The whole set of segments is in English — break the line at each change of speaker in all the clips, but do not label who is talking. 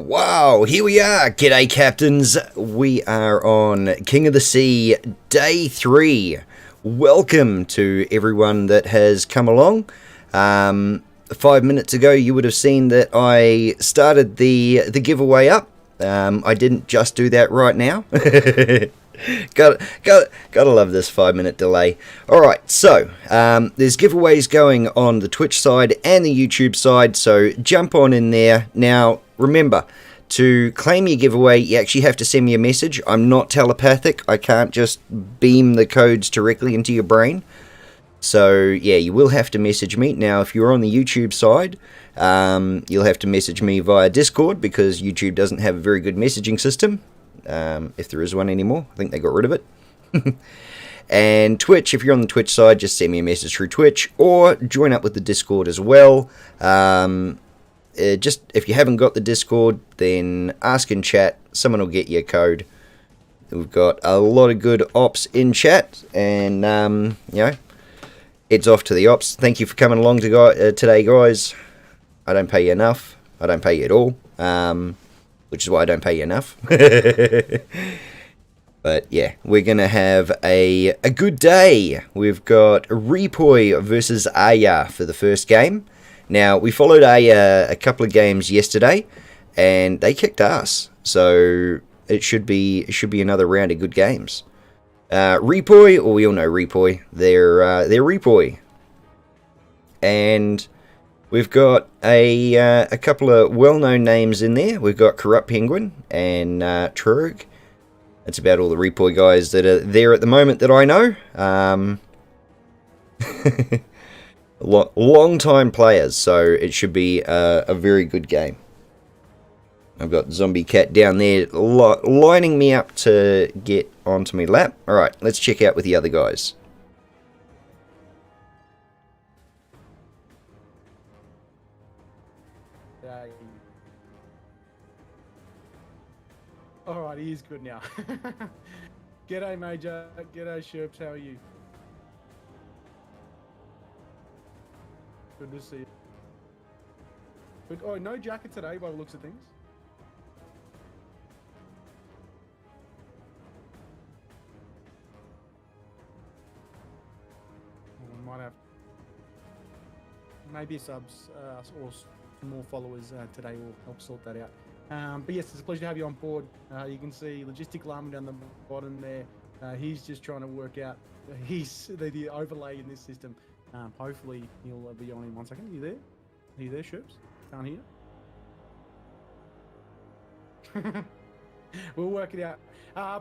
Wow, here we are. G'day, captains. We are on King of the Sea Day 3. Welcome to everyone that has come along. 5 minutes ago, you would have seen that I started the giveaway up. I didn't just do that right now. Gotta love this 5 minute delay. Alright, so there's giveaways going on the Twitch side and the YouTube side, so jump on in there. Now, remember, to claim your giveaway, you actually have to send me a message. I'm not telepathic. I can't just beam the codes directly into your brain. So, yeah, you will have to message me. Now, if you're on the YouTube side, you'll have to message me via Discord because YouTube doesn't have a very good messaging system. If there is one anymore. I think they got rid of it. And Twitch, if you're on the Twitch side, just send me a message through Twitch or join up with the Discord as well. Just if you haven't got the Discord, then ask in chat. Someone will get you a code. We've got a lot of good ops in chat, and it's off to the ops. Thank you for coming along today, guys. I don't pay you enough. I don't pay you at all. Which is why I don't pay you enough. But yeah, we're going to have a good day. We've got Ripoy versus Aya for the first game. Now, we followed Aya a couple of games yesterday, and they kicked ass. So it should be another round of good games. Ripoy, or we all know Ripoy. They're Ripoy. And we've got a couple of well-known names in there. We've got Corrupt Penguin and Trurg. That's about all the Ripoy guys that are there at the moment that I know. Long-time players, so it should be a very good game. I've got Zombie Cat down there lining me up to get onto my lap. Alright, let's check out with the other guys.
Alright, he is good now. G'day, Major. G'day, Sherps. How are you? Good to see you. But, oh, no jacket today by the looks of things. We might have maybe subs or more followers today will help sort that out. But yes, it's a pleasure to have you on board. You can see Logistic Alarm down the bottom there. He's just trying to work out the overlay in this system. Hopefully he'll be on in 1 second. Are you there? Are you there, Sherps? Can't hear. We'll work it out.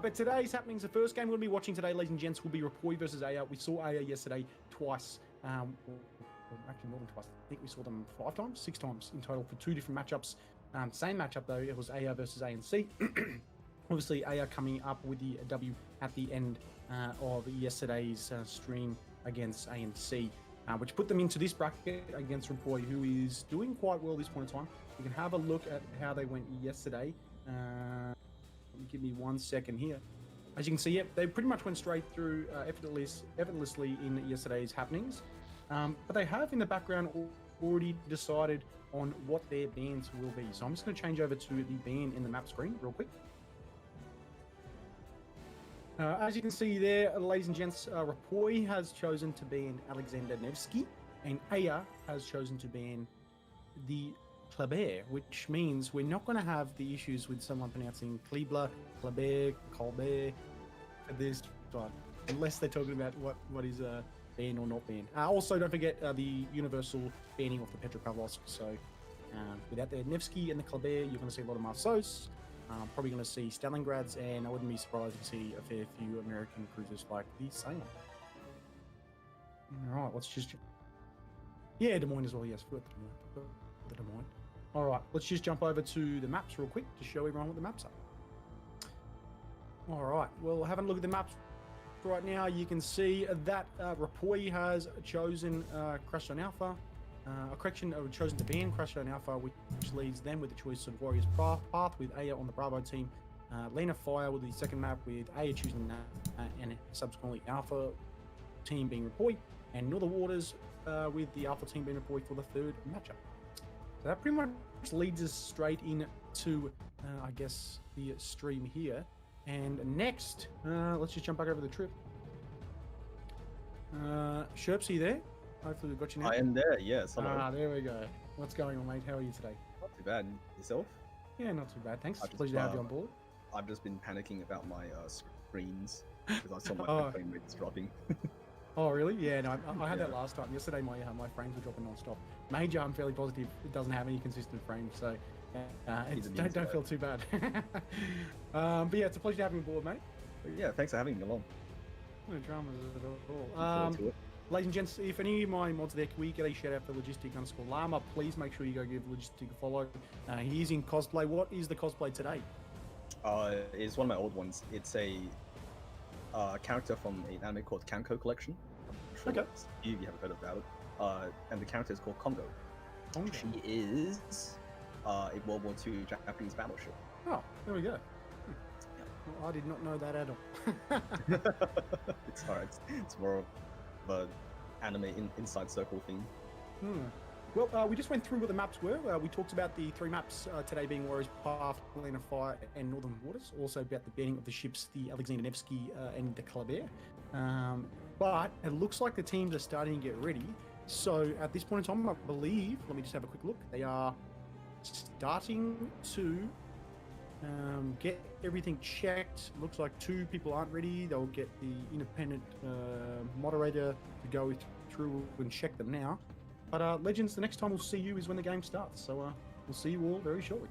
But today's happenings, the first game we're going to be watching today, ladies and gents, will be Ripoy versus Aya. We saw Aya yesterday twice. Actually more than twice. I think we saw them 6 times in total for 2 different matchups. Same matchup though, it was Aya versus ANC. Obviously Aya coming up with the W at the end of yesterday's stream against ANC, which put them into this bracket against Ripoy, who is doing quite well at this point in time. You can have a look at how they went yesterday. Give me 1 second here. As you can see, they pretty much went straight through effortlessly in yesterday's happenings. But they have in the background already decided on what their bans will be. So I'm just going to change over to the ban in the map screen real quick. As you can see there, ladies and gents, Ripoy has chosen to ban Alexander Nevsky, and Aya has chosen to ban the Kleber, which means we're not going to have the issues with someone pronouncing Kleber, Kleber, Colbert for this one, unless they're talking about what is banned or not banned. Also, don't forget the universal banning of the Petropavlovsk. So without the Nevsky and the Kleber, you're going to see a lot of Marsos. Probably going to see Stalingrads, and I wouldn't be surprised to see a fair few American cruisers like the Salem. All right, let's just... Yeah, Des Moines as well, yes. The Des Moines. All right, let's just jump over to the maps real quick to show everyone what the maps are. All right, well, having a look at the maps right now, you can see that Ripoy has chosen Crash Zone Alpha. Chosen to ban Crash Zone Alpha, which leaves them with the choice of Warriors Path with Aya on the Bravo team, Lane of Fire with the second map with Aya choosing that, and subsequently Alpha team being Ripoy, and Northern Waters with the Alpha team being Ripoy for the third matchup. So that pretty much leads us straight into, I guess, the stream here. And next, let's just jump back over the trip. Sherps, are you there? Hopefully we've got you now.
I am there, yes. Hello.
There we go. What's going on, mate? How are you today?
Not too bad. Yourself?
Yeah, not too bad. Thanks.
I've
Pleasure to have you on board.
I've just been panicking about my screens because I saw my
Oh.
frame rates dropping.
Oh, really? Yeah, no, I had that last time. Yesterday, my frames were dropping non-stop. Major, I'm fairly positive it doesn't have any consistent frames, so don't feel too bad. But yeah, it's a pleasure to have you on board, mate.
Yeah, thanks for having me along.
No dramas at all.
Looking forward to it.
Ladies and gents, if any of my mods there, can we get a shout out for Logistic_Llama? Please make sure you go give Logistic a follow. He is in cosplay. What is the cosplay today?
It's one of my old ones. It's a character from an anime called Kanko Collection. I'm sure
Okay.
you haven't heard about it. And the character is called Kongo.
Kongo.
She is a World War II Japanese battleship.
Oh, there we go. Well, I did not know that at all.
It's alright. It's more of an anime inside circle thing.
Well, we just went through what the maps were. We talked about the 3 maps today being Warriors Path, Lane of Fire, and Northern Waters. Also about the banning of the ships, the Alexander Nevsky and the Clabert. But it looks like the teams are starting to get ready. So at this point in time, I believe, let me just have a quick look. They are starting to get everything checked. Looks like 2 people aren't ready. They'll get the independent moderator to go through and check them now. But Legends, the next time we'll see you is when the game starts. So we'll see you all very shortly.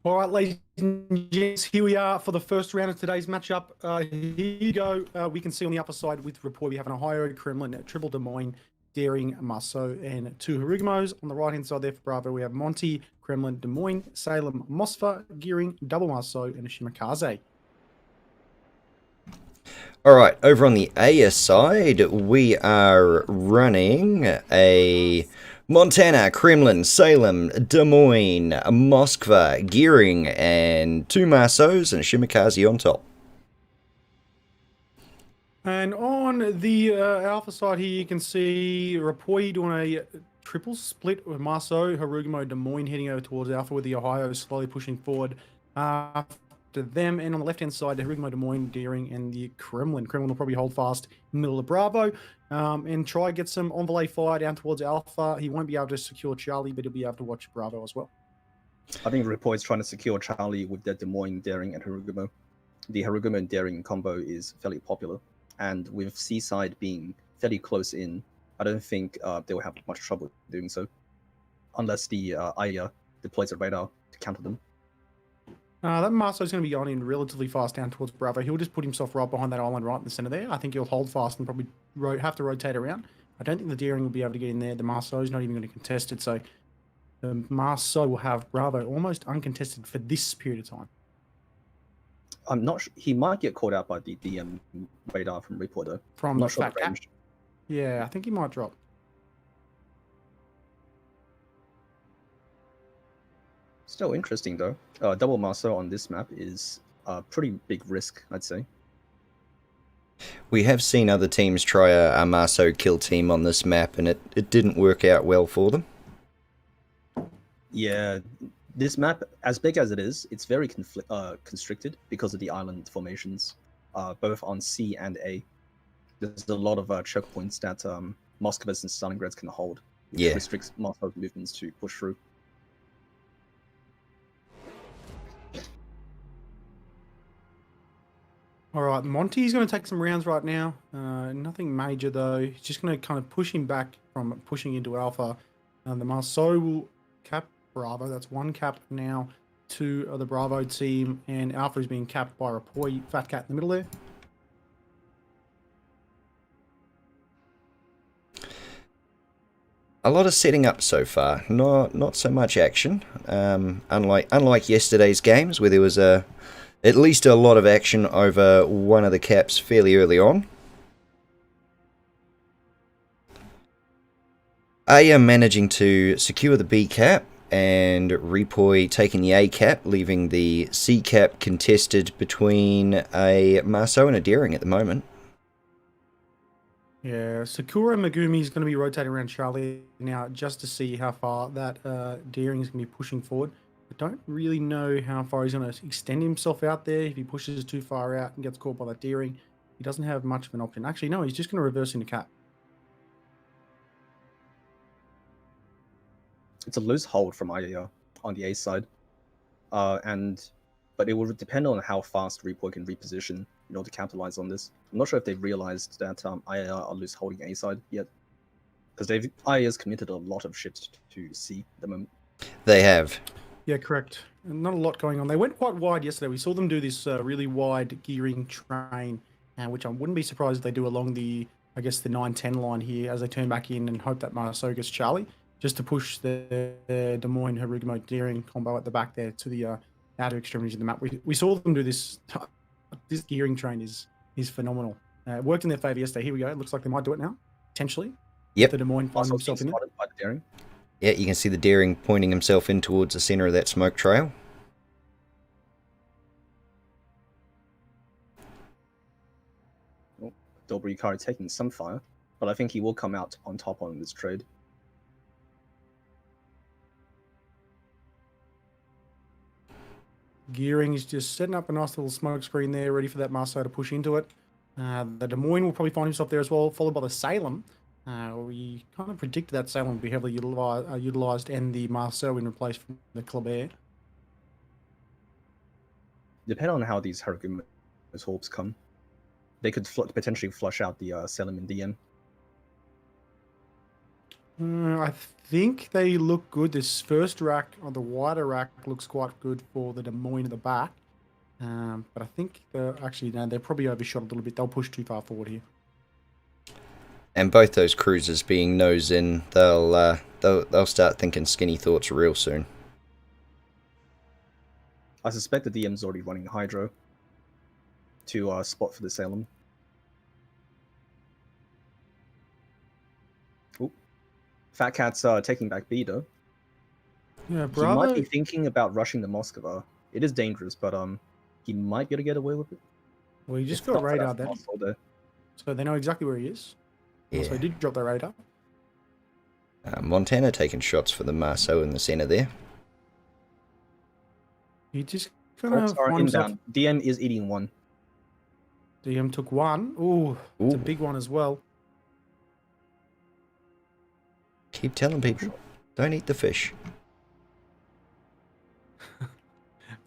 All right, ladies and gents, here we are for the first round of today's matchup. Here you go. We can see on the upper side with Rapport, we have an Ohio, Kremlin, Triple Des Moines, Daring, Marceau, and two Harugamos. On the right-hand side there for Bravo, we have Monty, Kremlin, Des Moines, Salem, Mosfa, Gearing, Double Marceau, and a Shimakaze.
All right, over on the AS side, we are running a Montana, Kremlin, Salem, Des Moines, Moskva, Gearing, and two Marceaus and a Shimakaze on top.
And on the alpha side here, you can see Rapoi doing a triple split with Marceau, Harugamo, Des Moines heading over towards alpha with the Ohio slowly pushing forward after them. And on the left-hand side, the Harugamo, Des Moines, Deering, and the Kremlin. Kremlin will probably hold fast in the middle of Bravo and try get some envoy fire down towards alpha. He won't be able to secure Charlie, but he'll be able to watch Bravo as well.
I think Rapport is trying to secure Charlie with the Des Moines, Daring, and Harugamo. The Harugamo and Daring combo is fairly popular, and with Seaside being fairly close in, I don't think they will have much trouble doing so, unless the Aya deploys a radar to counter them.
That Marceau's going to be on in relatively fast down towards Bravo. He'll just put himself right behind that island right in the center there. I think he'll hold fast and probably have to rotate around. I don't think the Deering will be able to get in there. The Marceau's not even going to contest it, so the Marceau will have Bravo almost uncontested for this period of time.
I'm not sure. He might get caught out by the DM radar from Rapport, though.
From
not
the
sure
Fat
the
Cat?
range.
Yeah, I think he might drop.
Still interesting, though. Double Marceau on this map is a pretty big risk, I'd say.
We have seen other teams try a Marceau kill team on this map, and it didn't work out well for them.
Yeah, this map, as big as it is, it's very constricted because of the island formations, both on C and A. There's a lot of choke points that Moskvas and Stalingrads can hold, which
Yeah.
restricts Moscow's movements to push through.
All right, Monty's going to take some rounds right now. Nothing major, though. He's just going to kind of push him back from pushing into alpha. The Marceau will cap Bravo. That's one cap now to the Bravo team. And alpha is being capped by Rapoi, Fat Cat in the middle there.
A lot of setting up so far, not so much action. Unlike yesterday's games, where there was at least a lot of action over one of the caps fairly early on. Aya managing to secure the B cap, and Repoi taking the A cap, leaving the C cap contested between a Marceau and a Deering at the moment.
Yeah, Sakura Megumi is going to be rotating around Charlie now just to see how far that Deering is going to be pushing forward. I don't really know how far he's going to extend himself out there. If he pushes too far out and gets caught by that Deering, he doesn't have much of an option. Actually, no, he's just going to reverse into cap.
It's a loose hold from Aya on the A side, but it will depend on how fast Report can reposition in order to capitalize on this. I'm not sure if they've realized that Aya are loose holding A side yet, because Aya's committed a lot of ships to C at the moment.
They have.
Yeah, correct. Not a lot going on. They went quite wide yesterday. We saw them do this really wide gearing train, which I wouldn't be surprised if they do along the, I guess, the 9-10 line here as they turn back in and hope that Marceau gets Charlie, just to push the Des Moines Harugamo Deering combo at the back there to the outer extremities of the map. We saw them do this. This gearing train is phenomenal. It worked in their favor yesterday. Here we go. It looks like they might do it now, potentially.
Yep.
The Des Moines finds himself in it.
By the Daring.
Yeah, you can see the Deering pointing himself in towards the center of that smoke trail.
Dobrikari taking some fire, but I think he will come out on top on this trade.
Gearing is just setting up a nice little smoke screen there, ready for that Marceau to push into it. The Des Moines will probably find himself there as well, followed by the Salem. We kind of predicted that Salem would be heavily utilized and the Marceau in replace from the Clabert.
Depending on how these Harugamos Hawks come, they could potentially flush out the Salem and DM.
I think they look good. This first rack, or the wider rack, looks quite good for the Des Moines at the back. But I think actually, no, they're probably overshot a little bit. They'll push too far forward here.
And both those cruisers being nose in, they'll start thinking skinny thoughts real soon.
I suspect the DM's already running Hydro to spot for the Salem. Oop. Fat Cat's taking back B though.
Yeah,
He
Bravo.
might be thinking about rushing the Moskva. It is dangerous, but he might be able to get away with it.
Well, he just
If
got
not for that
radar then,
muscle there.
so they know exactly where he is. Also,
Yeah.
did drop their radar.
Montana taking shots for the Marceau in the center there.
He just kind
Torps
of
are
won himself.
inbound. DM is eating one.
DM took one. Ooh, it's a
Ooh.
big one as well.
Keep telling people, don't eat the fish.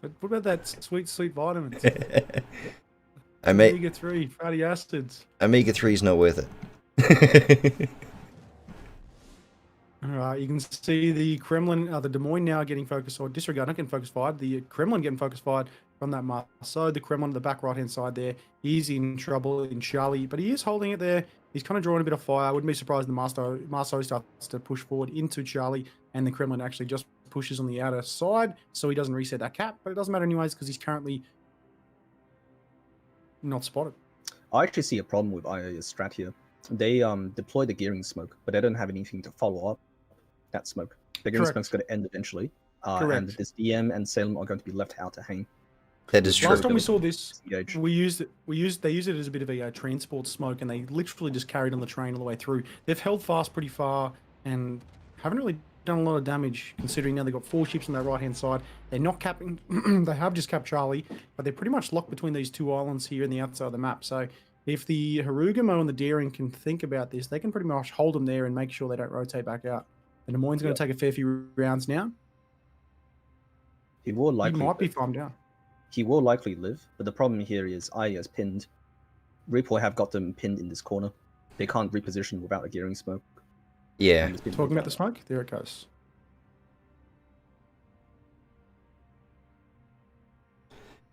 But what about that sweet, sweet vitamins?
Omega
Omega-3 fatty acids.
3 is not worth it.
All right, you can see the Kremlin, the Des Moines now getting focused, or disregard, not getting focus fired. The Kremlin getting focus fired from that Marceau. The Kremlin, the back right-hand side there, he's in trouble in Charlie, but he is holding it there. He's kind of drawing a bit of fire. I wouldn't be surprised if the Marceau starts to push forward into Charlie, and the Kremlin actually just pushes on the outer side, so he doesn't reset that cap. But it doesn't matter anyways, because he's currently not spotted.
I actually see a problem with IA's strat here. They deploy the gearing smoke, but they don't have anything to follow up that smoke. The gearing
Correct.
smoke's going to end eventually, and
Correct.
this DM and Salem are going to be left out to hang.
That is true.
Last time we saw this,
Engage.
they used it as a bit of a transport smoke, and they literally just carried on the train all the way through. They've held fast pretty far and haven't really done a lot of damage, considering now they've got 4 ships on their right hand side. They're not capping. They have just capped Charlie, but they're pretty much locked between these 2 islands here in the outside of the map. So if the Harugumo and the Daring can think about this, they can pretty much hold them there and make sure they don't rotate back out. And Des Moines going to take a fair few rounds now.
He will
He
likely
might be farmed down.
he will likely live, but the problem here is IA is pinned. Ripoy have got them pinned in this corner. They can't reposition without a gearing smoke.
Yeah.
And it's been
Talking
moved
about the smoke, there it goes.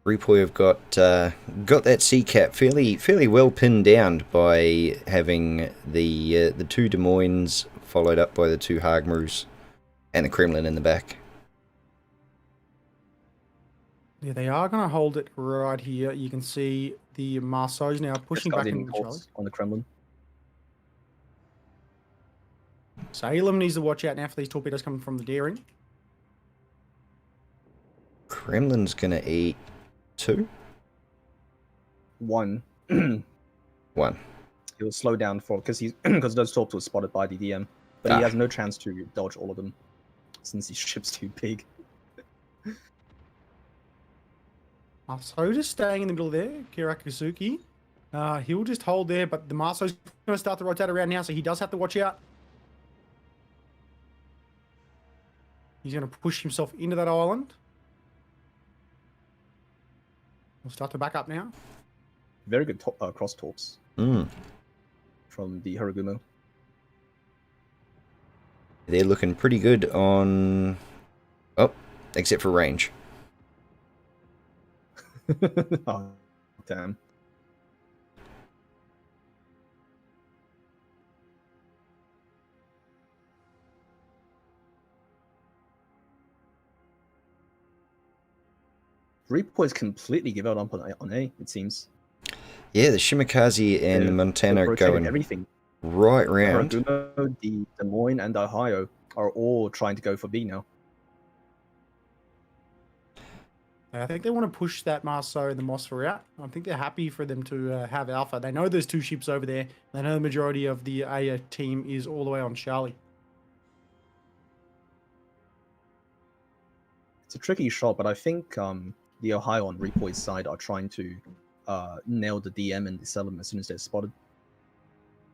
Ripoy have got that sea cap fairly well pinned down by having the 2 Des Moines followed up by the 2 Hagmurs and the Kremlin in the back.
Yeah, they are going to hold it right here. You can see the Marceau's now pushing back into Charlie.
on the Kremlin.
Salem needs to watch out now for these torpedoes coming from the Daring.
Kremlin's gonna eat 2?
One.
1.
He'll slow down for because those torps were spotted by the DM, but he has no chance to dodge all of them since his ship's too big.
So just staying in the middle there, Kirakasuki. He'll just hold there, but the Marceau's going to start to rotate around now, so he does have to watch out. He's going to push himself into that island. We'll start to back up now.
Very good cross torps
Mm.
from the Harugumo.
They're looking pretty good on... Oh, except for range.
Oh, damn. Ripoy's completely give out on A, it seems.
Yeah, the Shimakaze and the Montana
They're
are
rotating
going
everything.
right round.
Harugumo, the Des Moines, and Ohio are all trying to go for B now.
I think they want to push that Marceau and the Mossfer out. I think they're happy for them to have Alpha. They know there's 2 ships over there. They know the majority of the Aya team is all the way on Charlie.
It's a tricky shot, but I think the Ohio on Ripoy's side are trying to nail the DM and the Salem as soon as they're spotted.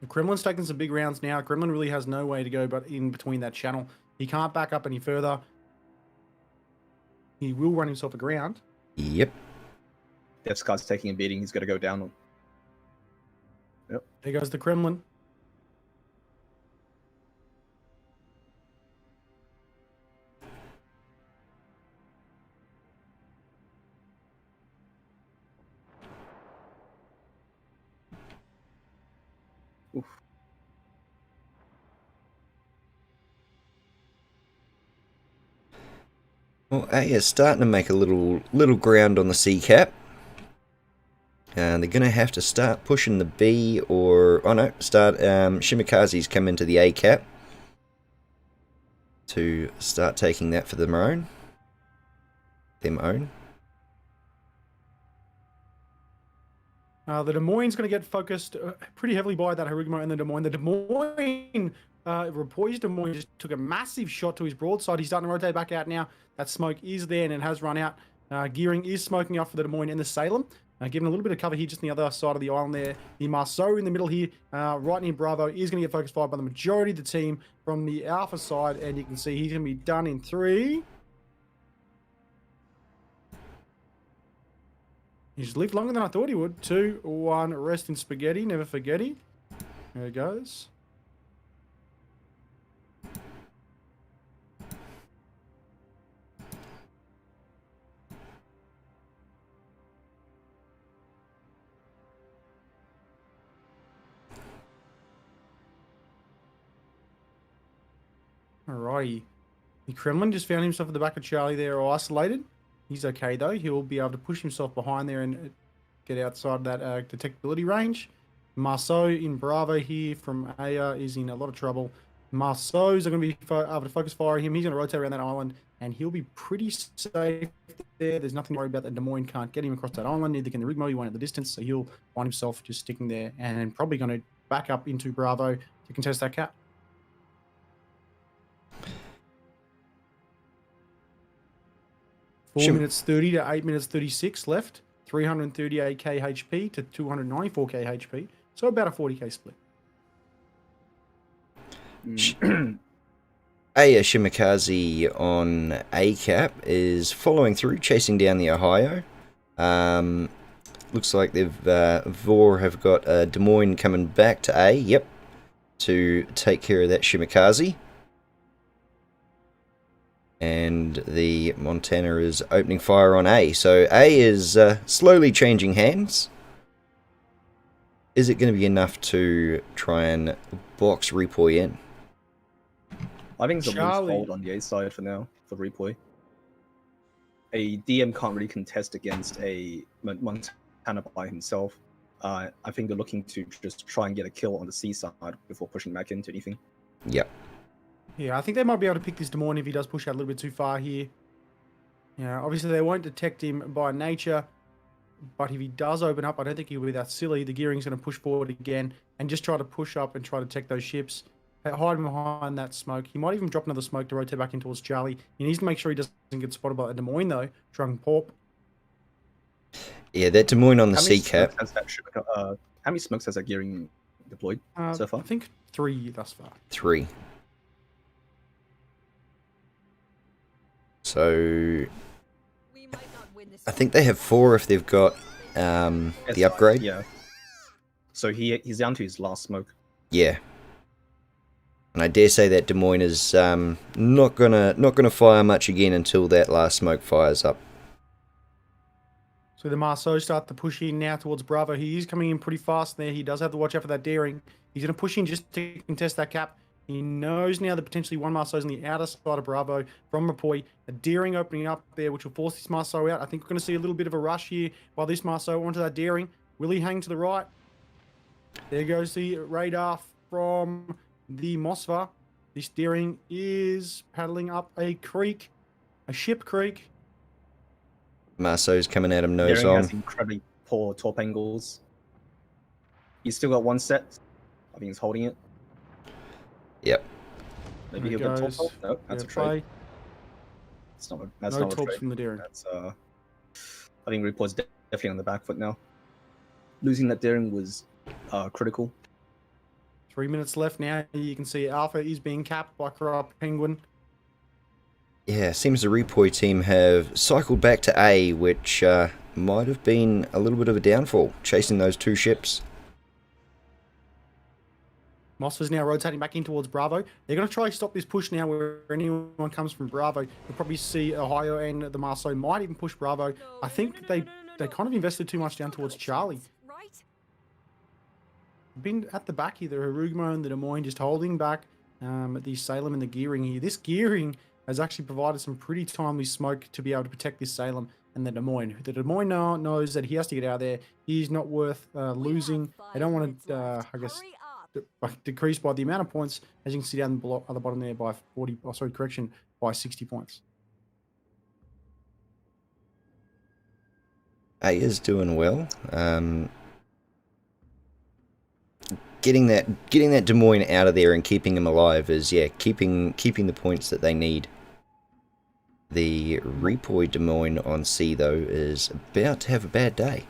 The Kremlin's taking some big rounds now. Kremlin really has no way to go but in between that channel. He can't back up any further. He will run himself aground.
Yep.
Death Scar's taking a beating. He's got to go down.
There goes the Kremlin.
Oof.
Well, A is starting to make a little ground on the C cap. And they're going to have to start pushing the B or... Oh no, start... Shimikaze's come into the A cap. To start taking that for them own.
The Des Moines going to get focused pretty heavily by that Harugumo and the Des Moines. The Des Moines, Repoised Des Moines just took a massive shot to his broadside. He's starting to rotate back out now. That smoke is there and it has run out. Gearing is smoking up for the Des Moines and the Salem. Giving a little bit of cover here just on the other side of the island there. The Marceau in the middle here, right near Bravo, is going to get focused fired by the majority of the team from the Alpha side. And you can see he's going to be done in 3. He's lived longer than I thought he would. 2, 1, rest in spaghetti, never forgetty. There it goes. Alrighty. The Kremlin just found himself at the back of Charlie there, isolated. He's okay though. He'll be able to push himself behind there and get outside that detectability range. Marceau in Bravo here from Aya is in a lot of trouble. Marceau's are going to be able to focus fire him. He's going to rotate around that island and he'll be pretty safe there. There's nothing to worry about that Des Moines can't get him across that island. Neither can the Rigmo. He won't at the distance, so he'll find himself just sticking there and probably going to back up into Bravo to contest that cap. Four minutes 30 to 8 minutes 36 left. 338k HP to 294k HP. So about a 40k split.
Aya Shimikaze on A cap is following through, chasing down the Ohio. Looks like they've Vor have got Des Moines coming back to A. Yep, to take care of that Shimikaze. And the Montana is opening fire on A. So A is slowly changing hands. Is it going to be enough to try and box Repoi in?
I think it's a loose hold on the A side for now, for Repoi. A DM can't really contest against a Montana by himself. I think they're looking to just try and get a kill on the C side before pushing back into anything.
Yep.
Yeah, I think they might be able to pick this Des Moines if he does push out a little bit too far here. Yeah, obviously they won't detect him by nature, but if he does open up, I don't think he'll be that silly. The Gearing's going to push forward again and just try to push up and try to detect those ships. Hide him behind that smoke. He might even drop another smoke to rotate back in towards Charlie. He needs to make sure he doesn't get spotted by a Des Moines, though. Drunk Porp.
Yeah, that Des Moines on the C cap.
How many smokes has that Gearing deployed so far?
I think 3 thus far.
3. So I think they have 4 if they've got the upgrade.
Yeah. So he's down to his last smoke.
Yeah. And I dare say that Des Moines is not gonna fire much again until that last smoke fires up.
So the Marceau start to push in now towards Bravo. He is coming in pretty fast there. He does have to watch out for that Daring. He's going to push in just to contest that cap. He knows now that potentially one Marceau's on the outer side of Bravo from Rapoi. A Daring opening up there, which will force this Marceau out. I think we're going to see a little bit of a rush here while this Marceau onto that Daring. Will he hang to the right? There goes the radar from the Mosva. This Daring is paddling up a creek, a ship creek.
Marceau's coming at him nose
Daring
on.
has incredibly poor top angles. He's still got one set. I think he's holding it.
Yep.
Maybe he'll get top off. No, that's a trade. That's not a trade.
From the Daring.
That's I think Repoi's definitely on the back foot now. Losing that Daring was critical.
3 minutes left now. You can see Alpha is being capped by Corrupt Penguin.
Yeah, seems the Repoi team have cycled back to A, which might have been a little bit of a downfall, chasing those 2 ships.
Moss is now rotating back in towards Bravo. They're going to try to stop this push now where anyone comes from Bravo. You'll probably see Ohio and the Marceau might even push Bravo. I think they kind of invested too much down towards Charlie. been at the back here. The Harugumo and the Des Moines just holding back the Salem and the gearing here. This gearing has actually provided some pretty timely smoke to be able to protect this Salem and the Des Moines. The Des Moines now knows that he has to get out there. He's not worth losing. They don't want to, I guess, decrease by the amount of points, as you can see down the other bottom there, by 40. Oh, sorry, correction, by 60 points.
A is doing well. Getting that Des Moines out of there and keeping him alive is keeping the points that they need. The Repoy Des Moines on C though is about to have a bad day.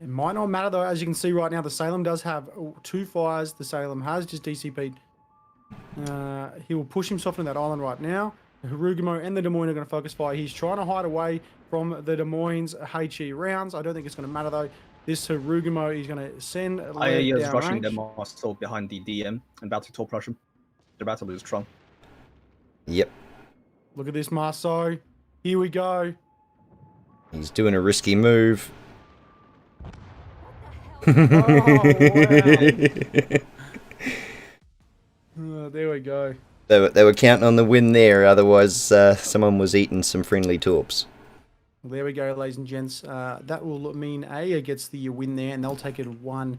It might not matter though, as you can see right now, the Salem does have 2 fires. The Salem has just DCP'd. He will push himself into that island right now. The Harugumo and the Des Moines are going to focus fire. He's trying to hide away from the Des Moines HE rounds. I don't think it's going to matter though. This Harugumo is going to send
IA is rushing them also behind the DM and about to top rush him. They're about to lose Tron.
Yep.
Look at this Marceau. Here we go.
He's doing a risky move.
Oh, wow. There we go.
They were counting on the win there, otherwise someone was eating some friendly torps.
Well, there we go, ladies and gents. That will mean Aya gets the win there, and they'll take it 1-0.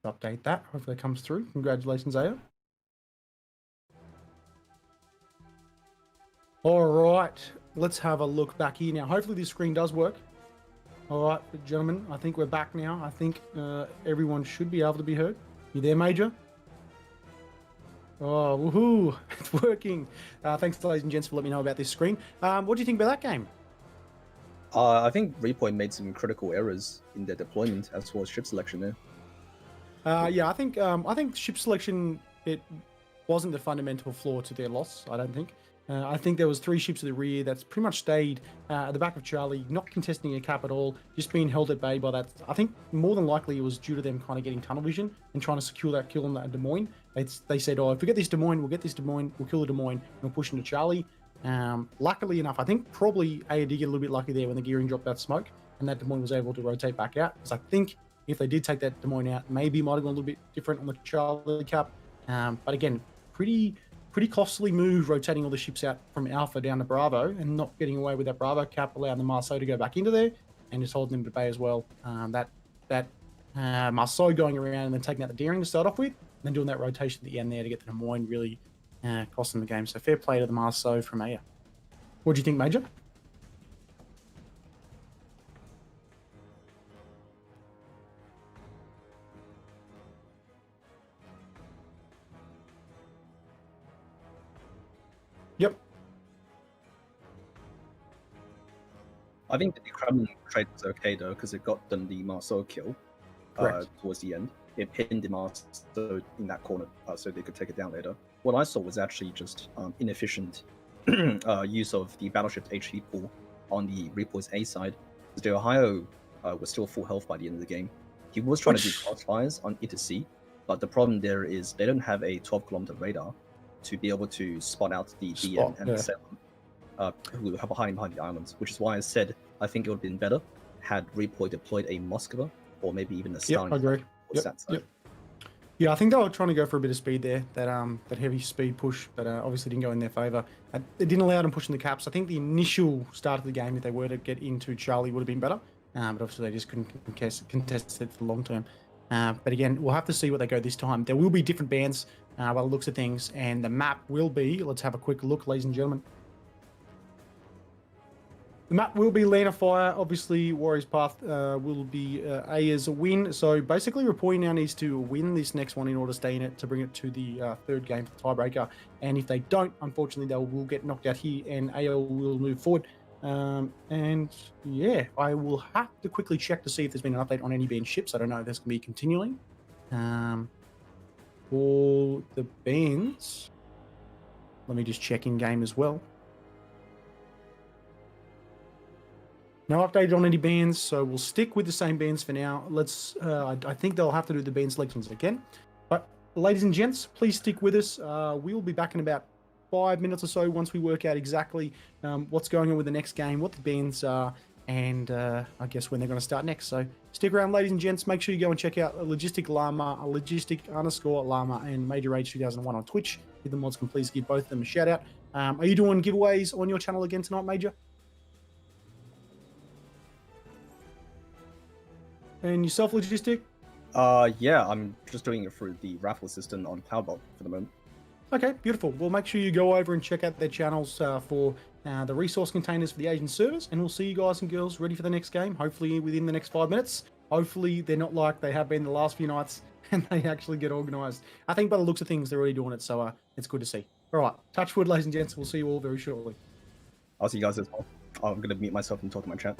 Update that. Hopefully it comes through. Congratulations, Aya. All right, let's have a look back here now. Hopefully this screen does work. All right, gentlemen, I think we're back now. I think everyone should be able to be heard. You there, Major? Oh, woohoo! It's working. Thanks, ladies and gents, for letting me know about this screen. What do you think about that game?
I think Repoint made some critical errors in their deployment as well as ship selection there.
Yeah, I think ship selection, it wasn't the fundamental flaw to their loss. I don't think. I think there was 3 ships at the rear that's pretty much stayed at the back of Charlie, not contesting a cap at all, just being held at bay by that. I think more than likely it was due to them kind of getting tunnel vision and trying to secure that kill on that Des Moines. They said, oh, if we get this Des Moines, we'll get this Des Moines, we'll kill the Des Moines, and we'll push into Charlie. Luckily enough, I think probably Aya did get a little bit lucky there when the gearing dropped that smoke, and that Des Moines was able to rotate back out. Because I think if they did take that Des Moines out, maybe it might have gone a little bit different on the Charlie cap. But again, pretty costly move rotating all the ships out from Alpha down to Bravo and not getting away with that Bravo cap, allowing the Marceau to go back into there and just holding them to bay as well. That Marceau going around and then taking out the Daring to start off with, and then doing that rotation at the end there to get the Des Moines really costing the game. So fair play to the Marceau from Aya. What do you think, Major? Yep.
I think the Kremlin trade was okay though, because it got them the Marceau kill towards the end. It pinned the Marceau in that corner so they could take it down later. What I saw was actually just inefficient use of the battleship's HP pool on the Repoy's A side. Because the Ohio was still full health by the end of the game. He was trying to do crossfires on E to C, but the problem there is they don't have a 12-kilometer radar to be able to spot out the DM and the Salem, who are hiding behind the islands, which is why I said I think it would have been better had Repoy deployed a Moskva or maybe even a Stalin.
Yep, I agree. Yep. Yeah, I think they were trying to go for a bit of speed there, that heavy speed push, but obviously didn't go in their favour. It didn't allow them pushing the caps. I think the initial start of the game, if they were to get into Charlie, would have been better, but obviously they just couldn't contest it for the long term. But again, we'll have to see what they go this time. There will be different bands by the looks of things, and the map will be, let's have a quick look, ladies and gentlemen. The map will be Land of Fire. Obviously, Warriors Path will be Aya's win. So basically, Repoy now needs to win this next one in order to stay in it, to bring it to the third game for the tiebreaker. And if they don't, unfortunately, they will get knocked out here, and Aya will move forward. And yeah, I will have to quickly check to see if there's been an update on any banned ships. I don't know if that's going to be continuing. For the bans, let me just check in game as well. No update on any bans, so we'll stick with the same bans for now. Let's. I think they'll have to do the ban selections again. But ladies and gents, please stick with us. We'll be back in about 5 minutes or so once we work out exactly what's going on with the next game, what the bans are, and I guess when they're going to start next. So stick around, ladies and gents. Make sure you go and check out Logistic Llama, Logistic_Llama, and Major Age 2001 on Twitch. If the mods can please give both of them a shout out. Are you doing giveaways on your channel again tonight, Major? And yourself, Logistic?
Yeah, I'm just doing it through the raffle system on Cloudbot for the moment.
Okay, beautiful. Well, make sure you go over and check out their channels for the resource containers for the Asian servers, and we'll see you guys and girls ready for the next game, hopefully within the next 5 minutes. Hopefully they're not like they have been the last few nights, and they actually get organised. I think by the looks of things, they're already doing it, so it's good to see. All right, touch wood, ladies and gents. We'll see you all very shortly.
I'll see you guys as well. I'm going to mute myself and talk to my chat.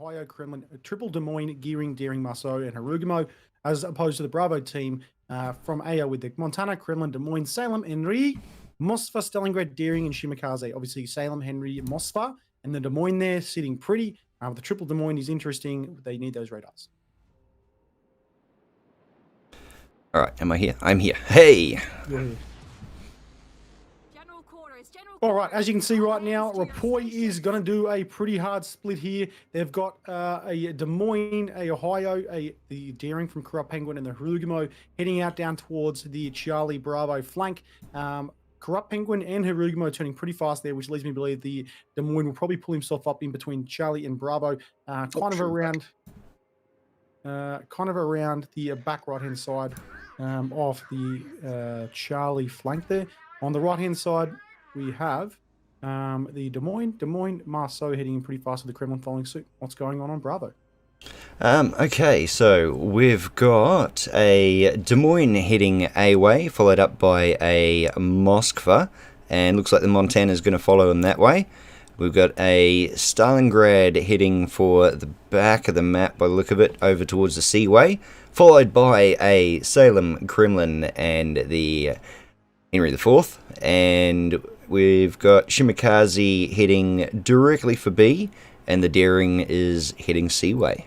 Ohio, Kremlin, Triple Des Moines, Gearing, Deering, Marceau, and Harugumo, as opposed to the Bravo team from AO with the Montana, Kremlin, Des Moines, Salem, Henry, Moskva, Stalingrad, Deering, and Shimakaze. Obviously, Salem, Henry, Moskva, and the Des Moines there sitting pretty. The Triple Des Moines is interesting. They need those radars.
All right, am I here? I'm here. Hey!
All right, as you can see right now, Rapoi is going to do a pretty hard split here. They've got a Des Moines, a Ohio, the Daring from Corrupt Penguin, and the Harugumo heading out down towards the Charlie Bravo flank. Corrupt Penguin and Harugumo turning pretty fast there, which leads me to believe the Des Moines will probably pull himself up in between Charlie and Bravo, kind of around the back right-hand side of the Charlie flank there. On the right-hand side, we have the Des Moines, Marceau heading in pretty fast with the Kremlin following suit. What's going on Bravo?
Okay, so we've got a Des Moines heading A-way, followed up by a Moskva, and looks like the Montana's going to follow them that way. We've got a Stalingrad heading for the back of the map by the look of it, over towards the Seaway, followed by a Salem, Kremlin, and the Henry IV. And we've got Shimakaze heading directly for B, and the Daring is heading Seaway.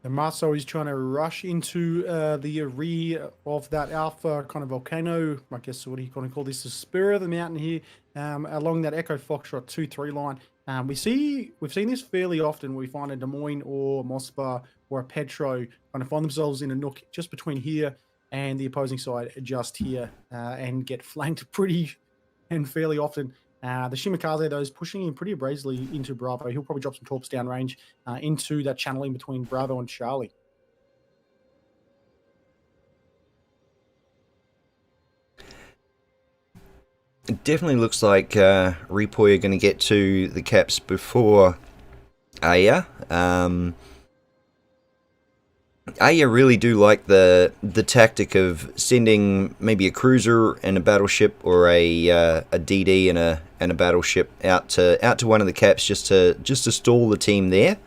And Marceau is trying to rush into the rear of that Alpha kind of volcano. I guess what do you kind of call this? The spur of the mountain here, along that Echo Foxtrot 2-3 line. We've seen this fairly often. We find a Des Moines or Mospa or a Petro kind of find themselves in a nook just between here and the opposing side, just here, and get flanked pretty and fairly often. The Shimakaze, though, is pushing in pretty abrasively into Bravo. He'll probably drop some torps downrange into that channeling between Bravo and Charlie.
It definitely looks like Ripoy are going to get to the caps before Aya. Aya really do like the tactic of sending maybe a cruiser and a battleship, or a DD and a battleship out to one of the caps just to stall the team there,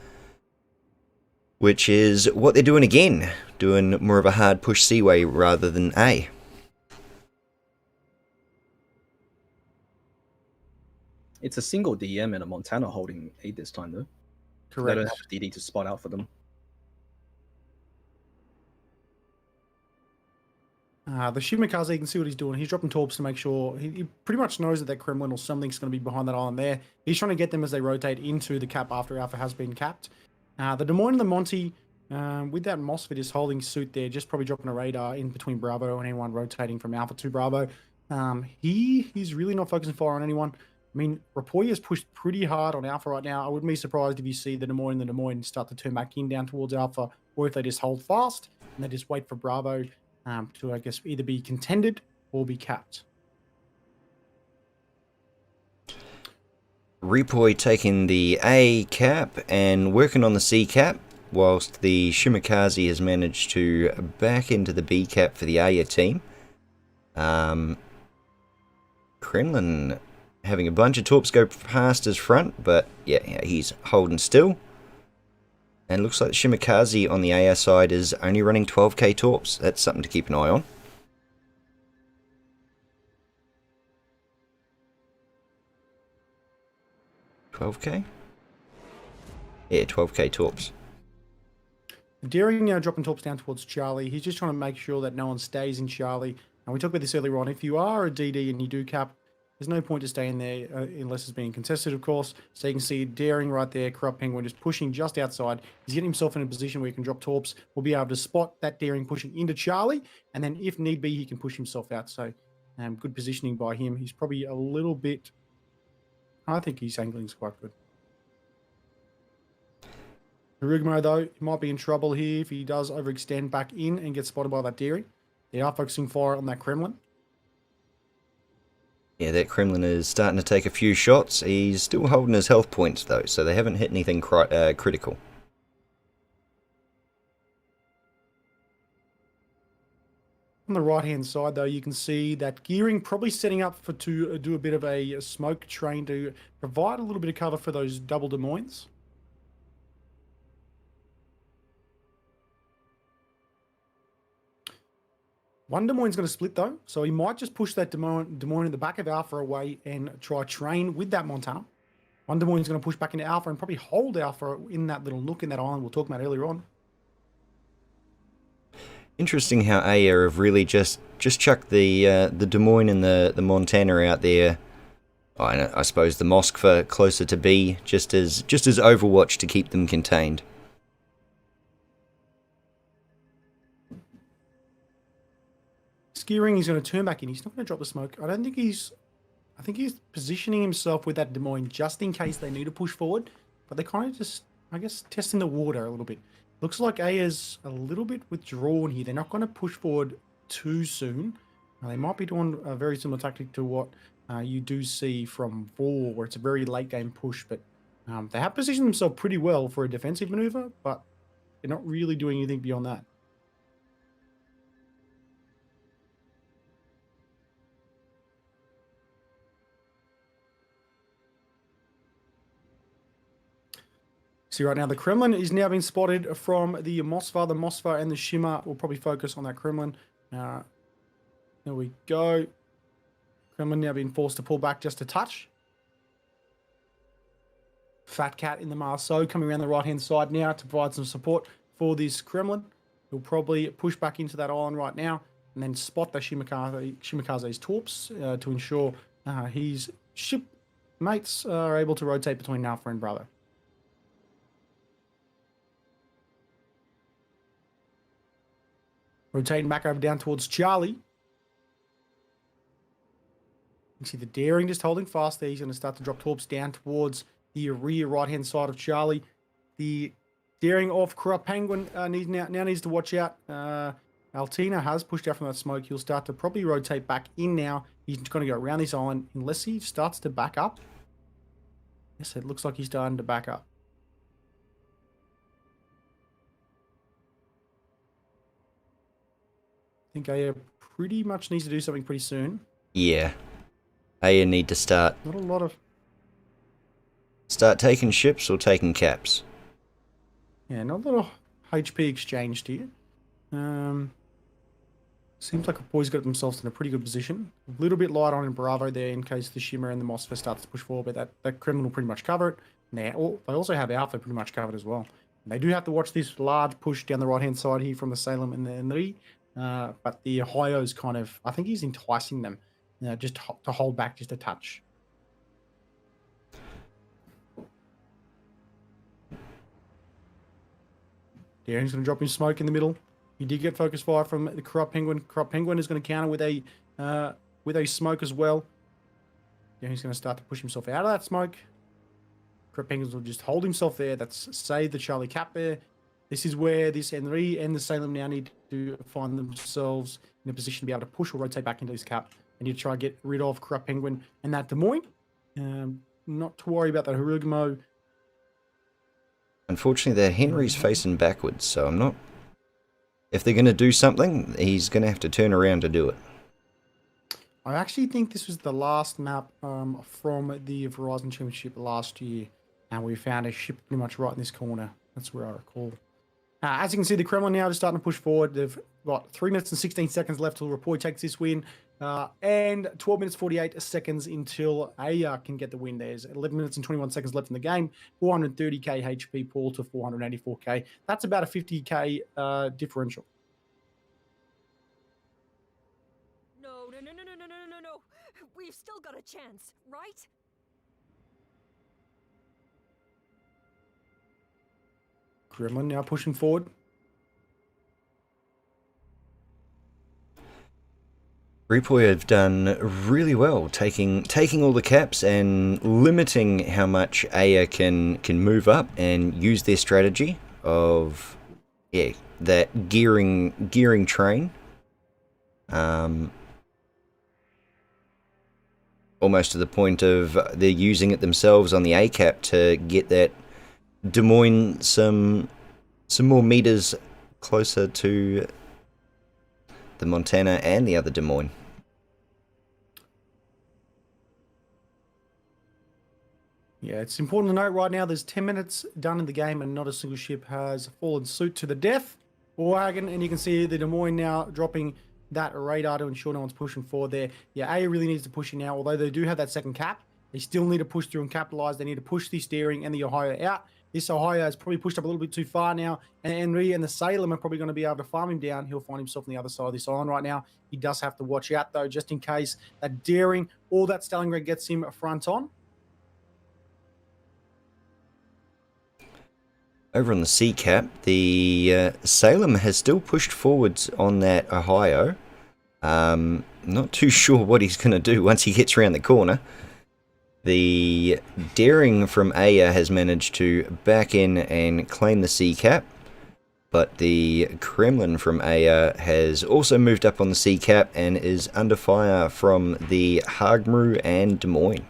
which is what they're doing again, doing more of a hard push Seaway rather than A.
It's a single DM and a Montana holding 8 this time, though.
Correct.
They don't have a DD to spot out for them.
The Shimakaze, you can see what he's doing. He's dropping torps to make sure. He pretty much knows that Kremlin or something's going to be behind that island there. He's trying to get them as they rotate into the cap after Alpha has been capped. The Des Moines and the Monty, with that Mosfet is holding suit there, just probably dropping a radar in between Bravo and anyone rotating from Alpha to Bravo. He's really not focusing fire on anyone. I mean, Rapoy has pushed pretty hard on Alpha right now. I wouldn't be surprised if you see the Des Moines start to turn back in down towards Alpha, or if they just hold fast and they just wait for Bravo to, I guess, either be contended or be capped.
Ripoy taking the A cap and working on the C cap, whilst the Shimakaze has managed to back into the B cap for the Aya team. Kremlin having a bunch of torps go past his front, but yeah, he's holding still. And looks like the Shimakaze on the AR side is only running 12k torps. That's something to keep an eye on. $12k? Yeah, 12k torps.
Daring now dropping torps down towards Charlie. He's just trying to make sure that no one stays in Charlie. And we talked about this earlier on. If you are a DD and you do cap, there's no point to staying there unless it's being contested, of course. So you can see Daring right there, Corrupt Penguin just pushing just outside. He's getting himself in a position where he can drop torps. We'll be able to spot that Daring pushing into Charlie. And then if need be, he can push himself out. So good positioning by him. He's probably a little bit... I think his angling is quite good. Rigmo, though, he might be in trouble here if he does overextend back in and get spotted by that Daring. They are focusing fire on that Kremlin.
Yeah, that Kremlin is starting to take a few shots. He's still holding his health points, though, so they haven't hit anything critical.
On the right-hand side, though, you can see that Gearing probably setting up to do a bit of a smoke train to provide a little bit of cover for those double Des Moines. One Des Moines is going to split, though, so he might just push that Des Moines in the back of Alpha away and try train with that Montana. One Des Moines is going to push back into Alpha and probably hold Alpha in that little nook in that island we'll talk about earlier on.
Interesting how Aya have really just chucked the Des Moines and the Montana out there. I suppose the Moskva closer to B, just as Overwatch to keep them contained.
Gearing, he's going to turn back in. He's not going to drop the smoke. I think he's positioning himself with that Des Moines just in case they need to push forward. But they're kind of just, I guess, testing the water a little bit. Looks like Aya's a little bit withdrawn here. They're not going to push forward too soon. They might be doing a very similar tactic to what you do see from 4, where it's a very late game push. But they have positioned themselves pretty well for a defensive maneuver, but they're not really doing anything beyond that. See right now, the Kremlin is now being spotted from the Moskva. The Moskva and the Shimmer will probably focus on that Kremlin. There we go. Kremlin now being forced to pull back just a touch. Fat Cat in the Marceau coming around the right-hand side now to provide some support for this Kremlin. He'll probably push back into that island right now and then spot the Shimikaze's torps to ensure his shipmates are able to rotate between Alpha and Bravo. Rotating back over down towards Charlie. You can see the Daring just holding fast there. He's going to start to drop torps down towards the rear right-hand side of Charlie. The Daring off Corrupt Penguin now needs to watch out. Altina has pushed out from that smoke. He'll start to probably rotate back in now. He's going to go around this island unless he starts to back up. Yes, it looks like he's starting to back up. I think Aya pretty much needs to do something pretty soon.
Yeah. Aya need to start
Not a lot of...
Start taking ships or taking caps.
Yeah, not a lot of HP exchanged here. Seems like the boys got themselves in a pretty good position. A little bit light on in Bravo there in case the Shimmer and the Moskva starts to push forward, but that Kremlin will pretty much cover it. Now, they also have Alpha pretty much covered as well. And they do have to watch this large push down the right-hand side here from the Salem and the Henry. But the Ohio's kind of, I think he's enticing them just to hold back just a touch. Daring's going to drop his smoke in the middle. He did get focus fire from the Corrupt Penguin. Corrupt Penguin is going to counter with a smoke as well. Daring's going to start to push himself out of that smoke. Corrupt Penguin will just hold himself there. That's save the Charlie Cap there. This is where this Henry and the Salem now need to find themselves in a position to be able to push or rotate back into this cap. They need to try and get rid of Corrupt Penguin and that Des Moines. Not to worry about that Hirugamo.
Unfortunately, that Henry's facing backwards, so I'm not... If they're going to do something, he's going to have to turn around to do it.
I actually think this was the last map from the Verizon Championship last year, and we found a ship pretty much right in this corner. That's where I recall. As you can see, the Kremlin now is starting to push forward. They've got 3 minutes and 16 seconds left till Rapoi takes this win, and 12 minutes 48 seconds until Aya can get the win. There's 11 minutes and 21 seconds left in the game. 430k HP Paul to 484k. That's about a 50k differential.
No. We've still got a chance, right?
Kremlin now pushing forward.
Rapoi have done really well, taking all the caps and limiting how much Aya can move up and use their strategy of that gearing train. Almost to the point of they're using it themselves on the A cap to get that Des Moines some more meters closer to the Montana and the other Des Moines.
Yeah, it's important to note right now there's 10 minutes done in the game and not a single ship has fallen suit to the death or wagon, and you can see the Des Moines now dropping that radar to ensure no one's pushing forward there. Yeah, A really needs to push in now, although they do have that second cap. They still need to push through and capitalize. They need to push the steering and the Ohio out. This Ohio has probably pushed up a little bit too far now, and Henry and the Salem are probably going to be able to farm him down. He'll find himself on the other side of this island right now. He does have to watch out, though, just in case that Daring or that Stalingrad gets him front on.
Over on the sea cap, the Salem has still pushed forwards on that Ohio. Not too sure what he's going to do once he gets around the corner. The Daring from Aya has managed to back in and claim the sea cap, but the Kremlin from Aya has also moved up on the sea cap and is under fire from the Hagmru and Des Moines.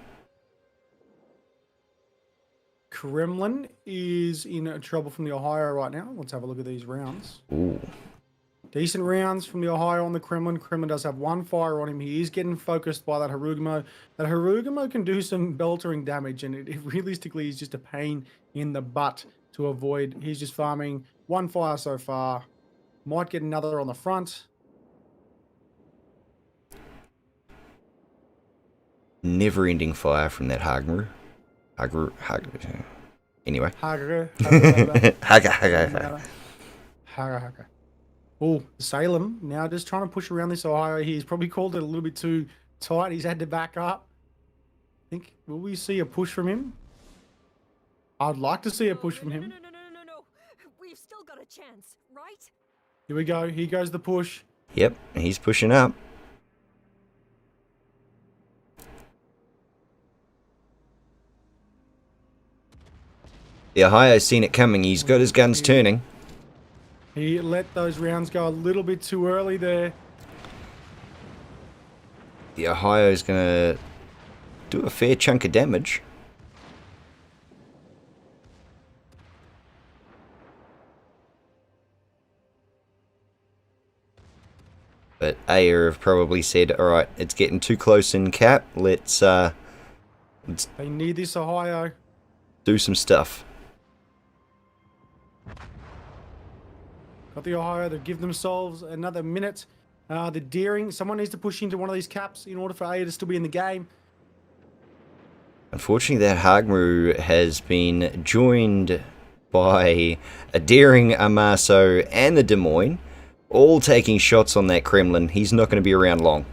Kremlin is in trouble from the Ohio right now. Let's have a look at these rounds.
Ooh.
Decent rounds from the Ohio on the Kremlin. Kremlin does have one fire on him. He is getting focused by that Harugumo. That Harugumo can do some beltering damage, and it realistically is just a pain in the butt to avoid. He's just farming one fire so far. Might get another on the front.
Never-ending fire from that Hagru. Anyway.
Haga. Oh, Salem now just trying to push around this Ohio. He's probably called it a little bit too tight. He's had to back up. Will we see a push from him? I'd like to see a push from him.
No. We've still got a chance, right?
Here we go. Here goes the push.
Yep, he's pushing up. The Ohio's seen it coming. He's got his guns turning.
He let those rounds go a little bit too early there.
The Ohio's going to do a fair chunk of damage. But Aya have probably said, alright, it's getting too close in cap. Let's
They need this Ohio.
do some stuff.
Got the Ohio. They give themselves another minute. The daring. Someone needs to push into one of these caps in order for Aya to still be in the game.
Unfortunately, that Hagru has been joined by a daring Amaso and the Des Moines, all taking shots on that Kremlin. He's not going to be around long.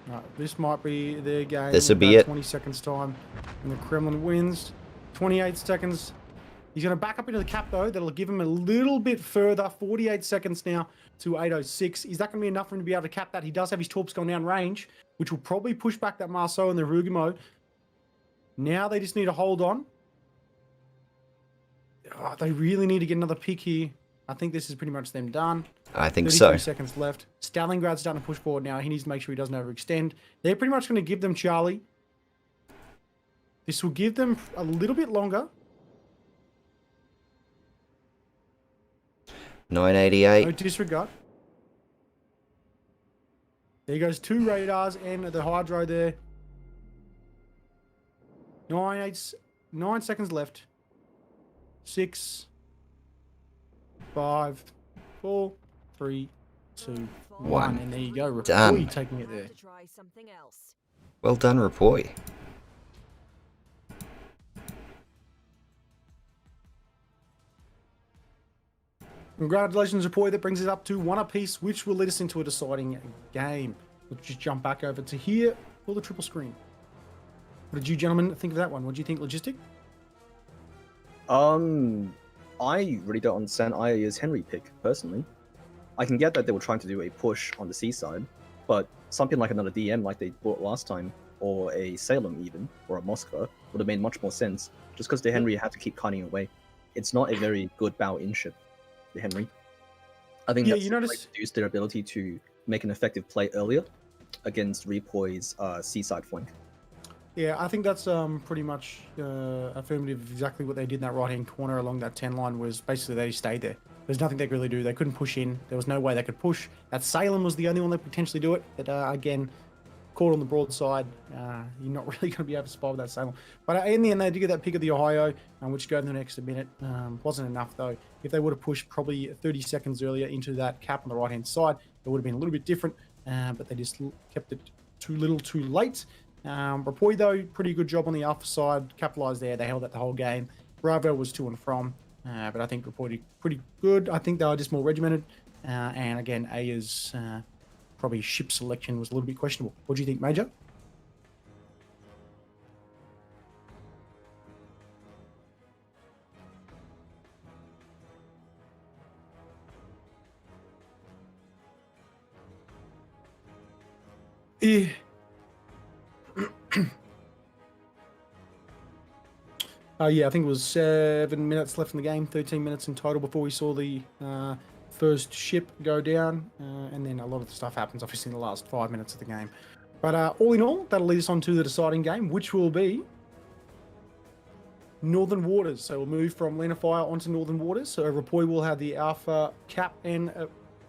Right, this might be their game.
This will
in
be
about
it.
20 seconds time. And the Kremlin wins. 28 seconds. He's going to back up into the cap, though. That'll give him a little bit further. 48 seconds now to 8:06. Is that going to be enough for him to be able to cap that? He does have his torps going down range, which will probably push back that Marceau and the Rugimo. Now they just need to hold on. Oh, they really need to get another pick here. I think this is pretty much them done.
I think
33
so.
seconds left. Stalingrad's starting to push forward now. He needs to make sure he doesn't overextend. They're pretty much going to give them Charlie. This will give them a little bit longer.
988.
No disregard. There goes 2 radars and the hydro there. 9 seconds left. 6, 5, 4, 3, 2, 1. And there you go.
Done.
Rapui taking it there.
To try something else.
Well done, Rapoi.
Congratulations, Rapoi. That brings us up to 1 apiece, which will lead us into a deciding game. Let's just jump back over to here for the triple screen. What did you gentlemen think of that one? What do you think, Logistic?
I really don't understand Aya's Henry pick, personally. I can get that they were trying to do a push on the seaside, but something like another DM like they bought last time, or a Salem even, or a Moscow, would have made much more sense, just because the Henry had to keep cutting away. It's not a very good bow-in ship, the Henry. I think
Yeah,
that's
you
to
notice-
reduce their ability to make an effective play earlier against Repoi's seaside flank.
Yeah, I think that's pretty much affirmative of exactly what they did in that right-hand corner along that 10 line was basically they stayed there. There's nothing they could really do. They couldn't push in. There was no way they could push. That Salem was the only one that could potentially do it. But again, caught on the broadside. You're not really going to be able to spy with that Salem. But in the end, they did get that pick of the Ohio, which go in the next minute. Wasn't enough, though. If they would have pushed probably 30 seconds earlier into that cap on the right-hand side, it would have been a little bit different. But they just kept it too little too late. Rapoi, though, pretty good job on the alpha side. Capitalised there. They held that the whole game. Bravo was to and from. But I think Rapoi pretty good. I think they were just more regimented. And again, Aya's probably ship selection was a little bit questionable. What do you think, Major? Yeah. Yeah, I think it was 7 minutes left in the game, 13 minutes in total before we saw the first ship go down, and then a lot of the stuff happens obviously in the last 5 minutes of the game. But all in all, that'll lead us on to the deciding game, which will be Northern Waters. So we'll move from Land of Fire onto Northern Waters. So Rapoi will have the Alpha cap and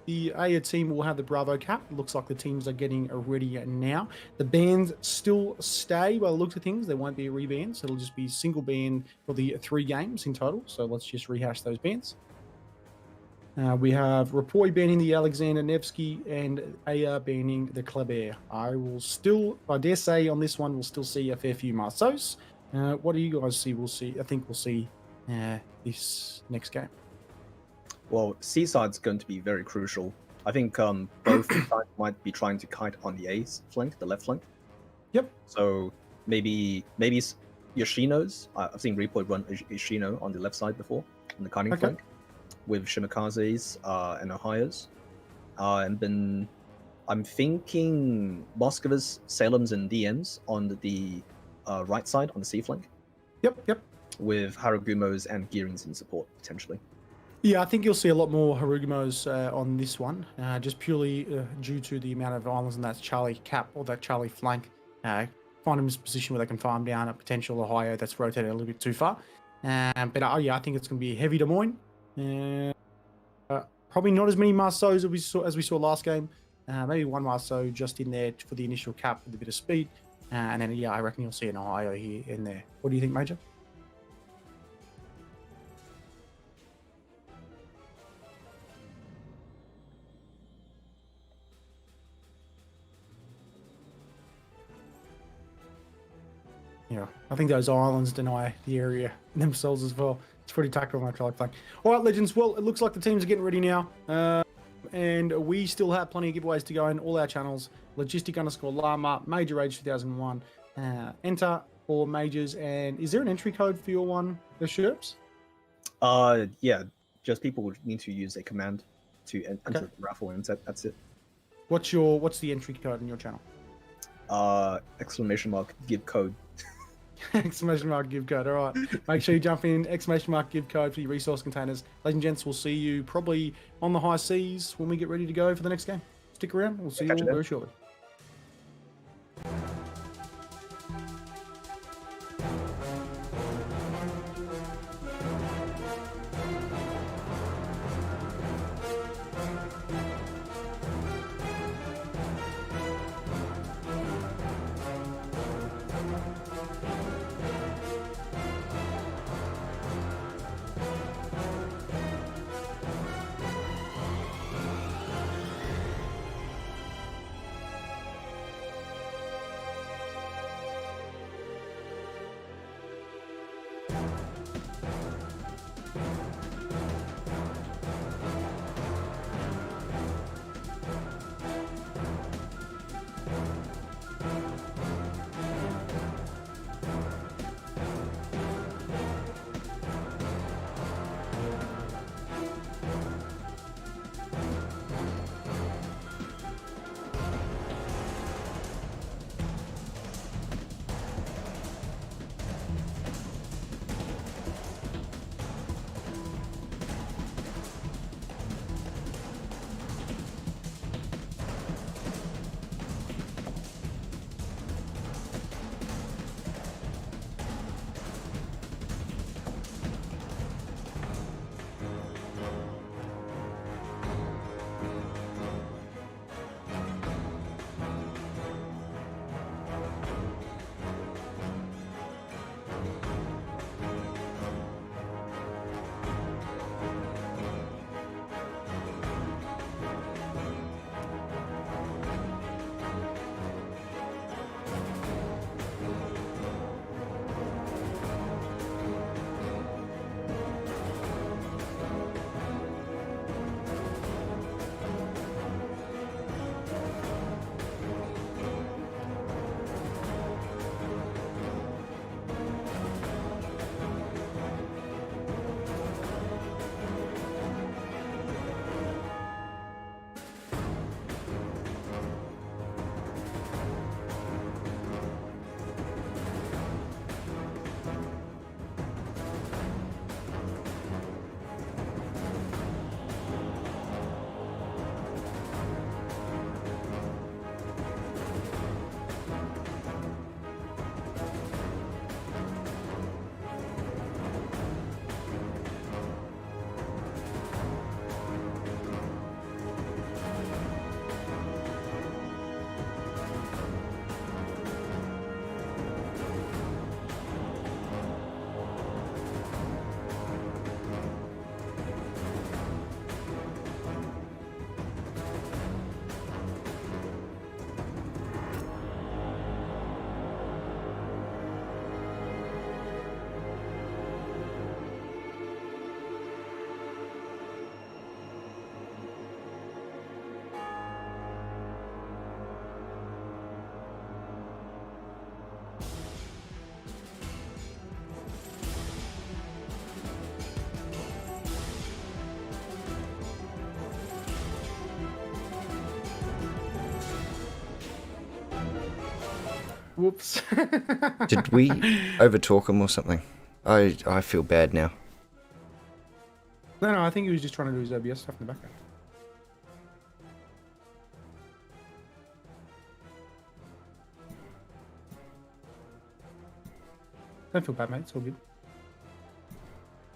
the Aya team will have the Bravo cap. It looks like the teams are getting ready now. The bands still stay by the looks of things. There won't be a reband, so it'll just be single band for the 3 games in total. So let's just rehash those bands. We have Rapoi banning the Alexander Nevsky and Aya banning the Kleber. I dare say on this one, we'll still see a fair few Marceaus. What do you guys see? I think we'll see this next game.
Well, Seaside's going to be very crucial. I think both sides might be trying to kite on the A flank, the left flank.
Yep.
So maybe Yoshino's. I've seen Repoi run Yoshino on the left side before, on the kiting flank, with Shimikaze's and Ohio's. And then I'm thinking Moscov's, Salem's, and DM's on the right side, on the C flank.
Yep.
With Haragumo's and Gearing's in support, potentially.
Yeah, I think you'll see a lot more Harugumos on this one, just purely due to the amount of islands in that Charlie cap or that Charlie flank. Find them in a position where they can farm down a potential Ohio that's rotated a little bit too far. But I think it's going to be heavy Des Moines. Probably not as many Marceaus as we saw last game. Maybe one Marceau just in there for the initial cap with a bit of speed. And then, I reckon you'll see an Ohio here in there. What do you think, Major? Yeah, I think those islands deny the area themselves as well. It's pretty tactical on that Charlie flank. All right, Legends. Well, it looks like the teams are getting ready now. And we still have plenty of giveaways to go in all our channels. Logistic_Llama, Major Age 2001. Enter for majors. And is there an entry code for your one, the Sherps?
Yeah, just people would need to use a command to enter the raffle, and that's it.
What's the entry code in your channel?
!give code.
!give code. All right. Make sure you jump in. !give code for your resource containers. Ladies and gents, we'll see you probably on the high seas when we get ready to go for the next game. Stick around. We'll see you all very shortly. Whoops.
Did we overtalk him or something? I feel bad now.
No, I think he was just trying to do his OBS stuff in the background. Don't feel bad, mate. It's all good.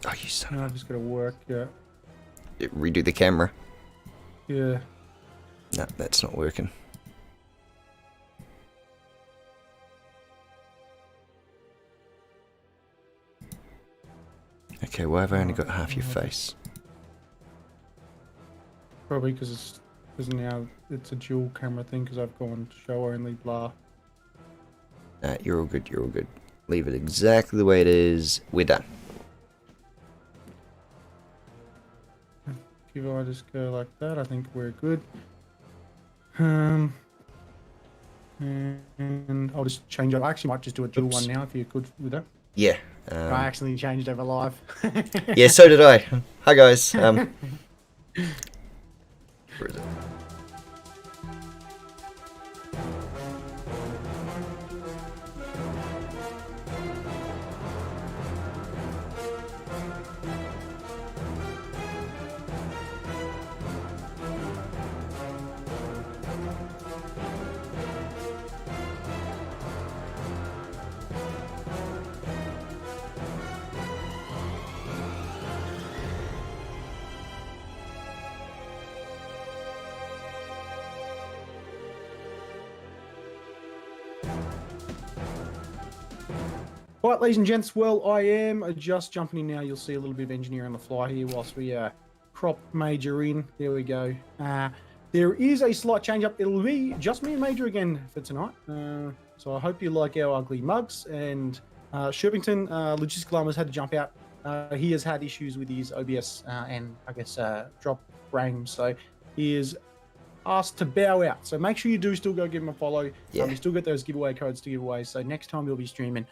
Oh, you son
No,
of
I've just got to work. Yeah.
a... Redo the camera.
Yeah.
No, that's not working. Okay, why have I only got half your face?
Probably because now it's a dual camera thing because I've gone show only blah.
You're all good, you're all good. Leave it exactly the way it is. We're done.
If I just go like that, I think we're good. And I'll just change it. I actually might just do a dual one now if you're good with that.
Yeah.
I accidentally changed over live.
Yeah, so did I. Hi guys. Where is it?
All right, ladies and gents, well, I am just jumping in now. You'll see a little bit of engineering on the fly here whilst we crop Major in. There we go. There is a slight change up. It'll be just me and Major again for tonight. So I hope you like our ugly mugs. And Sherpington, Logistical Armors had to jump out. He has had issues with his OBS and I guess drop frames. So he is asked to bow out. So make sure you do still go give him a follow.
Yeah.
You still get those giveaway codes to give away. So next time you'll be streaming,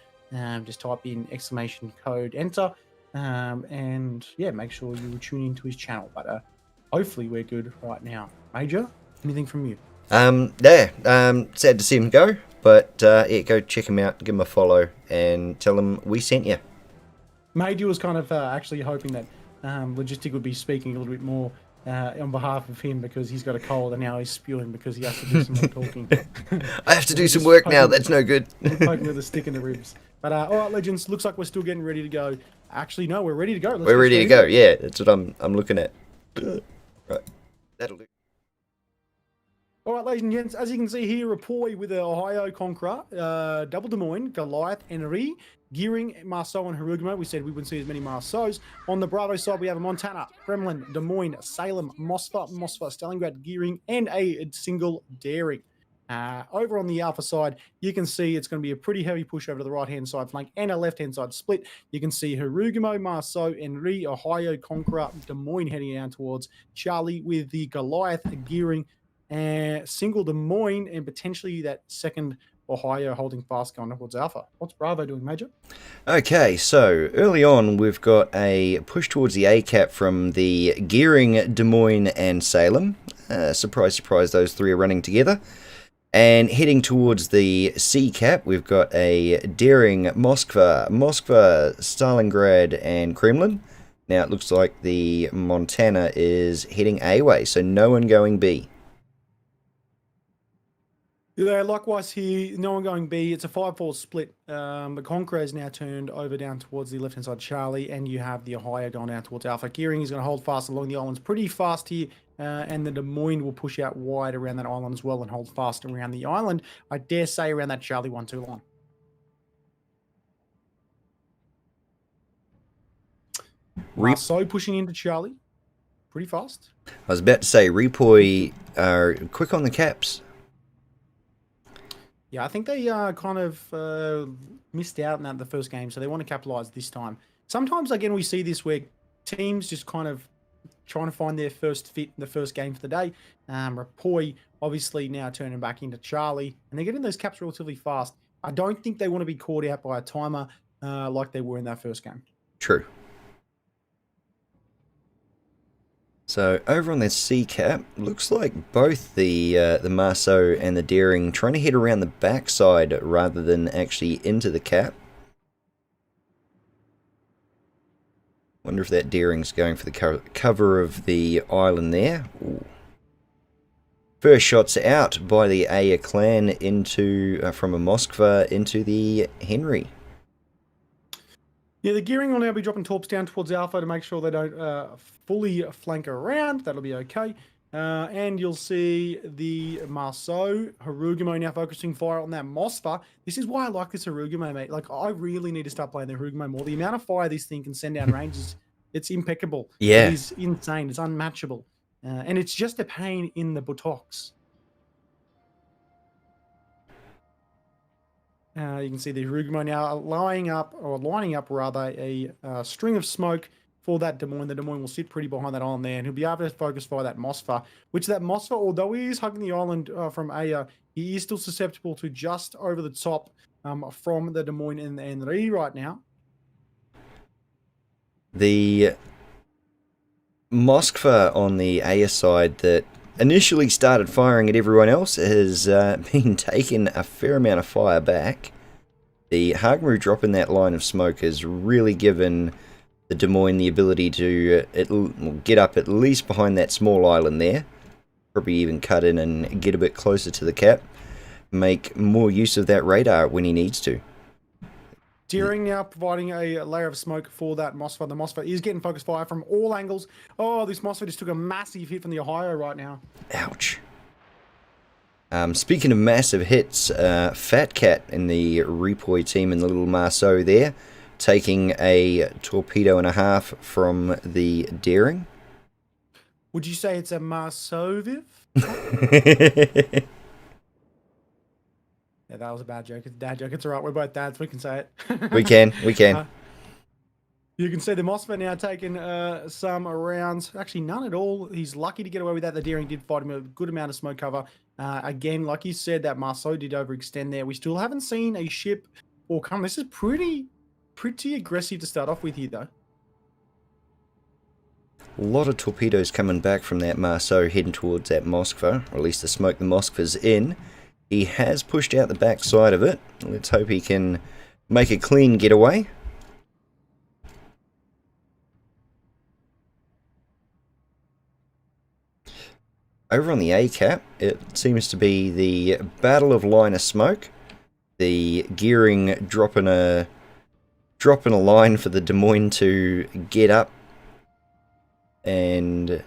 just type in exclamation code enter, and yeah, make sure you tune into his channel. But hopefully we're good right now. Major, anything from you?
Sad to see him go, but yeah, go check him out, give him a follow, and tell him we sent you.
Major was kind of actually hoping that Logistic would be speaking a little bit more on behalf of him because he's got a cold and now he's spewing because he has to do some more talking.
I have to do some work now. That's no good.
Poking with a stick in the ribs. But all right, legends. Looks like we're still getting ready to go. Actually, no, we're ready to go.
We're ready to go. Yeah, that's what I'm looking at. Right, that'll do.
All right, ladies and gents, as you can see here, Rapoi with the Ohio Conqueror, Double Des Moines, Goliath, Henry, Gearing, Marceau, and Harugumo. We said we wouldn't see as many Marceaus. On the Bravo side, we have a Montana, Kremlin, Des Moines, Salem, Mossfa, Stalingrad, Gearing, and a single Daring. Over on the Alpha side, you can see it's going to be a pretty heavy push over to the right-hand side flank and a left-hand side split. You can see Harugumo, Marceau, Henry, Ohio Conqueror, Des Moines heading down towards Charlie with the Goliath, Gearing, single Des Moines, and potentially that second Ohio holding fast going towards Alpha. What's Bravo doing, Major?
Okay, so early on we've got a push towards the A-cap from the Gearing, Des Moines, and Salem. Surprise, surprise, those three are running together. And heading towards the C-cap, we've got a Daring, Moskva, Stalingrad, and Kremlin. Now it looks like the Montana is heading A-way, so no one going B.
Yeah, likewise here, no one going B. It's a 5-4 split. The Conqueror is now turned over down towards the left-hand side, Charlie, and you have the Ohio going down towards Alpha. Gearing is going to hold fast along the islands pretty fast here, and the Des Moines will push out wide around that island as well and hold fast around the island. I dare say around that Charlie 1-2 line. So pushing into Charlie pretty fast.
I was about to say, Repoi are quick on the caps.
Yeah, I think they kind of missed out on that in the first game, so they want to capitalize this time. Sometimes, again, we see this where teams just kind of trying to find their first fit in the first game for the day. Rapoi obviously now turning back into Charlie, and they're getting those caps relatively fast. I don't think they want to be caught out by a timer like they were in that first game.
True. So over on the sea cap, looks like both the Marceau and the Daring trying to head around the backside rather than actually into the cap. Wonder if that Daring's going for the cover of the island there. Ooh. First shots out by the Aya clan into from a Moskva into the Henry.
Yeah, the gearing will now be dropping torps down towards Alpha to make sure they don't fully flank around. That'll be okay. And you'll see the Marceau Harugumo now focusing fire on that Moskva. This is why I like this Harugumo, mate. Like, I really need to start playing the Harugumo more. The amount of fire this thing can send down range it's impeccable.
Yeah.
It is insane. It's unmatchable. And it's just a pain in the buttocks. You can see the Harugumo now lining up a string of smoke for that Des Moines. The Des Moines will sit pretty behind that island there, and he'll be able to focus fire that Moskva, which that Moskva, although he is hugging the island from Aya, he is still susceptible to just over the top from the Des Moines and the Henry right now.
The Moskva on the Aya side that initially started firing at everyone else has been taking a fair amount of fire back. The Hagmaru drop in that line of smoke has really given the Des Moines the ability to get up at least behind that small island there. Probably even cut in and get a bit closer to the cap. Make more use of that radar when he needs to.
Deering now providing a layer of smoke for that Moskva. The Moskva is getting focus fire from all angles. Oh, this Moskva just took a massive hit from the Ohio right now.
Ouch. Speaking of massive hits, Fat Cat in the Repoy team in the little Marceau there, taking a torpedo and a half from the Daring.
Would you say it's a Marceau-viv? Yeah, that was a bad joke. It's a dad joke. It's all right. We're both dads. We can say it.
We can.
You can see the Moskva now taking some rounds. Actually, none at all. He's lucky to get away with that. The Daring did fight him a good amount of smoke cover. Again, like you said, that Marceau did overextend there. We still haven't seen a ship or come. This is pretty aggressive to start off with here, though.
A lot of torpedoes coming back from that Marceau heading towards that Moskva, or at least the smoke the Moskva's in. He has pushed out the back side of it. Let's hope he can make a clean getaway. Over on the A-cap, it seems to be the Battle of Line of Smoke. The gearing dropping a line for the Des Moines to get up and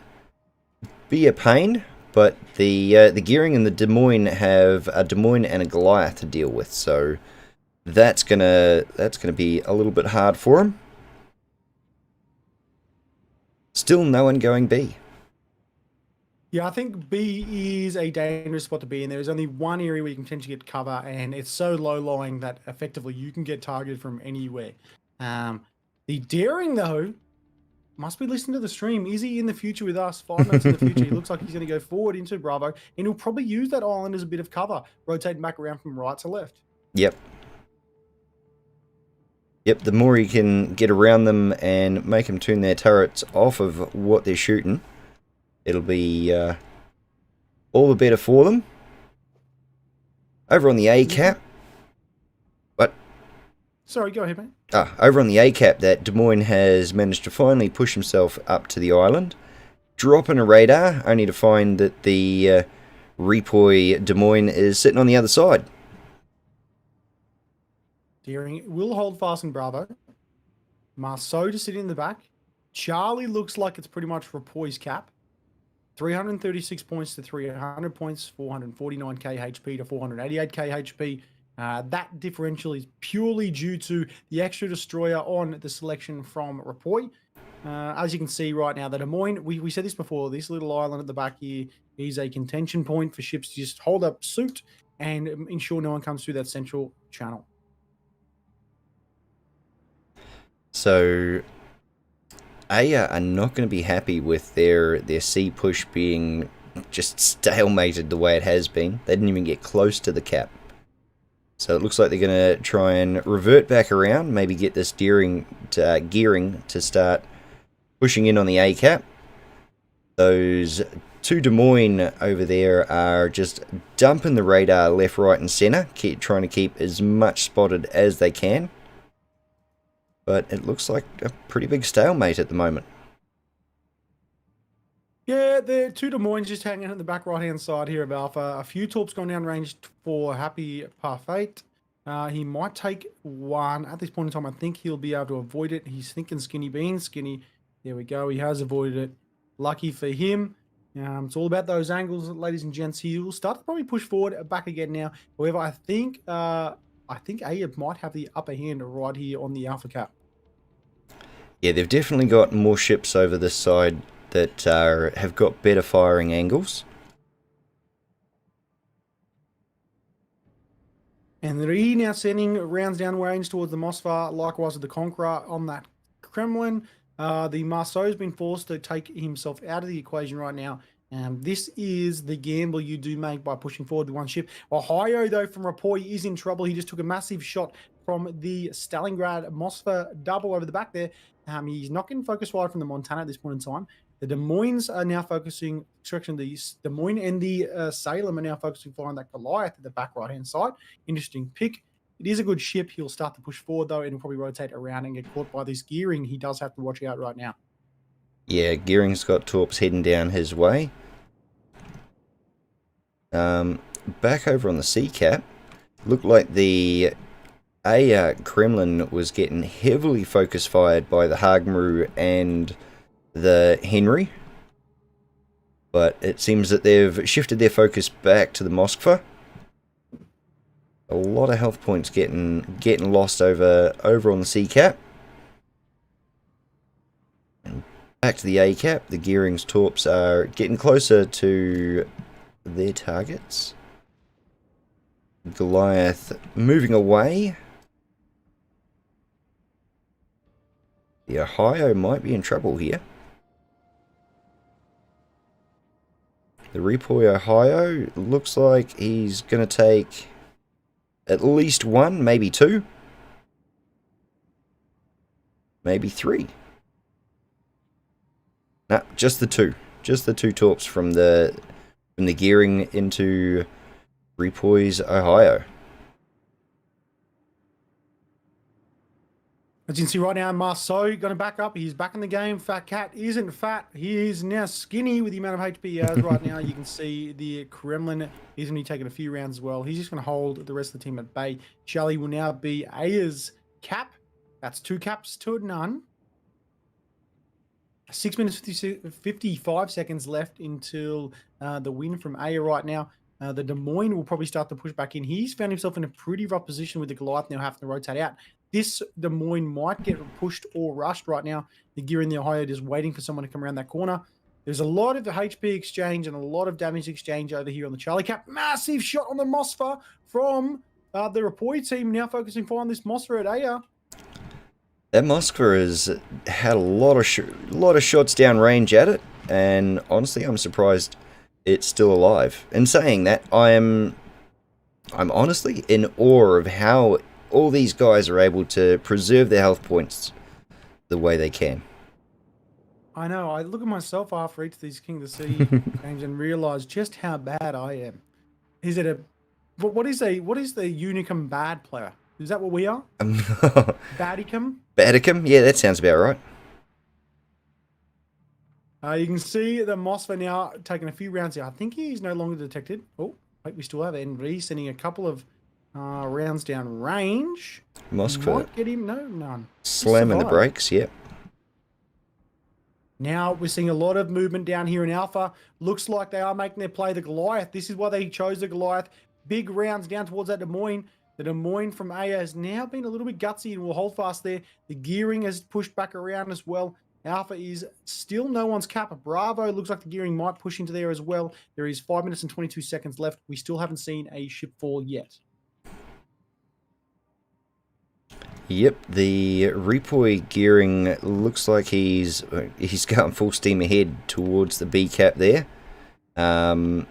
be a pain. But the gearing and the Des Moines have a Des Moines and a Goliath to deal with, so that's gonna be a little bit hard for him. Still no one going B.
Yeah, I think B is a dangerous spot to be in. There is only one area where you can potentially get cover, and it's so low-lying that effectively you can get targeted from anywhere. The Daring, though, must be listening to the stream. Is he in the future with us? 5 minutes in the future. He looks like he's going to go forward into Bravo, and he'll probably use that island as a bit of cover, rotating back around from right to left.
Yep. The more he can get around them and make them tune their turrets off of what they're shooting, it'll be all the better for them. Over on the A-cap. What?
Sorry, go ahead, mate.
Over on the A-cap, that Des Moines has managed to finally push himself up to the island, dropping a radar, only to find that the Repoy Des Moines is sitting on the other side.
Daring will hold fast in Bravo. Marceau just sitting in the back. Charlie looks like it's pretty much Repoy's cap. 336 points to 300 points, 449 KHP to 488 KHP. That differential is purely due to the extra destroyer on the selection from Repoy. As you can see right now, the Des Moines, we said this before, this little island at the back here is a contention point for ships to just hold up suit and ensure no one comes through that central channel.
So Aya are not going to be happy with their C push being just stalemated the way it has been. They didn't even get close to the cap. So it looks like they're going to try and revert back around, maybe get this gearing to start pushing in on the A cap. Those two Des Moines over there are just dumping the radar left, right, and center, trying to keep as much spotted as they can. But it looks like a pretty big stalemate at the moment.
Yeah, the two Des Moines just hanging at the back right-hand side here of Alpha. A few torps going down range for Happy Parfait. He might take one. At this point in time, I think he'll be able to avoid it. He's thinking Skinny Beans. Skinny, there we go. He has avoided it. Lucky for him. It's all about those angles, ladies and gents. He will start to probably push forward back again now. However, I think Aya might have the upper hand right here on the Alpha Cap.
Yeah, they've definitely got more ships over this side that have got better firing angles.
And they're now sending rounds down range towards the Moskva, likewise with the Conqueror on that Kremlin. The Marceau's been forced to take himself out of the equation right now. And this is the gamble you do make by pushing forward with one ship. Ohio, though, from Rapoy is in trouble. He just took a massive shot from the Stalingrad Moskva double over the back there. He's not getting focus wide from the Montana at this point in time. The Des Moines are now focusing, the Des Moines and the Salem are now focusing on that Goliath at the back right-hand side. Interesting pick. It is a good ship. He'll start to push forward, though, and he'll probably rotate around and get caught by this gearing. He does have to watch out right now.
Yeah, Gearing's got torps heading down his way. Back over on the Sea Cap, looked like the Kremlin was getting heavily focus fired by the Hagmaru and the Henry, but it seems that they've shifted their focus back to the Moskva. A lot of health points getting lost over on the Sea Cap. And back to the A Cap, the Gearing's torps are getting closer to their targets. Goliath moving away. The Ohio might be in trouble here. The Ripoll Ohio looks like he's going to take at least one, maybe two, maybe three. Nah, just the two. Just the two torps from the gearing into Ripoll's Ohio.
As you can see right now, Marceau going to back up. He's back in the game. Fat Cat isn't fat. He is now skinny with the amount of HP he has right now. You can see the Kremlin. He's going to be taking a few rounds as well. He's just going to hold the rest of the team at bay. Shelly will now be Aya's cap. That's 2 caps to none. 6 minutes 55 seconds left until the win from Aya right now. The Des Moines will probably start to push back in. He's found himself in a pretty rough position with the Goliath now having to rotate out. This Des Moines might get pushed or rushed right now. The gear in the Ohio just waiting for someone to come around that corner. There's a lot of HP exchange and a lot of damage exchange over here on the Charlie Cap. Massive shot on the Moskva from the Rapoy team, now focusing fire on this Moskva at Aya.
That Moskva has had a lot of shots down range at it, and honestly, I'm surprised it's still alive. In saying that, I'm honestly in awe of how all these guys are able to preserve their health points the way they can.
I know. I look at myself after each of these King of the Sea games and realize just how bad I am. Is it a what is the Unicum bad player? Is that what we are? Badicum?
Badicum? Yeah, that sounds about right.
You can see the Moskva now taking a few rounds here. I think he's no longer detected. Oh, wait, we still have NV sending a couple of rounds down range.
Moskva.
Might get him. No, none.
Slamming the brakes, yep.
Now we're seeing a lot of movement down here in Alpha. Looks like they are making their play. The Goliath. This is why they chose the Goliath. Big rounds down towards that Des Moines. The Des Moines from Aya has now been a little bit gutsy and will hold fast there. The gearing has pushed back around as well. Alpha is still no one's cap. Bravo looks like the gearing might push into there as well. There is 5 minutes and 22 seconds left. We still haven't seen a ship fall yet.
Yep, the Ripoll gearing looks like he's going full steam ahead towards the B cap there. The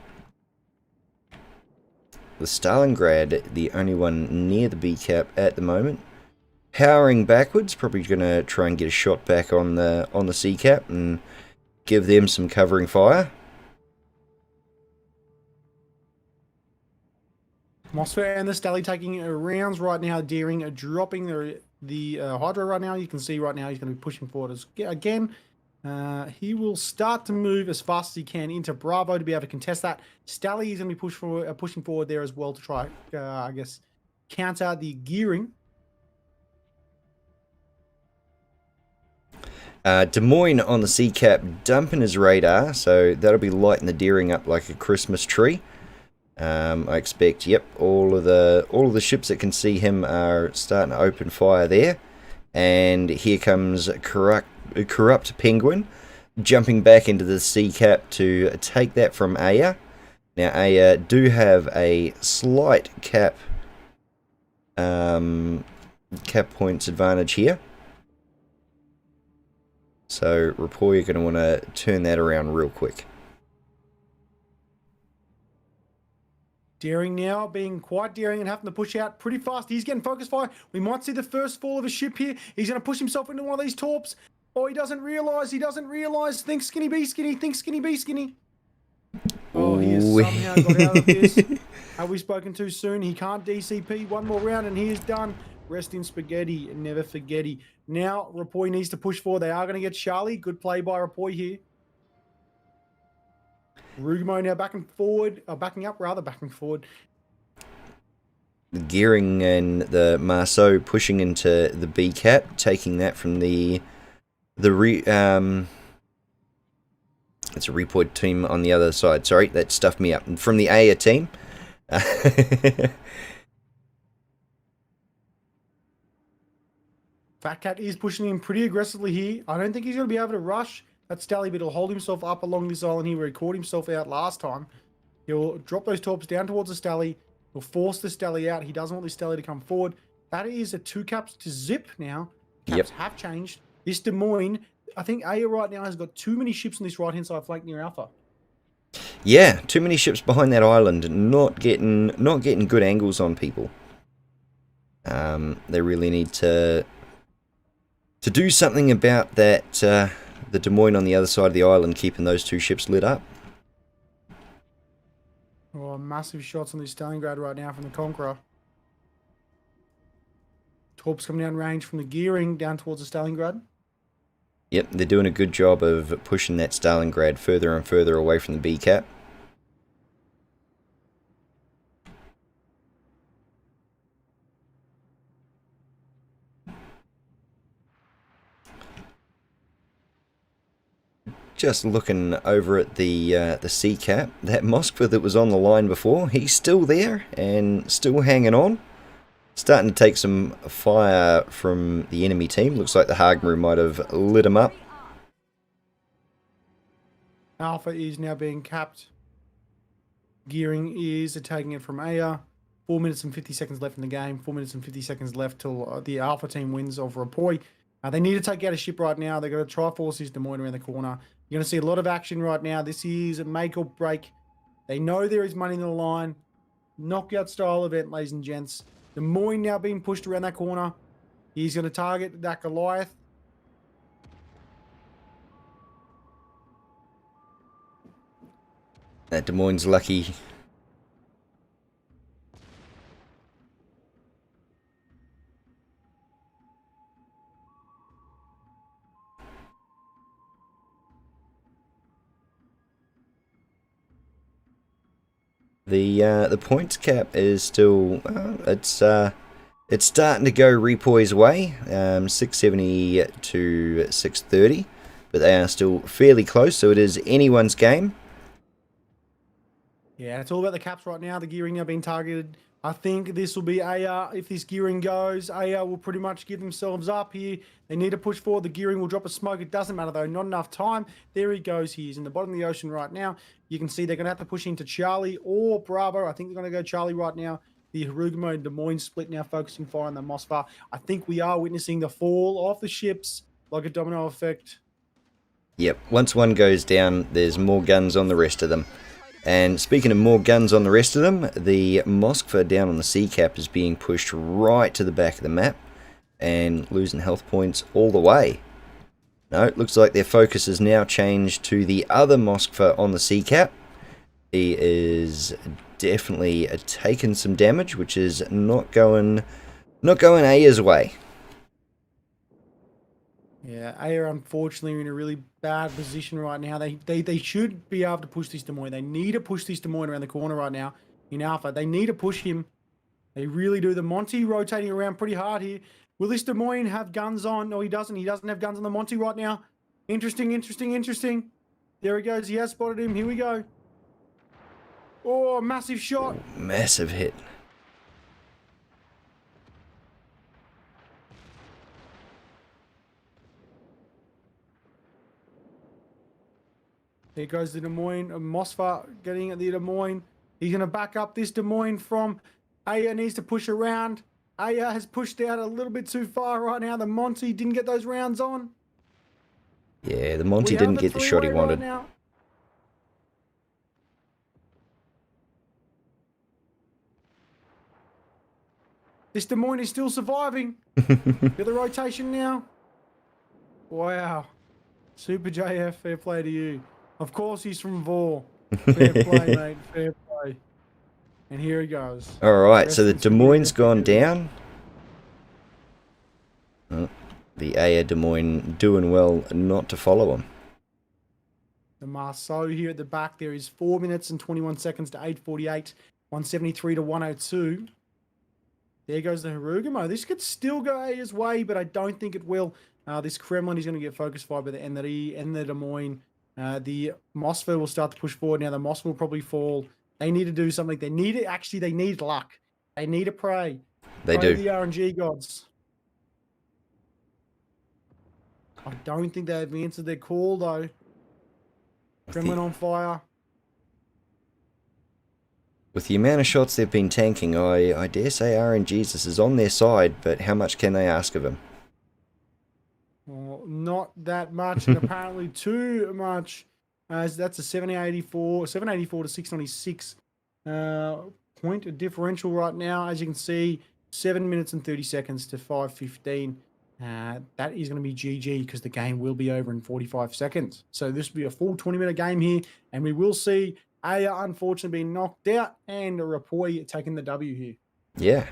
Stalingrad, the only one near the B cap at the moment, powering backwards. Probably going to try and get a shot back on the C cap and give them some covering fire.
Mossfair and the Stally taking rounds right now. Deering dropping the Hydro right now. You can see right now he's going to be pushing forward again. He will start to move as fast as he can into Bravo to be able to contest that. Stally is going to be pushing forward there as well to try, I guess, counter the gearing.
Des Moines on the Sea Cap dumping his radar, so that'll be lighting the Deering up like a Christmas tree. I expect, yep, all of the ships that can see him are starting to open fire there. And here comes Corrupt Penguin jumping back into the Sea Cap to take that from Aya. Now Aya do have a slight cap points advantage here. So Rapport, you're going to want to turn that around real quick.
Deering now being quite daring and having to push out pretty fast. He's getting focus fire. We might see the first fall of a ship here. He's going to push himself into one of these torps. Oh, he doesn't realise. Think skinny, be skinny. Think skinny, be skinny. Oh, he has somehow got out of this. Have we spoken too soon? He can't DCP one more round and he is done. Rest in spaghetti and never forgetty. Now, Rapport needs to push forward. They are going to get Charlie. Good play by Rapport here. Rugamo now backing forward.
The Gearing and the Marceau pushing into the B cap, taking that from it's a Repoid team on the other side. Sorry, that stuffed me up. From the Aya team.
Fat Cat is pushing him pretty aggressively here. I don't think he's going to be able to rush that Stally, but he'll hold himself up along this island here where he caught himself out last time. He'll drop those torps down towards the Stally. He'll force the Stally out. He doesn't want the Stally to come forward. That is a 2 caps to zip now. Caps have changed. This Des Moines, I think Aya right now has got too many ships on this right-hand side flank near Alpha.
Yeah, too many ships behind that island, not getting good angles on people. They really need to do something about that. The Des Moines on the other side of the island, keeping those 2 ships lit up.
Oh, massive shots on this Stalingrad right now from the Conqueror. Torps coming down range from the Gearing down towards the Stalingrad.
Yep, they're doing a good job of pushing that Stalingrad further and further away from the B cap. Just looking over at the Sea Cap, that Moskva that was on the line before, he's still there and still hanging on. Starting to take some fire from the enemy team. Looks like the Hagmaru might have lit him up.
Alpha is now being capped. Gearing is taking it from Aya. 4 minutes and 50 seconds left in the game. 4 minutes and 50 seconds left till the Alpha team wins over Rapport. They need to take out a ship right now. They're going to try force this Des Moines around the corner. You're going to see a lot of action right now. This is a make or break. They know there is money in the line. Knockout style event, ladies and gents. Des Moines now being pushed around that corner. He's going to target that Goliath.
That Des Moines lucky. The points cap is still it's starting to go Repoi's way, 670 to 630, but they are still fairly close, so it is anyone's game.
Yeah, it's all about the caps right now. The Gearing now being targeted. I think this will be Aya. If this Gearing goes, Aya will pretty much give themselves up here. They need to push forward. The Gearing will drop a smoke. It doesn't matter though. Not enough time. There he goes. He is in the bottom of the ocean right now. You can see they're going to have to push into Charlie or Bravo. I think they're going to go Charlie right now. The Harugamo and Des Moines split now, focusing fire on the Moskva. I think we are witnessing the fall of the ships like a domino effect.
Yep. Once one goes down, there's more guns on the rest of them. And speaking of more guns on the rest of them, the Moskva down on the Sea Cap is being pushed right to the back of the map and losing health points all the way. No, it looks like their focus has now changed to the other Moskva on the Sea Cap. He is definitely taken some damage, which is not going Aya's way.
Yeah, Aya unfortunately are in a really bad position right now. They should be able to push this Des Moines. They need to push this Des Moines around the corner right now in Alpha. They need to push him. They really do. The Monty rotating around pretty hard here. Will this Des Moines have guns on? No, he doesn't. He doesn't have guns on the Monty right now. Interesting, interesting, interesting. There he goes. He has spotted him. Here we go. Oh, massive shot.
Massive hit.
There goes the Des Moines. Mosfa getting at the Des Moines. He's going to back up this Des Moines from Aya. Needs to push around. Aya has pushed out a little bit too far right now. The Monty didn't get those rounds on.
Yeah, the Monty didn't get the shot he wanted.
Right this Des Moines is still surviving. Get the rotation now. Wow. Super JF, fair play to you. Of course he's from Vor. Fair play, mate. Fair play. And here he goes.
Alright, so the Des Moines gone down. Oh, the Aya Des Moines doing well not to follow him.
The Marceau here at the back. There is 4 minutes and 21 seconds to 8:48. 173 to 102. There goes the Harugumo. This could still go Aya's way, but I don't think it will. This Kremlin is going to get focused by the NRE and the Des Moines. The Moskva will start to push forward. Now the Moskva will probably fall. They need to do something. They need luck. They need to pray.
They
Pray
do.
to the RNG gods. I don't think they've answered their call though. Kremlin on fire.
With the amount of shots they've been tanking, I dare say RNGesus is on their side, but how much can they ask of him?
Well, not that much, and apparently too much. As that's a 784 to 696 point differential right now. As you can see, 7 minutes and 30 seconds to 5:15. That is going to be GG because the game will be over in 45 seconds. So this will be a full 20-minute game here, and we will see Aya unfortunately being knocked out and Rapoi taking the W here.
Yeah.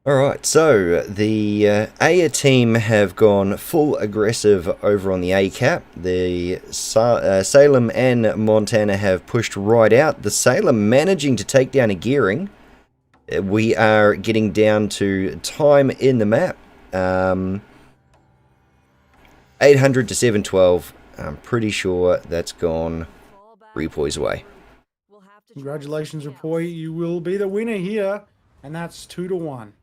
Alright, so the Aya team have gone full aggressive over on the A cap. The Salem and Montana have pushed right out. The Salem managing to take down a gearing. We are getting down to time in the map. 800 to 712. I'm pretty sure that's gone Repoi's way.
Congratulations, Rapoi. You will be the winner here, and that's 2-1.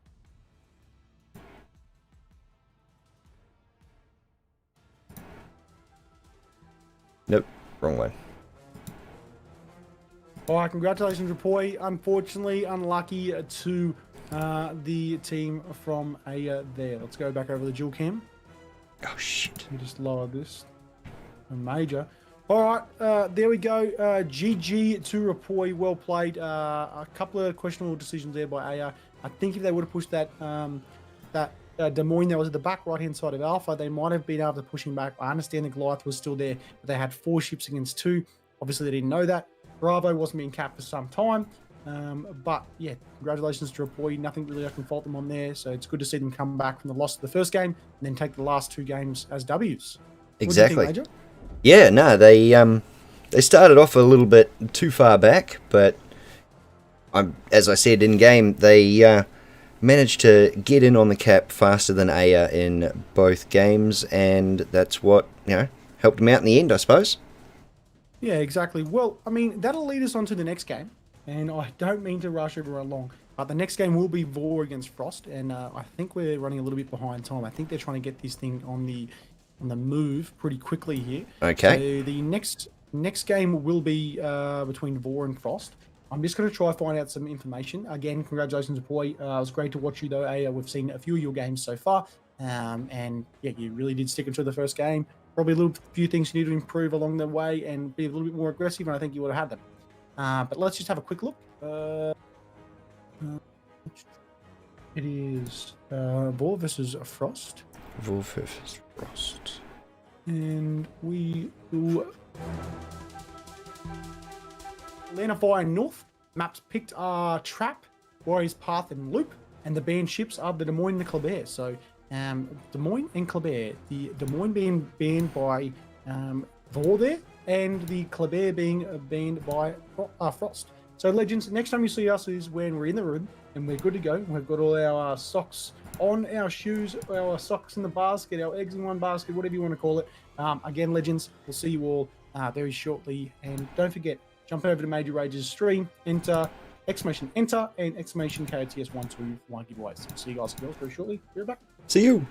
Nope, wrong one.
All right, congratulations, Rapoi. Unfortunately, unlucky to the team from Aya there. Let's go back over the dual cam.
Oh, shit.
Let me just lower this. A major. All right, there we go. GG to Rapoi. Well played. A couple of questionable decisions there by Aya. I think if they would have pushed that Des Moines that was at the back right-hand side of Alpha, they might have been able to push him back. I understand the Goliath was still there, but they had 4 ships against 2. Obviously, they didn't know that. Bravo wasn't being capped for some time. But, yeah, congratulations to Rapoi. Nothing really I can fault them on there. So it's good to see them come back from the loss of the first game and then take the last 2 games as Ws.
Exactly.
What do you think, Major?
Yeah, no, they started off a little bit too far back, but as I said in game, they managed to get in on the cap faster than Aya in both games, and that's what helped them out in the end, I suppose.
Yeah, exactly. Well, I mean, that'll lead us on to the next game, and I don't mean to rush everyone along, but the next game will be Vor against Frost, and I think we're running a little bit behind time. I think they're trying to get this thing on the move pretty quickly here.
Okay.
So the next game will be between Vor and Frost. I'm just going to try to find out some information. Again, congratulations, boy. It was great to watch you, though. We've seen a few of your games so far. And, yeah, you really did stick into the first game. probably a little few things you need to improve along the way and be a little bit more aggressive, and I think you would have had them. But let's just have a quick look. It is Vor versus Frost.
Vor versus Frost.
And we will... Land of Fire North. Maps picked are Trap, Warriors Path, and Loop. And the banned ships are the Des Moines and the Kleber. So, Des Moines and Kleber. The Des Moines being banned by Vor there, and the Kleber being banned by Frost. So, Legends, next time you see us is when we're in the room and we're good to go. We've got all our socks on, our shoes, our socks in the basket, our eggs in one basket, whatever you want to call it. Again, Legends, we'll see you all very shortly. And don't forget, jump over to Major Rage's stream, enter !enter and !KOTS121 giveaways. See you guys and girls very shortly. Be right back.
See you.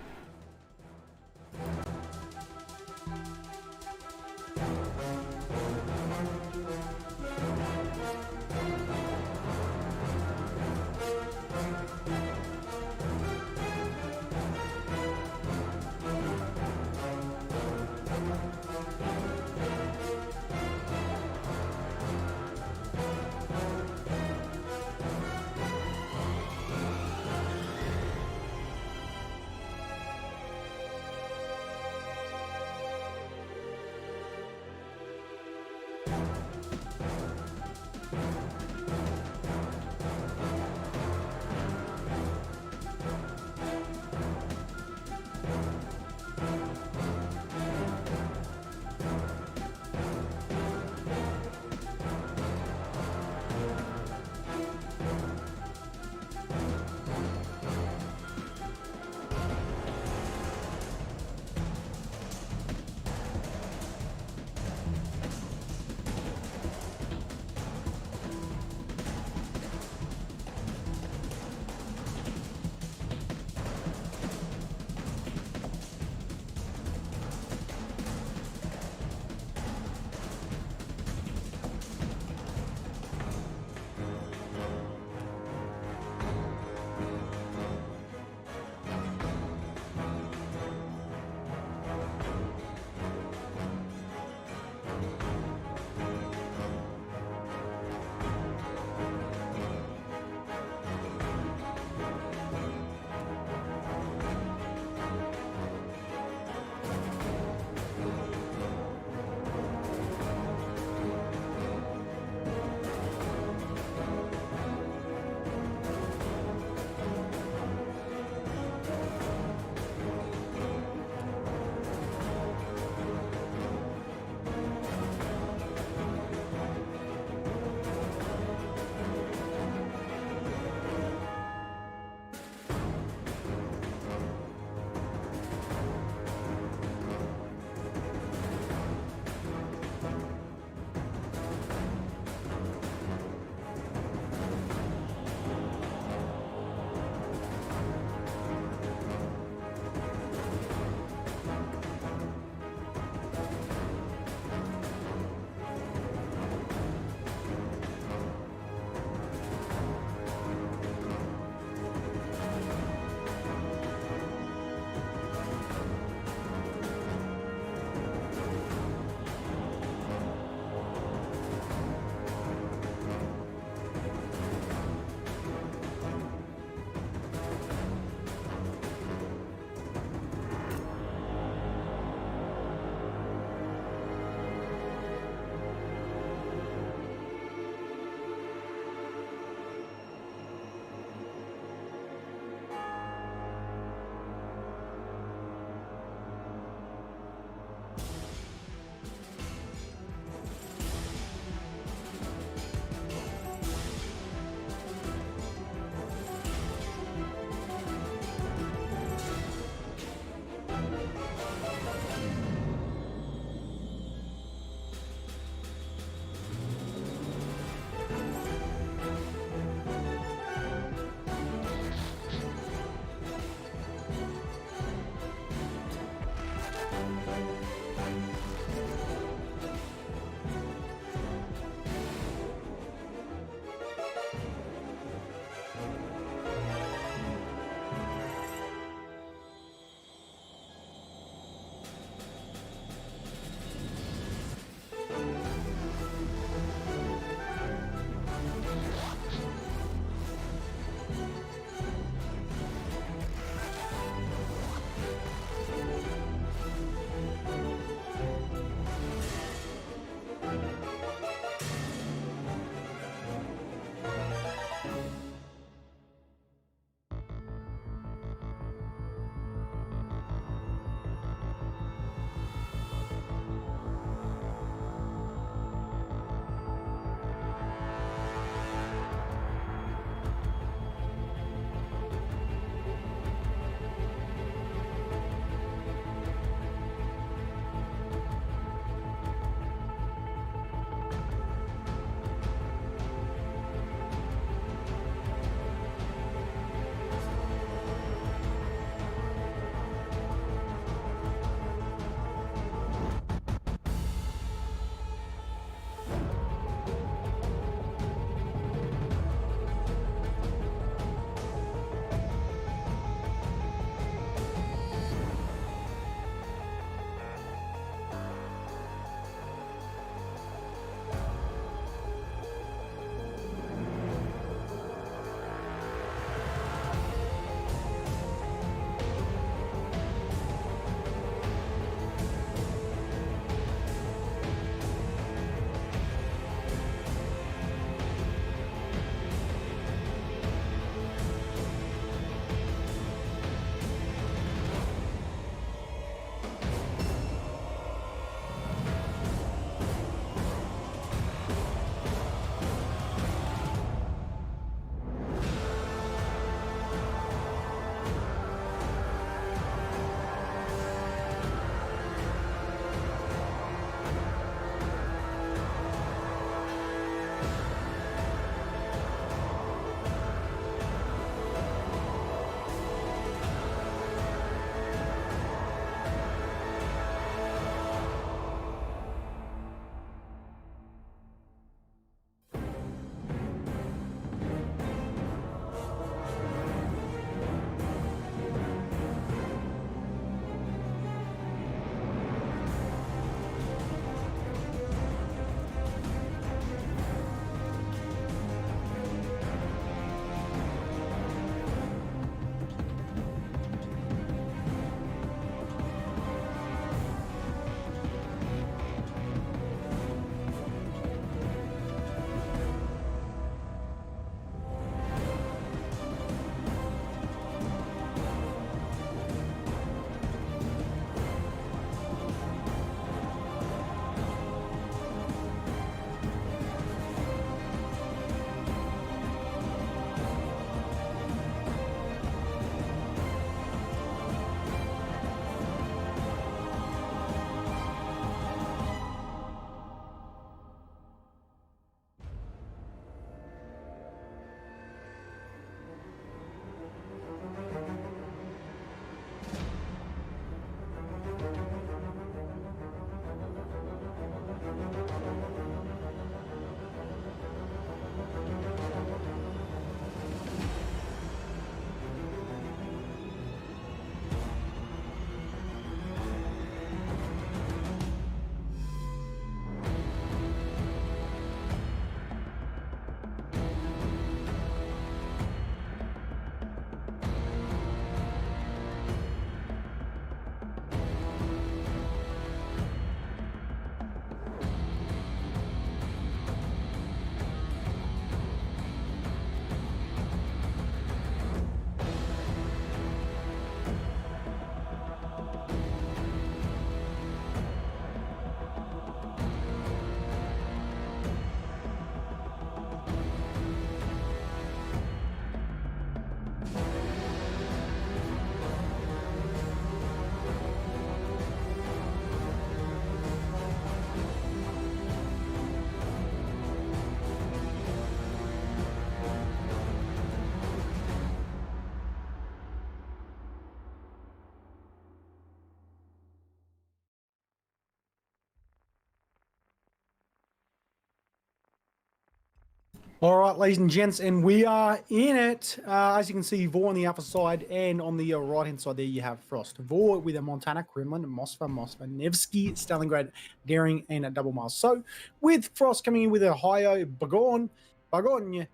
All right, ladies and gents, and we are in it. As you can see, Vor on the Alpha side, and on the right-hand side there, you have Frost. Vor with a Montana, Kremlin, Moskva, Nevsky, Stalingrad, Daring, and a double Mars. So, with Frost coming in with Ohio, Bagogne,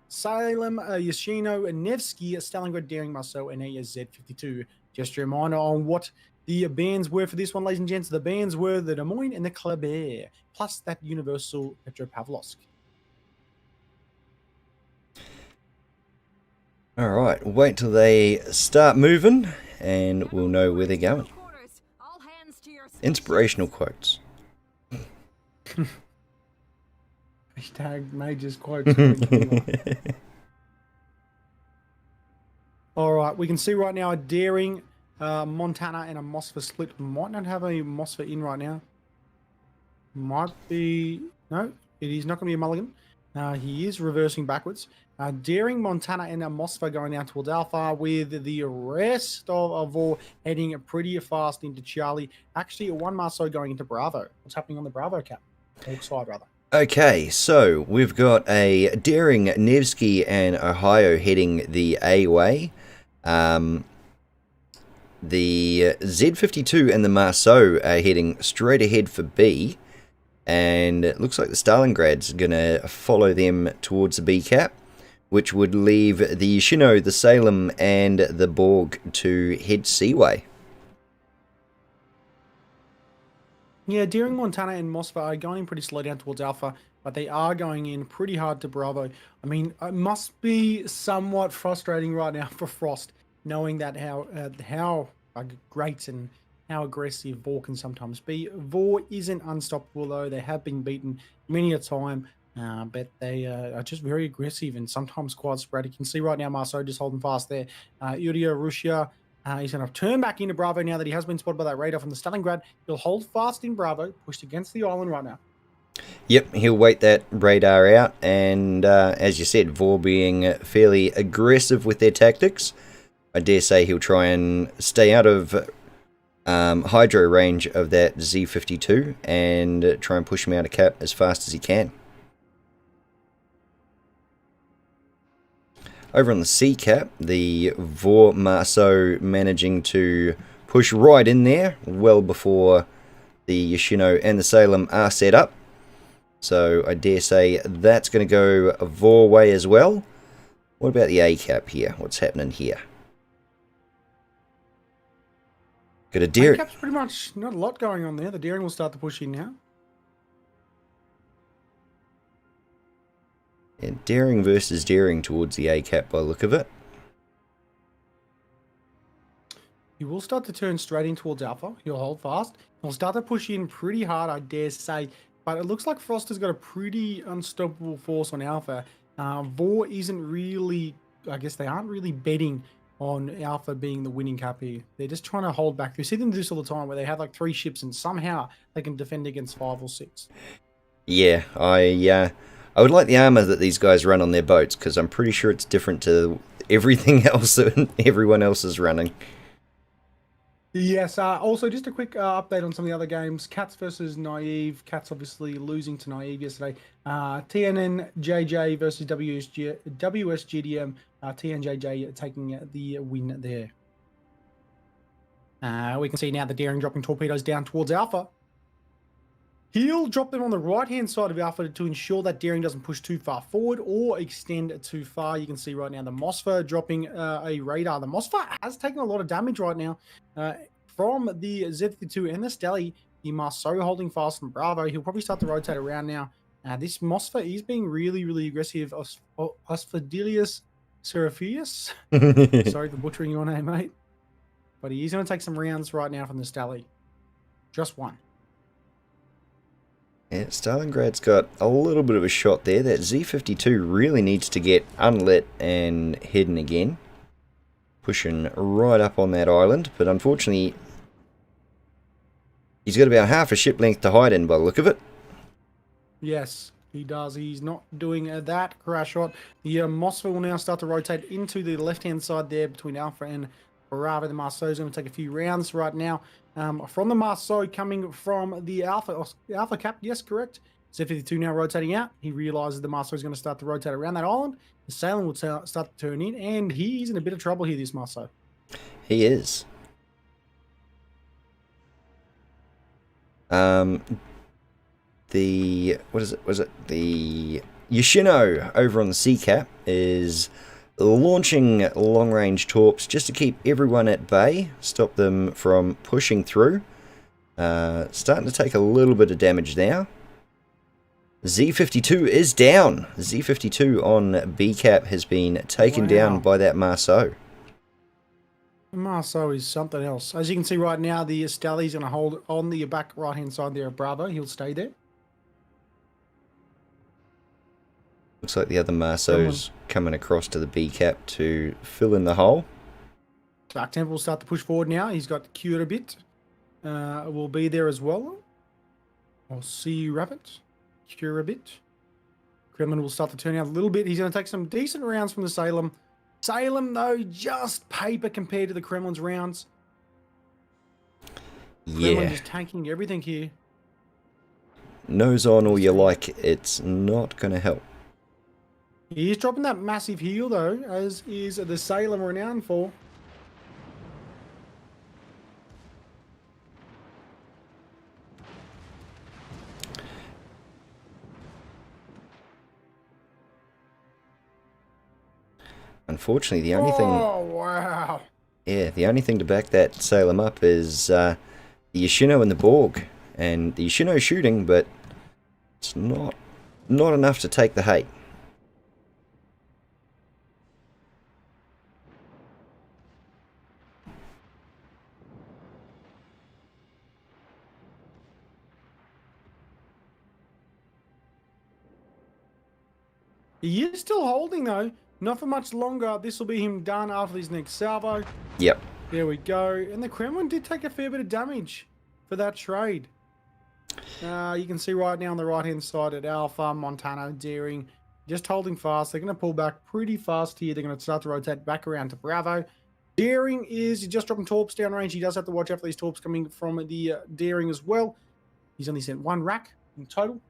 Salem, Yoshino, Nevsky, Stalingrad, Daring, Marceau, and a Z52. Just a reminder on what the bands were for this one, ladies and gents. The bands were the Des Moines and the Kleber, plus that Universal Petropavlovsk.
All right, wait till they start moving, and we'll know where they're going.
All hands to your
Inspirational quotes.
Hashtag Major's quotes. All right, we can see right now a Daring, Montana, and a Moskva split. Might not have a Moskva in right now. Might be... No, it is not going to be a mulligan. He is reversing backwards. Daring, Montana, and a Moskva going down towards Alpha, with the rest of Vor heading pretty fast into Charlie. Actually, one Marceau going into Bravo. What's happening on the Bravo cap? Hawk side, rather.
Okay, so we've got a Daring, Nevsky, and Ohio heading the A way. The Z52 and the Marceau are heading straight ahead for B. And it looks like the Stalingrad's going to follow them towards the B cap, which would leave the Shino, the Salem, and the Borg to head Seaway.
Yeah, Daring, Montana, and Moskva are going pretty slow down towards Alpha, but they are going in pretty hard to Bravo. I mean, it must be somewhat frustrating right now for Frost, knowing that how great and how aggressive Vor can sometimes be. Vor isn't unstoppable, though. They have been beaten many a time, but they are just very aggressive and sometimes quite sporadic. You can see right now Marceau just holding fast there. Yuria Russia, he's going to turn back into Bravo now that he has been spotted by that radar from the Stalingrad. He'll hold fast in Bravo, pushed against the island right now.
Yep, he'll wait that radar out, and as you said, Vor being fairly aggressive with their tactics, I dare say he'll try and stay out of hydro range of that Z52 and try and push him out of cap as fast as he can. Over on the C cap, the Vor Marceau managing to push right in there well before the Yoshino and the Salem are set up. So I dare say that's going to go Vor way as well. What about the A cap here? What's happening here? Got a Daring.
Cap's pretty much not a lot going on there. The Daring will start to push in now.
And Daring versus Daring towards the A cap by the look of it.
He will start to turn straight in towards Alpha. He'll hold fast. He'll start to push in pretty hard, I dare say. But it looks like Frost has got a pretty unstoppable force on Alpha. Vor isn't really... I guess they aren't really betting on Alpha being the winning cap here. They're just trying to hold back. We see them do this all the time where they have like 3 ships and somehow they can defend against 5 or 6.
Yeah, I would like the armor that these guys run on their boats, because I'm pretty sure it's different to everything else that everyone else is running.
Yes, also just a quick update on some of the other games. Cats versus Naive. Cats obviously losing to Naive yesterday. TNN JJ versus WSGDM. TNJJ taking the win there. We can see now the Daring dropping torpedoes down towards Alpha. He'll drop them on the right-hand side of Alpha to ensure that Daring doesn't push too far forward or extend too far. You can see right now the Moskva dropping a radar. The Moskva has taken a lot of damage right now from the Z52 and the Stelly. The Marceau holding fast from Bravo. He'll probably start to rotate around now. This Moskva is being really, really aggressive. Osphidilius Seraphius. Sorry for butchering your name, mate. But he is going to take some rounds right now from the Stelly. Just one.
Yeah, Stalingrad's got a little bit of a shot there. That Z52 really needs to get unlit and hidden again. Pushing right up on that island, but unfortunately he's got about half a ship length to hide in by the look of it.
Yes, he does. He's not doing that crash shot. The Moskva will now start to rotate into the left-hand side there between Alpha and Bravo. The Marceau is going to take a few rounds right now. From the Marceau coming from the Alpha cap, yes, correct. Sea 52 now rotating out. He realizes the Marceau is going to start to rotate around that island. The Salem will start to turn in, and he's in a bit of trouble here, this Marceau.
He is. The what is it? Was it the Yoshino over on the Sea Cap is launching long-range torps just to keep everyone at bay, stop them from pushing through. Starting to take a little bit of damage now. Z52 is down. Z52 on B Cap has been taken down by that Marceau.
Marceau is something else. As you can see right now, the Stelly's going to hold on the back right-hand side there of Bravo. He'll stay there.
Looks like the other Marceau's coming across to the B Cap to fill in the hole.
Dark Temple will start to push forward now. He's got cured a bit. Will be there as well. I'll see you, Rabbit. Cure a bit. Kremlin will start to turn out a little bit. He's going to take some decent rounds from the Salem. Salem, though, just paper compared to the Kremlin's rounds. Kremlin just tanking everything here.
Nose on all you like, it's not going to help.
He is dropping that massive heal, though, as is the Salem renowned for.
Unfortunately, the only thing...
Oh, wow.
Yeah, the only thing to back that Salem up is the Yoshino and the Borg. And the Yoshino shooting, but it's not enough to take the hate.
He is still holding, though. Not for much longer. This will be him done after his next salvo.
Yep.
There we go. And the Kremlin did take a fair bit of damage for that trade. You can see right now on the right-hand side at Alpha, Montano, Daring, just holding fast. They're going to pull back pretty fast here. They're going to start to rotate back around to Bravo. Daring is just dropping torps downrange. He does have to watch out for these torps coming from the Daring as well. He's only sent one rack in total.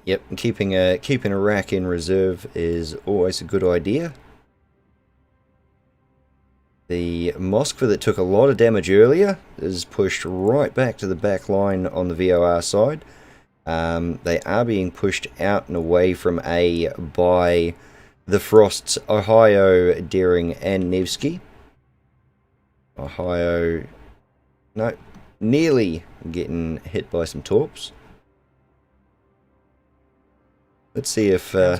Yep, and keeping a rack in reserve is always a good idea. The Moskva that took a lot of damage earlier is pushed right back to the back line on the VOR side. They are being pushed out and away from A by the Frosts, Ohio, Daring, and Nevsky. Ohio, no, nearly getting hit by some torps. Let's see if...
Sorry,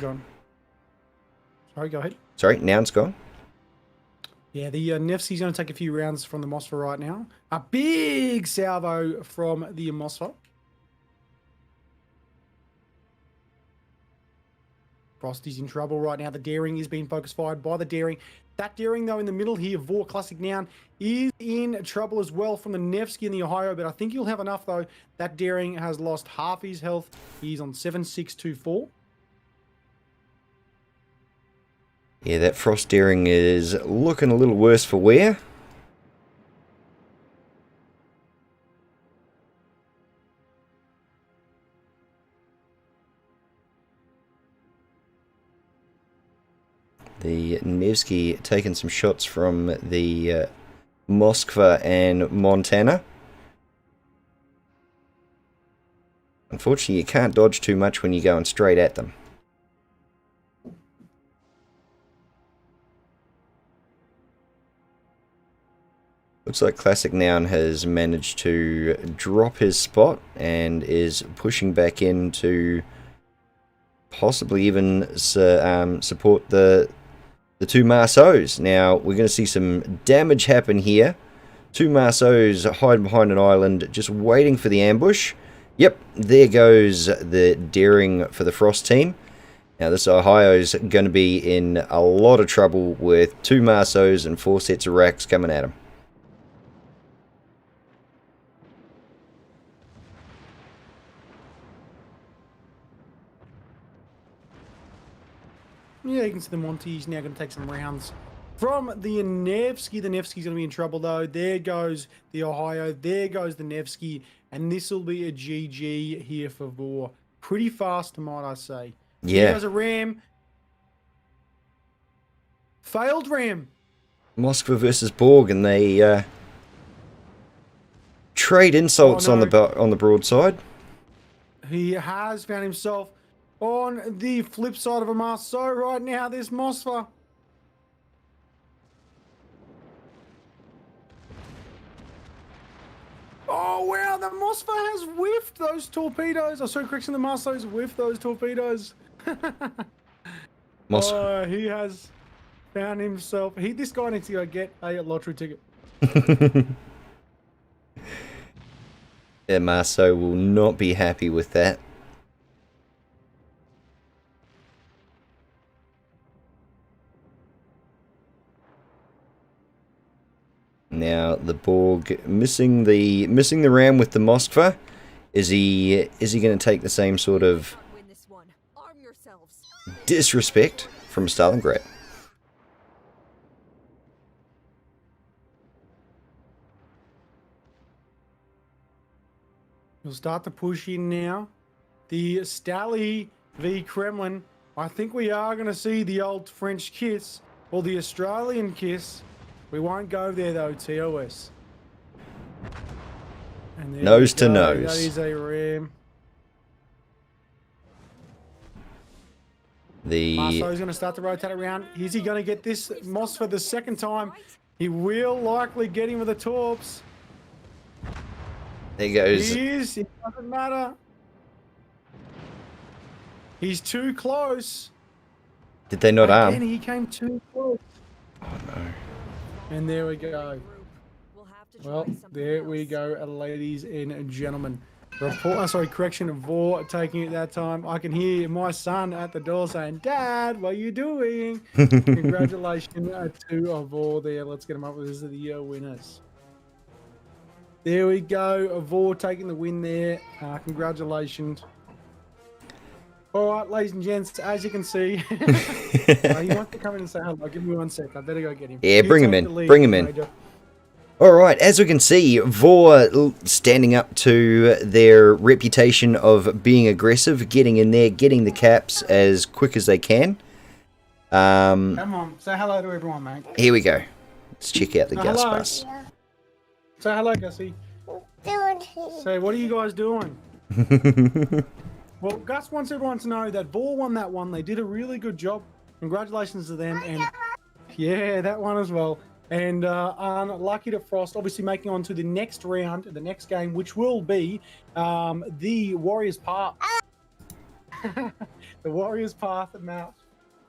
go ahead.
Sorry, Noun's gone.
Yeah, the Nevsky's going to take a few rounds from the Moskva right now. A big salvo from the Moskva. Frosty's in trouble right now. The Daring is being focus fired by the Daring. That Daring, though, in the middle here, Vor Classic Noun, is in trouble as well from the Nevsky and the Ohio, but I think he'll have enough, though. That Daring has lost half his health. He's on 7624.
Yeah, that Frost Daring is looking a little worse for wear. The Nevsky taking some shots from the Moskva and Montana. Unfortunately, you can't dodge too much when you're going straight at them. Looks like Classic Noun has managed to drop his spot and is pushing back in to possibly even support the two Marceaus. Now, we're going to see some damage happen here. Two Marceaus hiding behind an island, just waiting for the ambush. Yep, there goes the Daring for the Frost team. Now, this Ohio's going to be in a lot of trouble with two Marceaus and 4 sets of racks coming at him.
Yeah, you can see the Monty's now going to take some rounds from the Nevsky. The Nevsky's going to be in trouble, though. There goes the Ohio. There goes the Nevsky. And this will be a GG here for Vor. Pretty fast, might I say. Here
Yeah.
goes a Ram. Failed Ram.
Moskva versus Borg, and they trade insults
Oh,
on
no.
on the broadside.
He has found himself on the flip side of a mast. So right now, this Moskva. Oh, wow, the Moskva has whiffed those torpedoes. Oh, sorry, correction, the Marso's whiffed those torpedoes. Oh, he has found himself. This guy needs to go get a lottery ticket.
Yeah, Marceau will not be happy with that. Now the Borg missing the ram with the Moskva. Is he going to take the same sort of
Win this one. Arm yourselves.
disrespect from Stalingrad?
We'll start to push in now. The Stally v Kremlin. I think we are going to see the old French kiss or the Australian kiss. We won't go there though, TOS. And there
Nose
we
to
go.
nose.
That is a ram. Marceau's going to start to rotate around. Is he going to get this Moss for the second time? He will likely get him with the torps.
There goes.
He is. It doesn't matter. He's too close.
Did they not
Again,
arm?
he came too close.
Oh no.
And there we go.
We'll have to try
Well,
something
there we
else.
go, ladies and gentlemen. Correction, Vor taking it that time. I can hear my son at the door saying, "Dad, what are you doing?" Congratulations to Vor there. Let's get him up with this the winners. There we go. Vor taking the win there. Congratulations. All right, ladies and gents, as you can see, he wants to come in and say hello. Give me 1 sec. I better go get him.
Yeah,
You
bring him
take
in.
the lead,
Bring him in.
Major.
Alright, as we can see, Vor standing up to their reputation of being aggressive, getting in there, getting the caps as quick as they can.
Come on, say hello to everyone, mate.
Here we go. Let's check out the
Oh,
Gus
hello.
bus.
Say hello, Gussie. Say, what are you guys doing? Well, Gus wants everyone to know that Vor won that one. They did a really good job. Congratulations to them. And yeah, that one as well. And unlucky to Frost, obviously making on to the next round, the next game, which will be the Warriors Path. The Warriors Path match.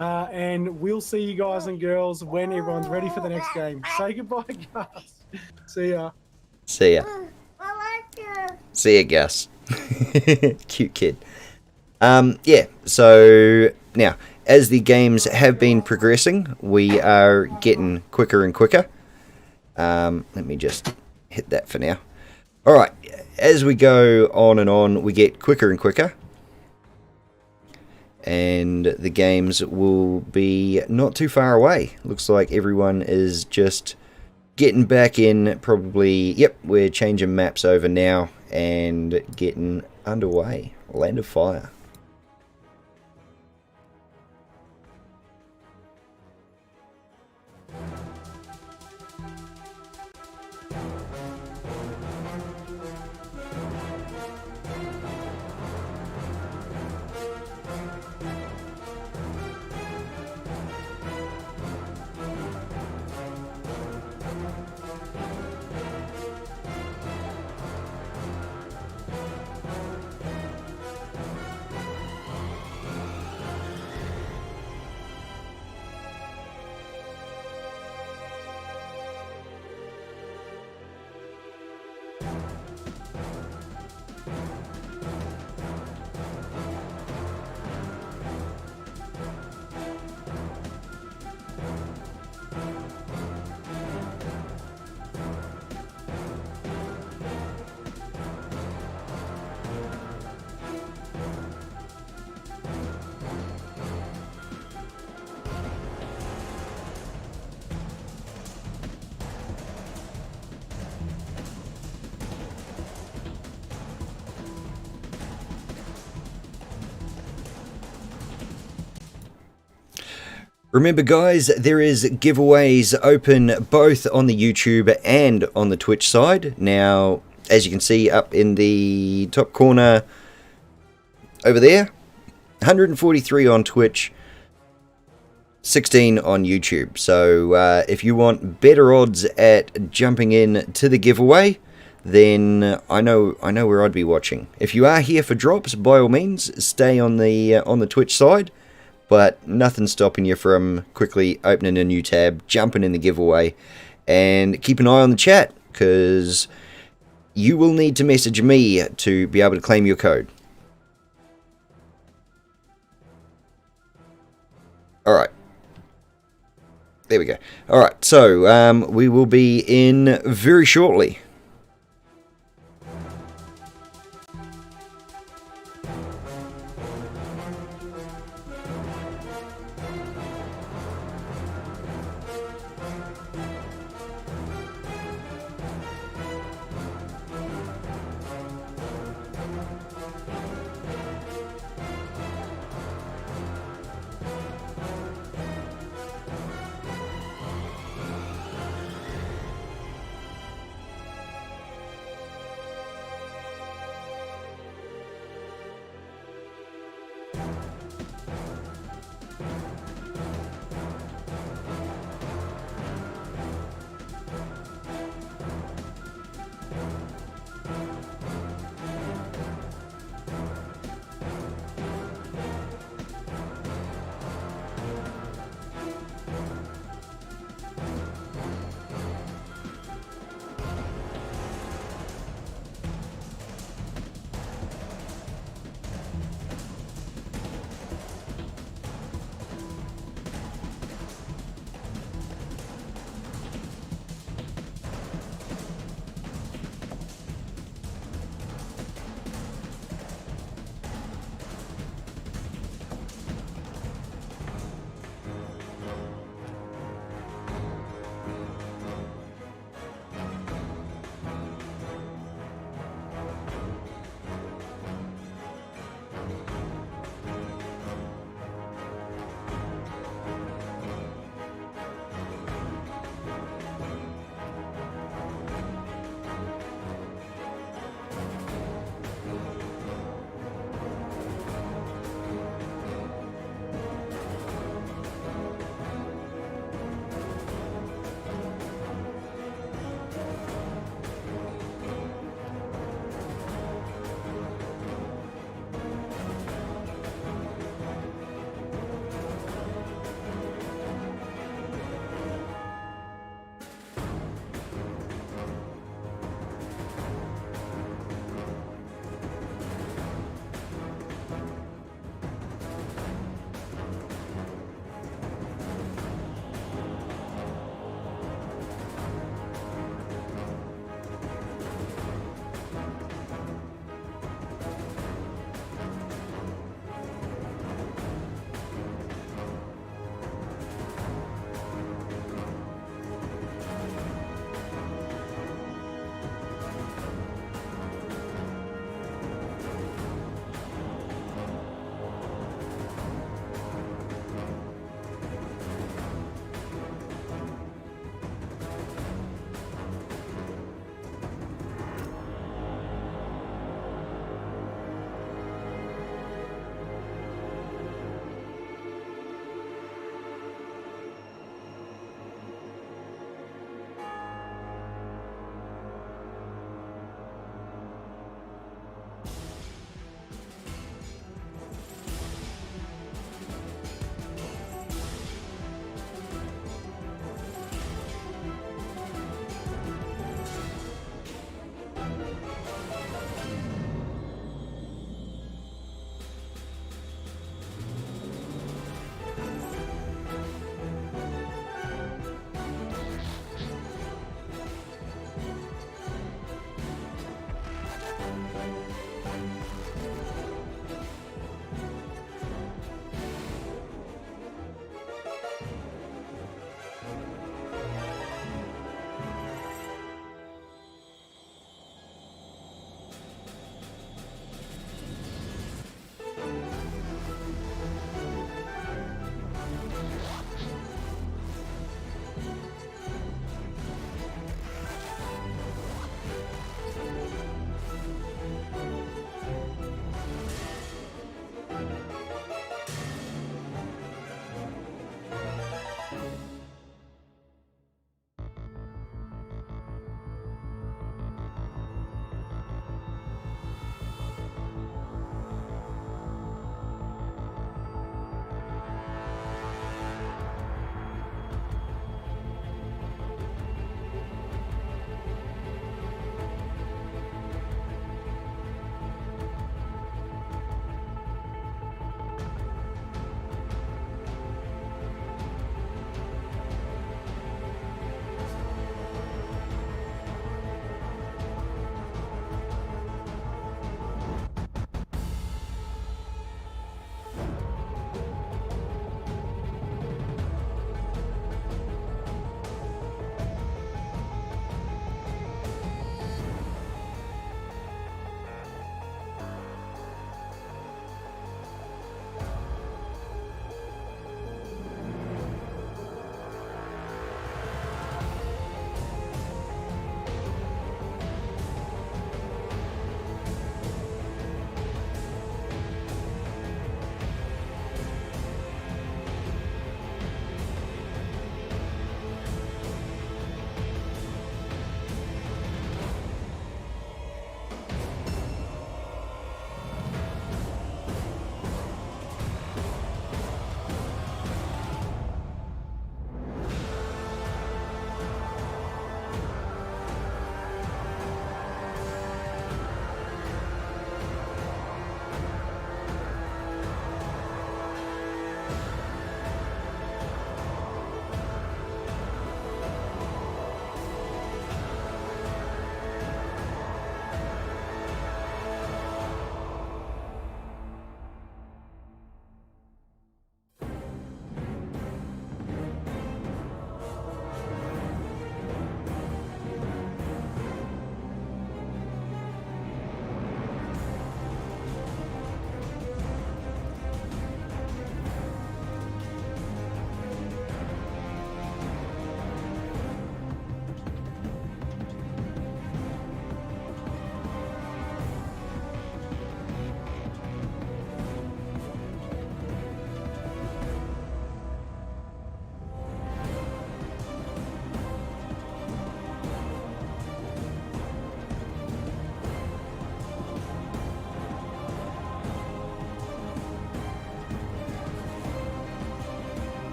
And we'll see you guys and girls when everyone's ready for the next game. Say goodbye, Gus. See ya.
See ya. See ya, Gus. Cute kid. Yeah, so now, as the games have been progressing, we are getting quicker and quicker. Let me just hit that for now. Alright, as we go on and on, we get quicker and quicker. And the games will be not too far away. Looks like everyone is just getting back in, probably. Yep, we're changing maps over now and getting underway. Land of Fire. Remember, guys, there is giveaways open both on the YouTube and on the Twitch side. Now, as you can see up in the top corner over there, 143 on Twitch, 16 on YouTube. So if you want better odds at jumping in to the giveaway, then I know where I'd be watching. If you are here for drops, by all means, stay on the Twitch side. But nothing stopping you from quickly opening a new tab, jumping in the giveaway, and keep an eye on the chat, because you will need to message me to be able to claim your code. Alright. There we go. Alright, so we will be in very shortly.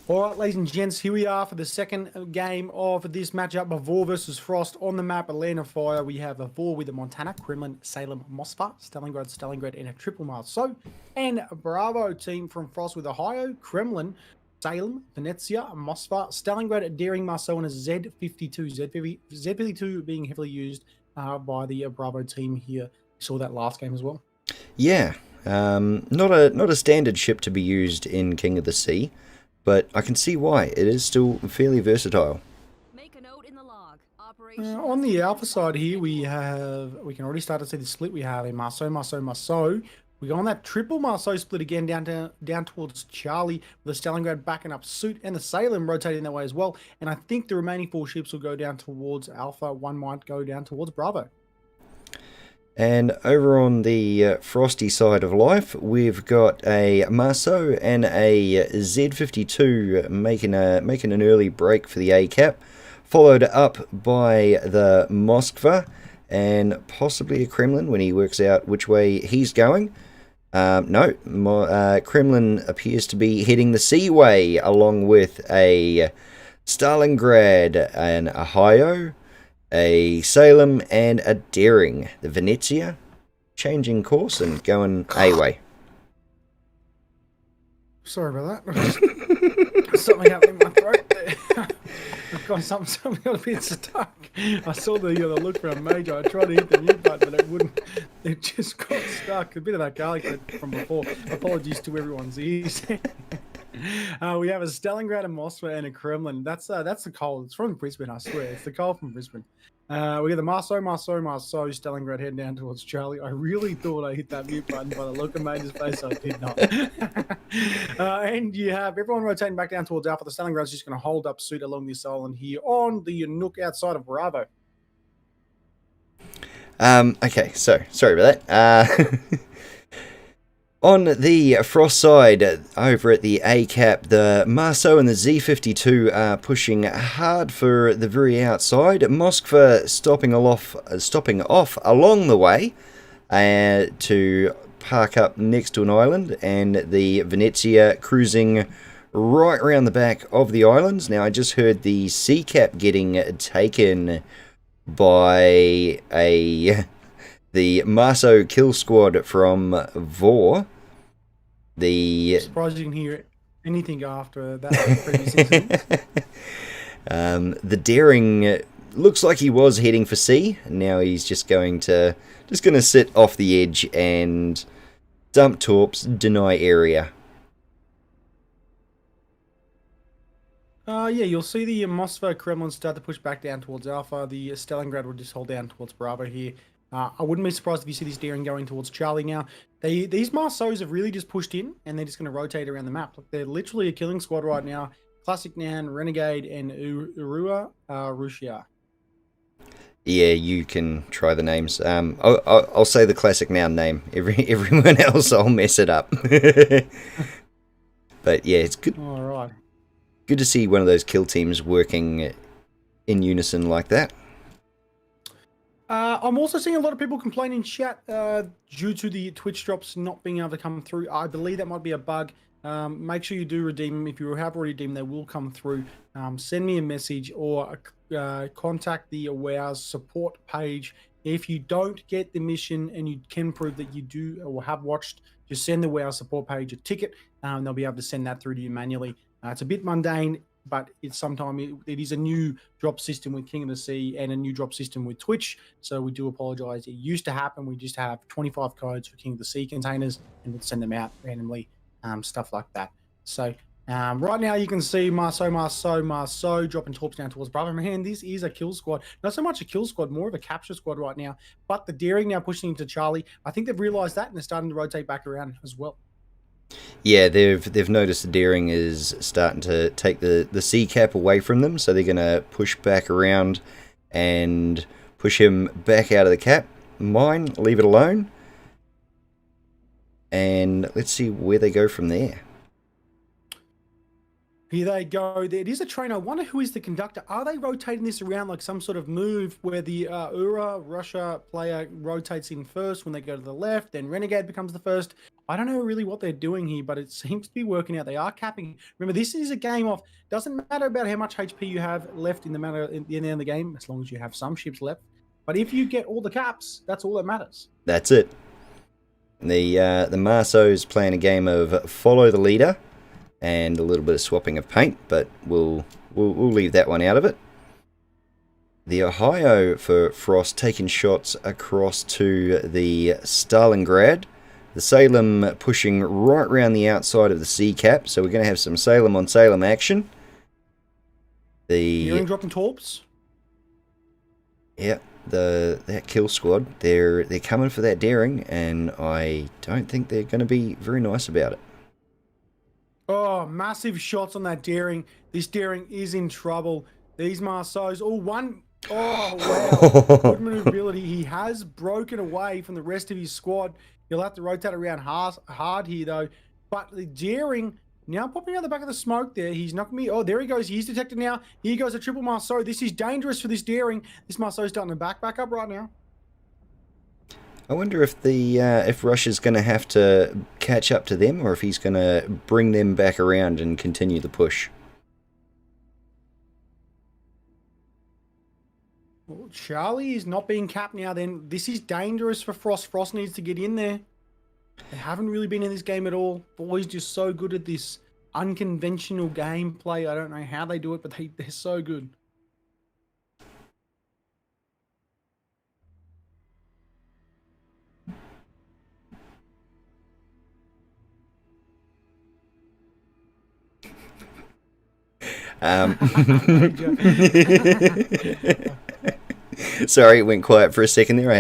All right, ladies and gents, here we are for the second game of this matchup of Vor versus Frost on the map, Land of Fire. We have a Vor with a Montana, Kremlin, Salem, Moskva, Stalingrad, and a triple Marceau. And a Bravo team from Frost with Ohio, Kremlin, Salem, Venezia, Moskva, Stalingrad, Daring, Marceau, and a Z52. Z52 being heavily used by the Bravo team here. We saw that last game as well.
Yeah, not a standard ship to be used in King of the Sea, but I can see why. It is still fairly versatile.
Make a note in the log.
On the alpha side here, we can already start to see the split. We have a Marceau. We go on that triple Marceau split again down towards Charlie, with the Stalingrad backing up Suit and the Salem rotating that way as well. And I think the remaining 4 ships will go down towards Alpha. One might go down towards Bravo.
And over on the Frosty side of life, we've got a Marceau and a Z52 making an early break for the A cap, followed up by the Moskva and possibly a Kremlin when he works out which way he's going. Kremlin appears to be heading the Seaway, along with a Stalingrad, an Ohio, a Salem, and a Daring. The Venezia changing course and going A-way.
Sorry about that. Something happened in my throat there. I've got something got a bit stuck. I saw the look for a major. I tried to hit the mute button, but it wouldn't. It just got stuck. A bit of that garlic from before. Apologies to everyone's ears. We have a Stalingrad, a Moskva, and a Kremlin. That's the coal. It's from Brisbane, I swear. It's the coal from Brisbane. We got the Marceau, Stalingrad heading down towards Charlie. I really thought I hit that mute button by the look of Major's face. I did not. And you have everyone rotating back down towards Alpha. The Stalingrad's just going to hold up Suit along this island here on the nook outside of Bravo.
Okay, so sorry about that. On the Frost side, over at the A cap, the Marceau and the Z52 are pushing hard for the very outside. Moskva stopping off along the way to park up next to an island, and the Venezia cruising right around the back of the islands. Now, I just heard the C cap getting taken by the Marceau kill squad from Vor.
Surprised you can hear anything after that previous incident.
The Daring looks like he was heading for C. Now he's just going to sit off the edge and dump torps, deny area.
Yeah, you'll see the Moskva Kremlin start to push back down towards Alpha. The Stalingrad will just hold down towards Bravo here. I wouldn't be surprised if you see this Daring going towards Charlie now. These Marceaus have really just pushed in, and they're just going to rotate around the map. Look, they're literally a killing squad right now. Classic Nan, Renegade, and Urua Rushia.
Yeah, you can try the names. I'll say the classic noun name. Everyone else, I'll mess it up. But yeah, it's good.
All right.
Good to see one of those kill teams working in unison like that.
I'm also seeing a lot of people complain in chat due to the Twitch drops not being able to come through. I believe that might be a bug. Make sure you do redeem them. If you have already redeemed, they will come through. Send me a message or contact the WoW's support page. If you don't get the mission and you can prove that you do or have watched, just send the WoW support page a ticket, and they'll be able to send that through to you manually. It's a bit mundane, but it is a new drop system with King of the Sea and a new drop system with Twitch. So we do apologize. It used to happen. We just have 25 codes for King of the Sea containers and we'd send them out randomly, stuff like that. So right now you can see Marceau dropping torps down towards Bravo. Man, this is a kill squad. Not so much a kill squad, more of a capture squad right now. But the Daring now pushing into Charlie. I think they've realized that and they're starting to rotate back around as well.
Yeah, they've noticed the Daring is starting to take the C cap away from them, so they're going to push back around and push him back out of the cap. Mine, leave it alone. And let's see where they go from there.
Here they go. It is a train. I wonder who is the conductor. Are they rotating this around like some sort of move where the Russia player rotates in first when they go to the left, then Renegade becomes the first? I don't know really what they're doing here, but it seems to be working out. They are capping. Remember, this is a game of, doesn't matter about how much HP you have left in the end of the game, as long as you have some ships left. But if you get all the caps, that's all that matters.
That's it. The Marceau's playing a game of follow the leader and a little bit of swapping of paint, but we'll leave that one out of it. The Ohio for Frost taking shots across to the Stalingrad. The Salem pushing right around the outside of the Sea Cap, so we're going to have some Salem on Salem action.
Deering dropping torps.
Yeah, that kill squad, they're coming for that Daring, and I don't think they're going to be very nice about it.
Oh, massive shots on that Daring. This Daring is in trouble. These Marceaus, wow. Good maneuverability. He has broken away from the rest of his squad. He'll have to rotate around hard here, though. But the Daring now popping out the back of the smoke there. He's not going to be... Oh, there he goes. He's detected now. Here goes a triple Marceau. This is dangerous for this Daring. This Marceau's starting to back up right now.
I wonder if if Russia's going to have to catch up to them, or if he's going to bring them back around and continue the push.
Well, Charlie is not being capped now then. This is dangerous for Frost. Frost needs to get in there. They haven't really been in this game at all. Boys just so good at this unconventional gameplay. I don't know how they do it, but they're so good.
Sorry, it went quiet for a second there. I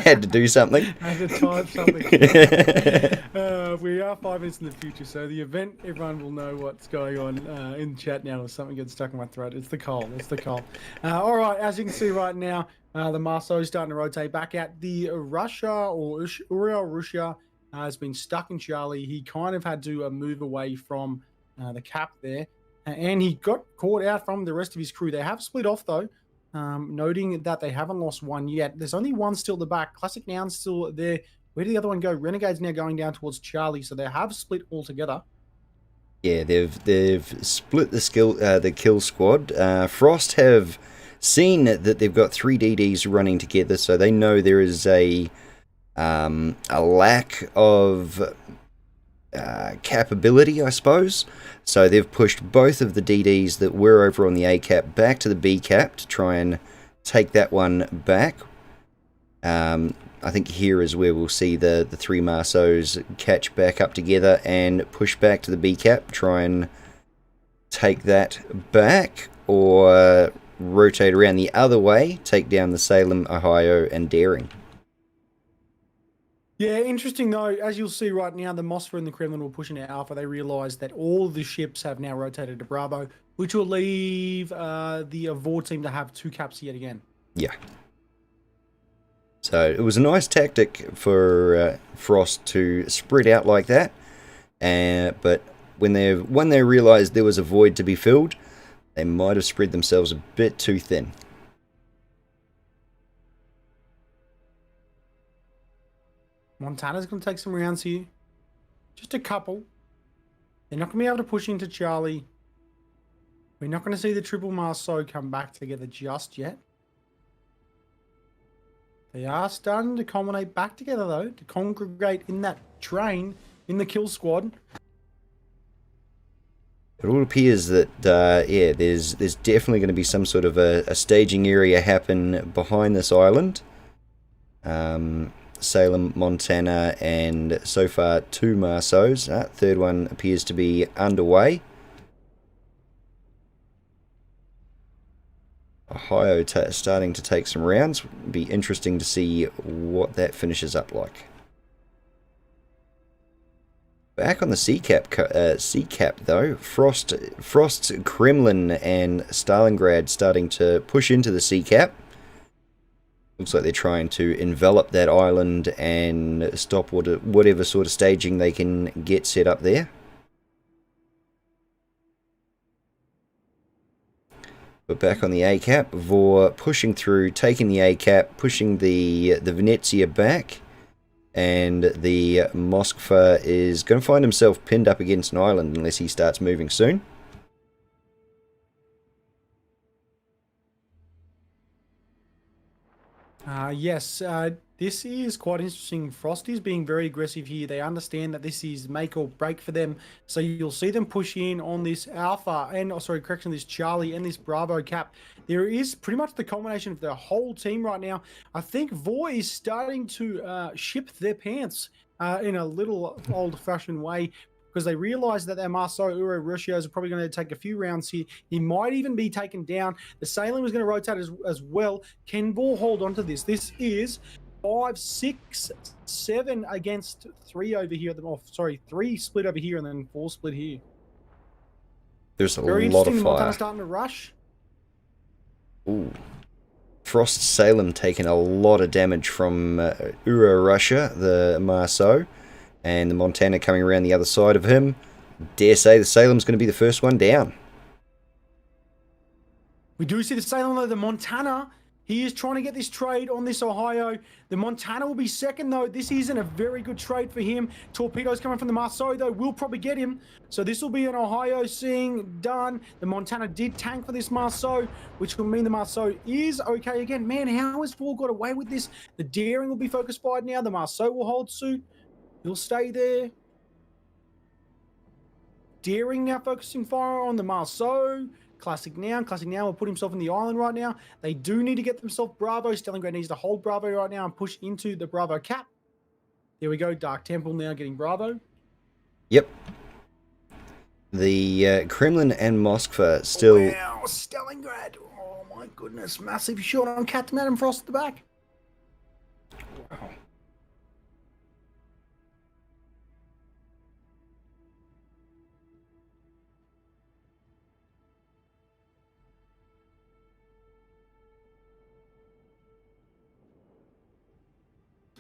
had to do something.
I had to type something. We are 5 minutes in the future, so the event, everyone will know what's going on in chat now. If something gets stuck in my throat, it's the cold. It's the cold. All right, as you can see right now, the Marceau is starting to rotate back out. The Russia or Uriel Russia has been stuck in Charlie. He kind of had to move away from the cap there, and he got caught out from the rest of his crew. They have split off though. Noting that they haven't lost one yet. There's only one still at the back. Classic Noun's still there. Where did the other one go? Renegade's now going down towards Charlie, so they have split altogether.
Yeah, they've split the kill squad. Frost have seen that they've got 3 DDs running together, so they know there is a lack of capability, I suppose. So they've pushed both of the DDs that were over on the A cap back to the B cap to try and take that one back. I think here is where we'll see the 3 Marceaus catch back up together and push back to the B cap, try and take that back, or rotate around the other way, take down the Salem, Ohio, and Daring.
Yeah, interesting though. As you'll see right now, the Mossfer and the Kremlin were pushing out Alpha. They realised that all the ships have now rotated to Bravo, which will leave the Avor team to have 2 caps yet again. Yeah.
So it was a nice tactic for Frost to spread out like that, but when they realised there was a void to be filled, they might have spread themselves a bit too thin.
Montana's going to take some rounds here. Just a couple. They're not going to be able to push into Charlie. We're not going to see the triple Marceau come back together just yet. They are starting to culminate back together, though, to congregate in that train in the kill squad.
It all appears that, yeah, there's definitely going to be some sort of a staging area happen behind this island. Salem, Montana, and so far 2 Marceaus. Third one appears to be underway. Ohio starting to take some rounds. Be interesting to see what that finishes up like. Back on the Sea Cap though, Frost's Kremlin and Stalingrad starting to push into the Sea Cap. Looks like they're trying to envelop that island and stop whatever sort of staging they can get set up there. But back on the A cap, Vor pushing through, taking the A cap, pushing the Venezia back, and the Moskva is going to find himself pinned up against an island unless he starts moving soon.
Yes, this is quite interesting. Frosty's being very aggressive here. They understand that this is make or break for them. So you'll see them push in on this Alpha and, oh, sorry, correction, this Charlie and this Bravo cap. There is pretty much the combination of the whole team right now. I think Vor is starting to ship their pants in a little old-fashioned way, because they realize that their Marceau Uro Rushios are probably going to take a few rounds here. He might even be taken down. The Salem is going to rotate as well. Can Vor hold on to this? This is 5, 6, 7 against 3 over here. Oh, sorry, 3 split over here and then 4 split here.
There's a
Very
lot of
interesting.
fire.
Montana starting to rush.
Ooh. Frost Salem taking a lot of damage from Uro Russia, the Marceau. And the Montana coming around the other side of him. Dare say the Salem's going to be the first one down.
We do see the Salem, though. The Montana, he is trying to get this trade on this Ohio. The Montana will be second, though. This isn't a very good trade for him. Torpedoes coming from the Marceau, though, will probably get him. So this will be an Ohio seeing done. The Montana did tank for this Marceau, which will mean the Marceau is okay again. Man, how has Vor got away with this? The Daring will be focused by now. The Marceau will hold suit. He'll stay there. Daring now focusing fire on the Marceau. Classic now. Classic now will put himself in the island right now. They do need to get themselves Bravo. Stalingrad needs to hold Bravo right now and push into the Bravo cap. There we go. Dark Temple now getting Bravo.
Yep. The Kremlin and Moskva still...
Wow, Stalingrad. Oh my goodness. Massive shot on Captain Adam Frost at the back.
Wow.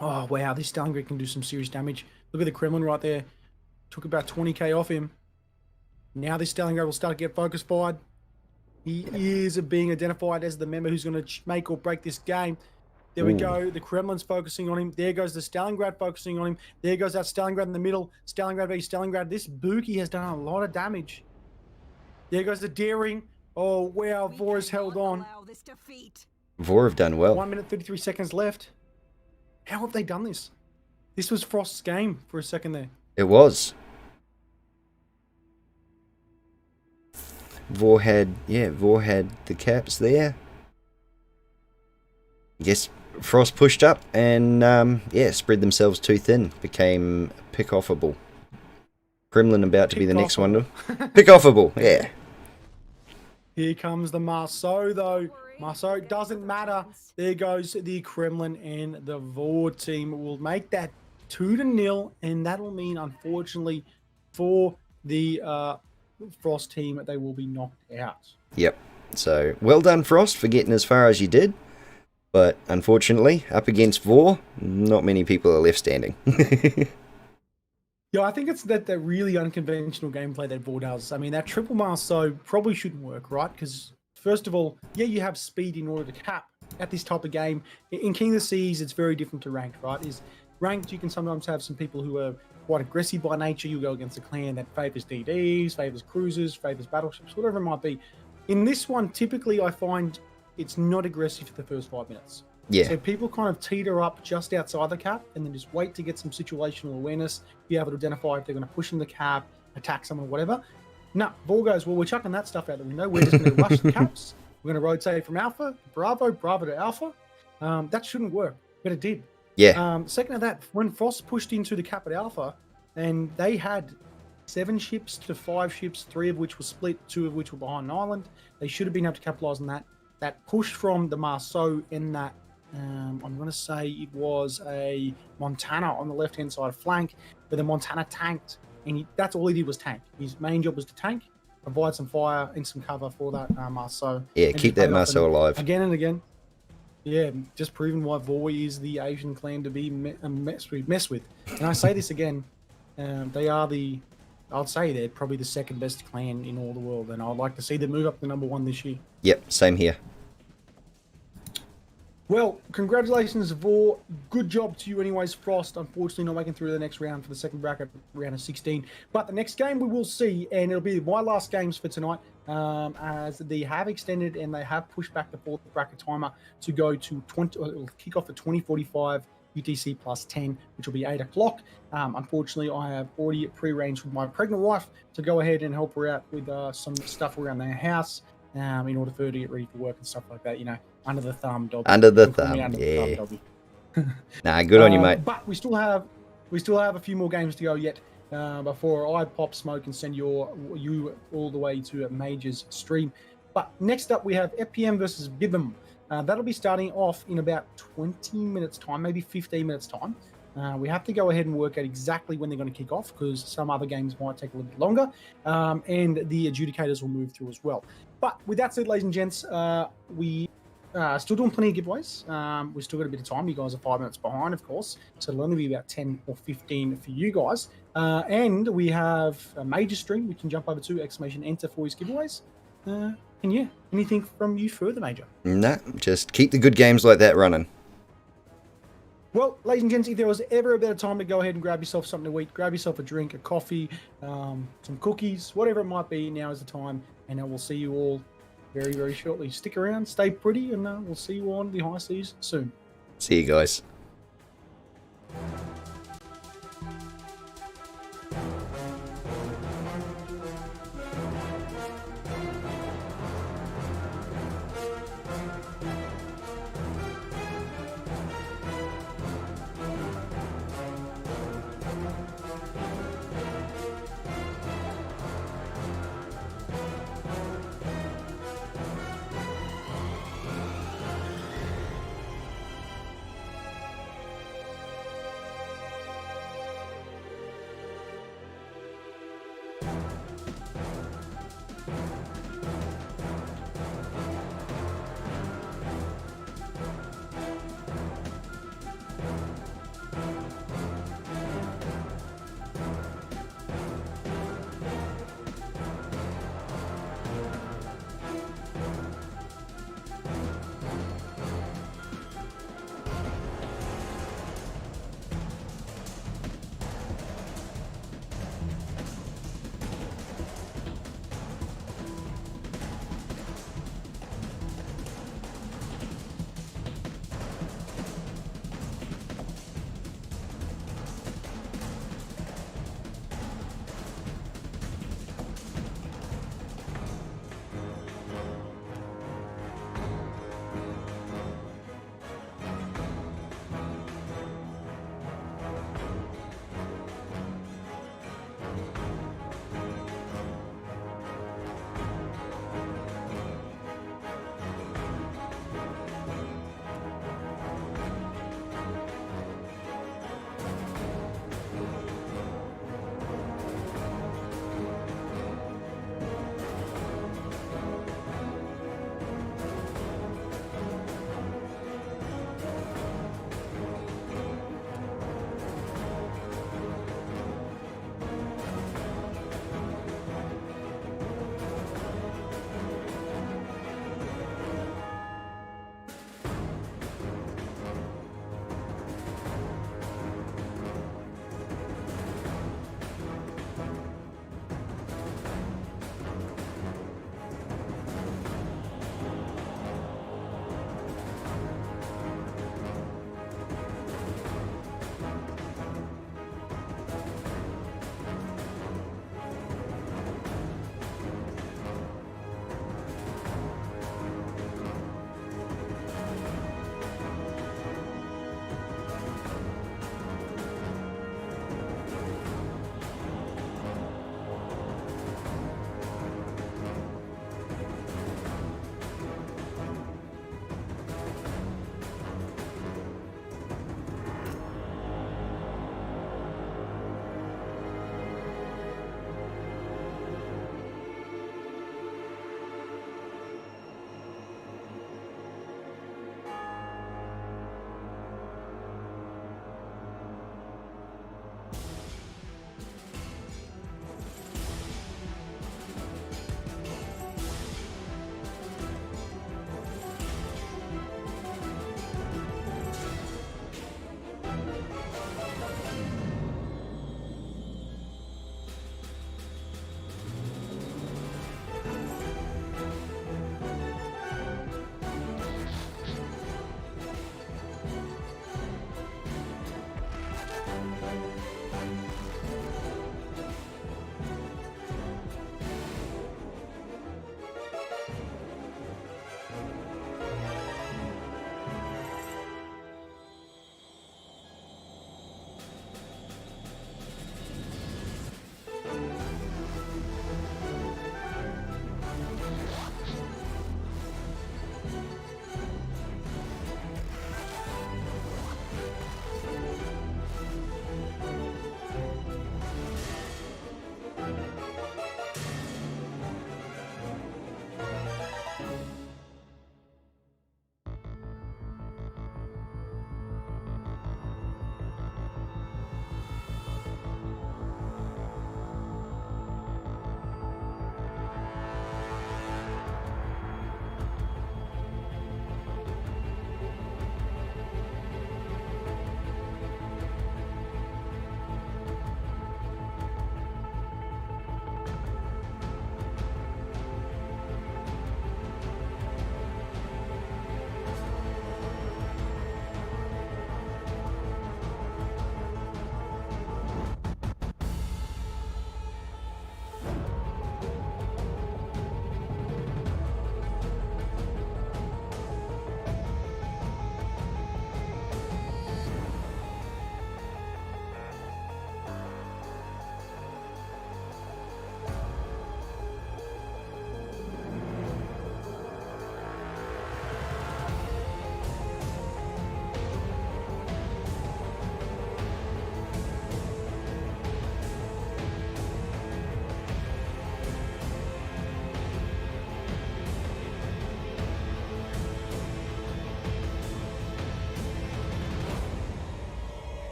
Oh, wow, this Stalingrad can do some serious damage. Look at the Kremlin right there. Took about 20k off him. Now this Stalingrad will start to get focus fired. He is being identified as the member who's going to make or break this game. There we go. The Kremlin's focusing on him. There goes the Stalingrad focusing on him. There goes that Stalingrad in the middle. Stalingrad v Stalingrad. This Buki has done a lot of damage. There goes the Daring. Oh, wow, Vor has held on.
Vor have done well.
1 minute, 33 seconds left. How have they done this? This was Frost's game for a second there.
It was. Vor had the caps there. Yes, Frost pushed up and, spread themselves too thin. Became pick-offable. Kremlin about to be the next one to... Pick-offable, yeah.
Here comes the Marceau, though. Marceau, doesn't matter. There goes the Kremlin, and the Vor team will make that 2-0, and that'll mean, unfortunately, for the Frost team, they will be knocked out.
Yep. So, well done, Frost, for getting as far as you did. But, unfortunately, up against Vor, not many people are left standing.
Yeah, I think it's that really unconventional gameplay that Vor does. I mean, that triple Marceau probably shouldn't work, right? Because, first of all, yeah, you have speed in order to cap at this type of game. In King of the Seas, it's very different to ranked, right? Is ranked, you can sometimes have some people who are quite aggressive by nature. You go against a clan that favors DDs, favors cruisers, favors battleships, whatever it might be. In this one, typically, I find it's not aggressive for the first 5 minutes.
Yeah.
So people kind of teeter up just outside the cap and then just wait to get some situational awareness, be able to identify if they're going to push in the cap, attack someone, whatever. No, Vor goes, well, we're chucking that stuff out the window. We're just going to rush the caps. We're going to rotate from Alpha to Bravo, Bravo to Alpha. That shouldn't work, but it did.
Yeah.
Second of that, when Frost pushed into the cap at Alpha, and they had 7 ships to 5 ships, 3 of which were split, 2 of which were behind an island. They should have been able to capitalize on that. That push from the Marceau in that, I'm going to say it was a Montana on the left-hand side flank, where the Montana tanked, and that's all he did was tank. His main job was to tank, provide some fire and some cover for that Marceau.
Yeah, keep that Marceau alive.
Again and again. Yeah, just proving why Vor is the Asian clan to be mess with. And I say this again, they are the I'd say they're probably the second best clan in all the world, and I'd like to see them move up to number 1 this year.
Yep, same here.
Well, congratulations, Vor. Good job to you anyways, Frost. Unfortunately, not making through to the next round for the second bracket, round of 16. But the next game we will see, and it'll be my last games for tonight, as they have extended and they have pushed back the fourth bracket timer to go to 20, it'll kick off at 20:45 UTC plus 10, which will be 8 o'clock. Unfortunately, I have already pre-arranged with my pregnant wife to go ahead and help her out with some stuff around their house in order for her to get ready for work and stuff like that, you know. Under the thumb, Dobby.
Under the
Don't call me
thumb,
under the
yeah.
thumb, Dobby.
Nah, good on you, mate.
But we still have a few more games to go yet before I pop smoke and send you all the way to a Major's stream. But next up, we have FPM versus Bibham. That'll be starting off in about 20 minutes time, maybe 15 minutes time. We have to go ahead and work out exactly when they're going to kick off because some other games might take a little bit longer, and the adjudicators will move through as well. But with that said, ladies and gents, we still doing plenty of giveaways. We've still got a bit of time. You guys are 5 minutes behind, of course, so it'll only be about 10 or 15 for you guys. And we have a Major stream we can jump over to, !enter for his giveaways. And yeah, anything from you further, Major?
Nah, just keep the good games like that running.
Well, ladies and gents, if there was ever a better time to go ahead and grab yourself something to eat, grab yourself a drink, a coffee, some cookies, whatever it might be, now is the time. And we'll see you all very, very shortly. Stick around, stay pretty, and we'll see you on the high seas soon.
See you guys.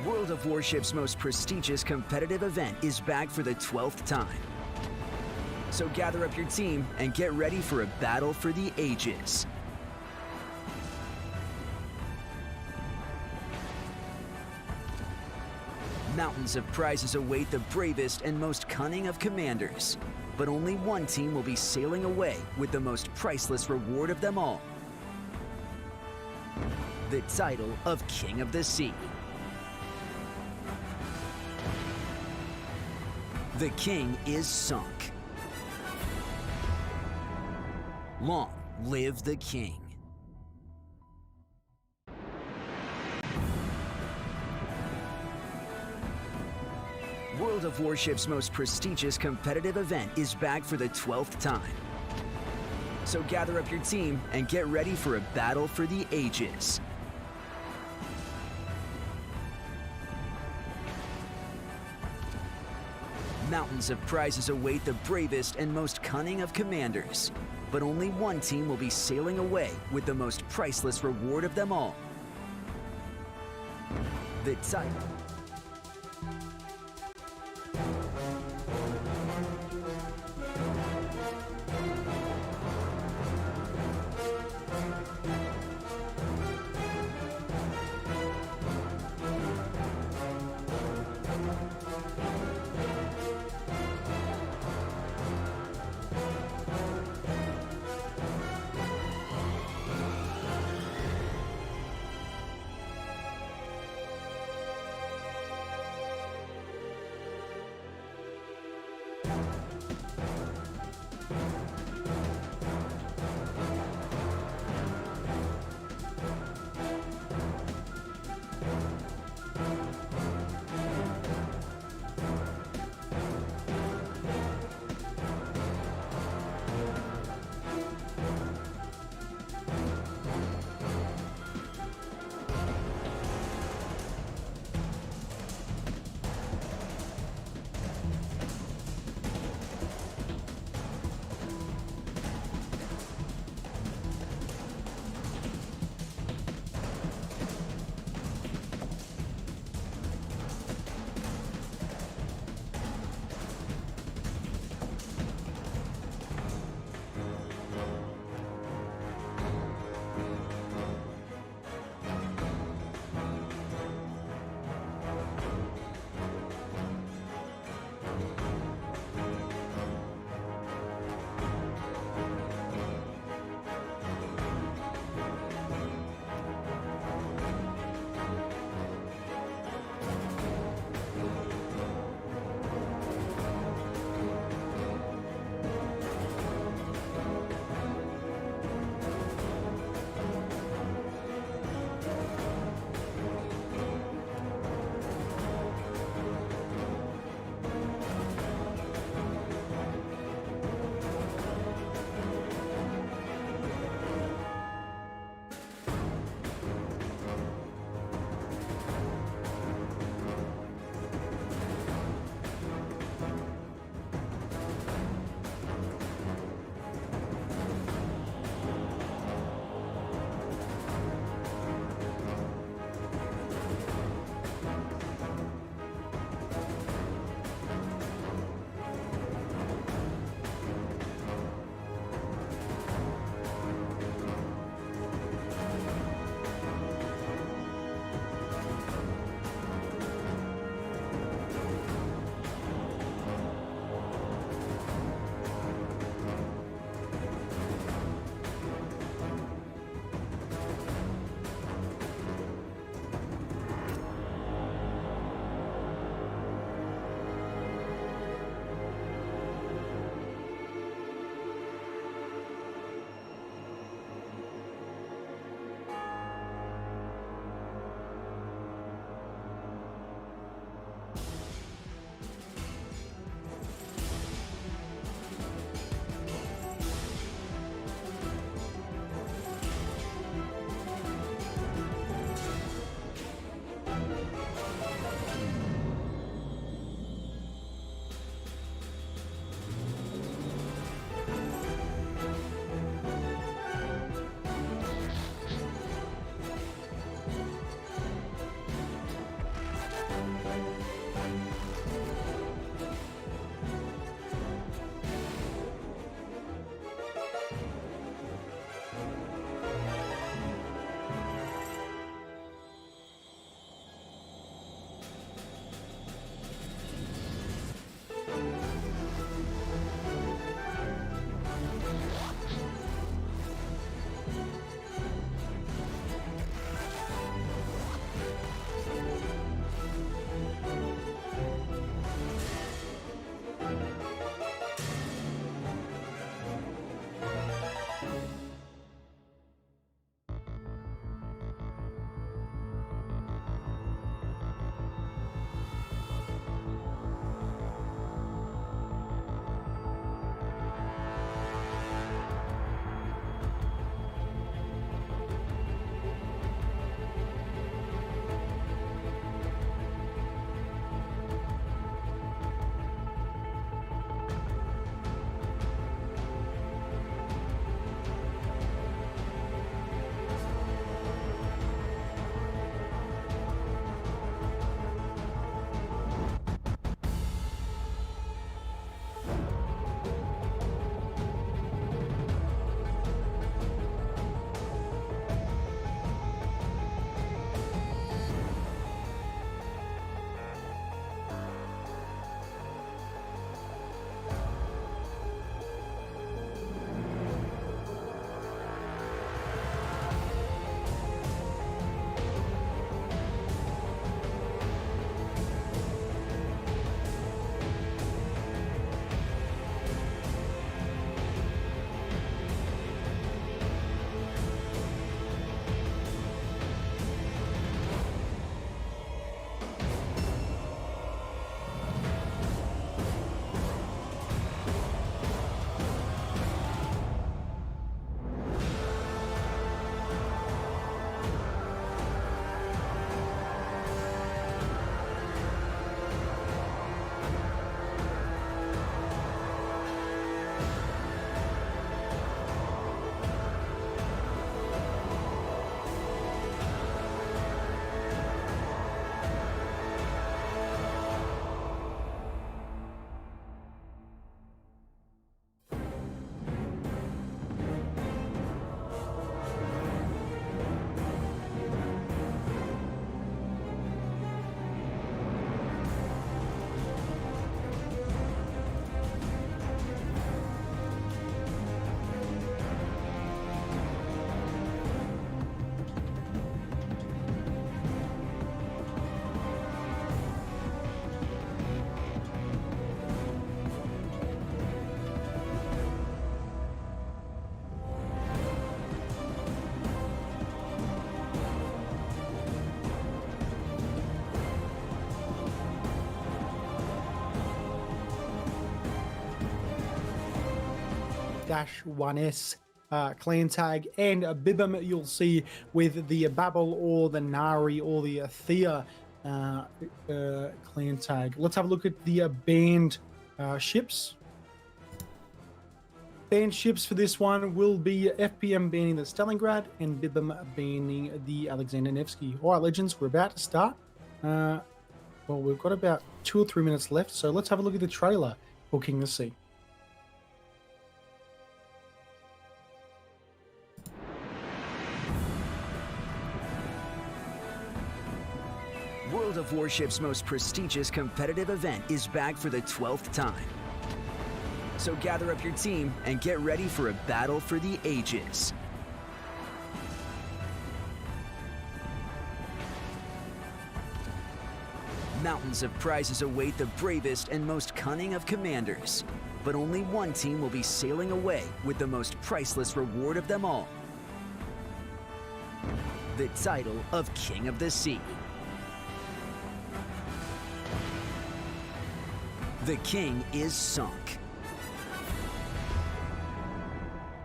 World of Warship's most prestigious competitive event is back for the 12th time. So gather up your team and get ready for a battle for the ages. Mountains of prizes await the bravest and most cunning of commanders. But only one team will be sailing away with the most priceless reward of them all. The title of King of the Sea. The king is sunk. Long live the king. World of Warship's most prestigious competitive event is back for the 12th time. So gather up your team and get ready for a battle for the ages. Mountains of prizes await the bravest and most cunning of commanders. But only one team will be sailing away with the most priceless reward of them all. The title.
1S clan tag, and Bibim you'll see with the Babel or the Nari or the Thea clan tag. Let's have a look at the banned ships. Banned ships for this one will be FPM banning the Stalingrad and Bibim banning the Alexander Nevsky. All right, legends, we're about to start. Well, we've got about 2 or 3 minutes left, so let's have a look at the trailer for King of the Sea.
World of Warship's most prestigious competitive event is back for the 12th time. So gather up your team and get ready for a battle for the ages. Mountains of prizes await the bravest and most cunning of commanders. But only one team will be sailing away with the most priceless reward of them all. The title of King of the Sea. The king is sunk.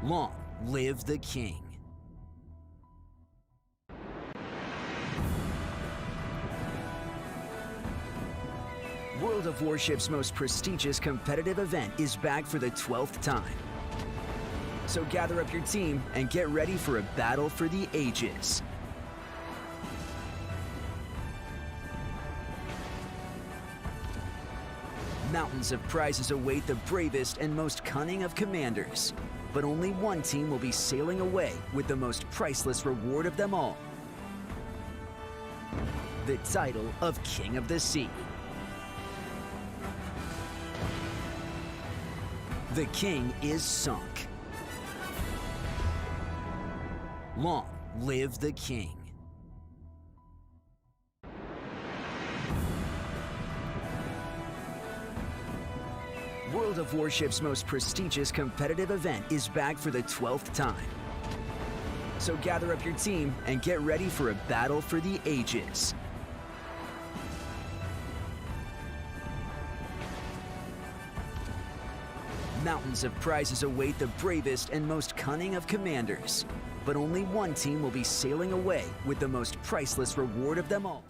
Long live the king. World of Warship's most prestigious competitive event is back for the 12th time. So gather up your team and get ready for a battle for the ages. Mountains of prizes await the bravest and most cunning of commanders. But only one team will be sailing away with the most priceless reward of them all. The title of King of the Sea. The king is sunk. Long live the king. World of Warship's most prestigious competitive event is back for the 12th time. So gather up your team and get ready for a battle for the ages. Mountains of prizes await the bravest and most cunning of commanders. But only one team will be sailing away with the most priceless reward of them all.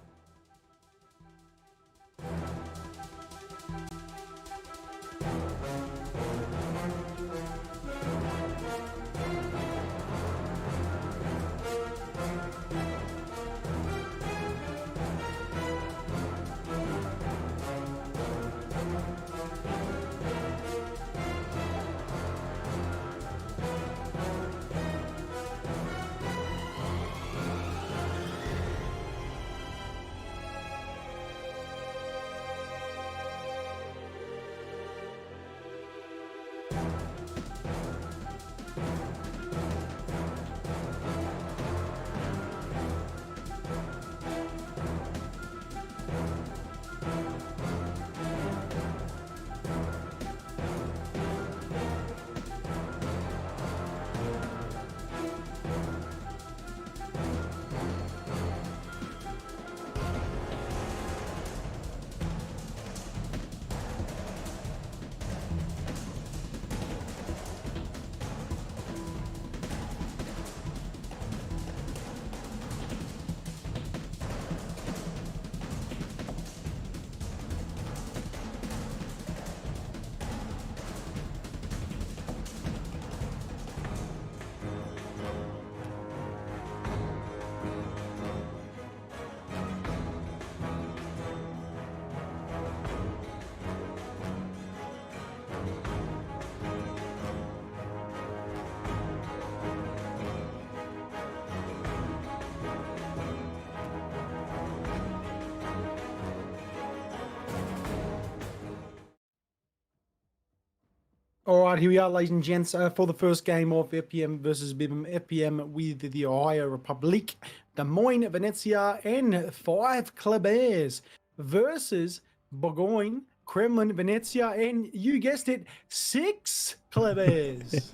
All right, here we are, ladies and gents, for the first game of FPM versus Bibim. FPM with the Ohio Republic, Des Moines, Venezia, and 5 Klebers versus Bourgogne, Kremlin, Venezia, and you guessed it, 6 Klebers.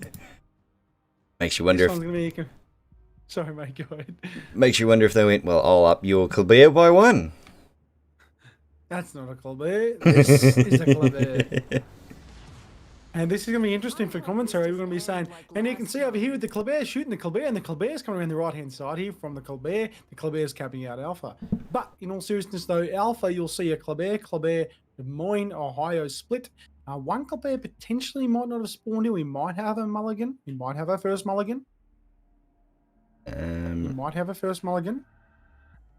Makes you wonder
This
if
one's gonna be... Sorry, mate, go ahead.
makes you wonder if they went, well, I'll up your Kleber by 1.
That's not a Kleber. This is a Kleber. And this is going to be interesting for commentary. We're going to be saying, and you can see over here with the Colbert shooting the Colbert, and the Colbert's coming around the right-hand side here from the Colbert. The Colbert's capping out Alpha. But in all seriousness, though, Alpha, you'll see a Colbert, Des Moines, Ohio split. One Colbert potentially might not have spawned in. We might have a mulligan. We might have our first mulligan. We might have a first mulligan.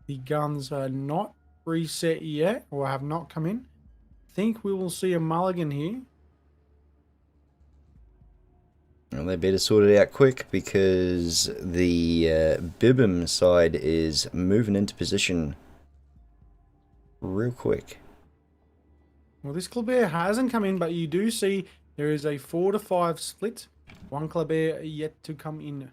The guns are not reset yet, or have not come in. Think we will see a mulligan here.
Well, they better sort it out quick because the Bibim side is moving into position real quick.
Well, this Colbert hasn't come in, but you do see there is a 4 to 5 split. One Colbert yet to come in.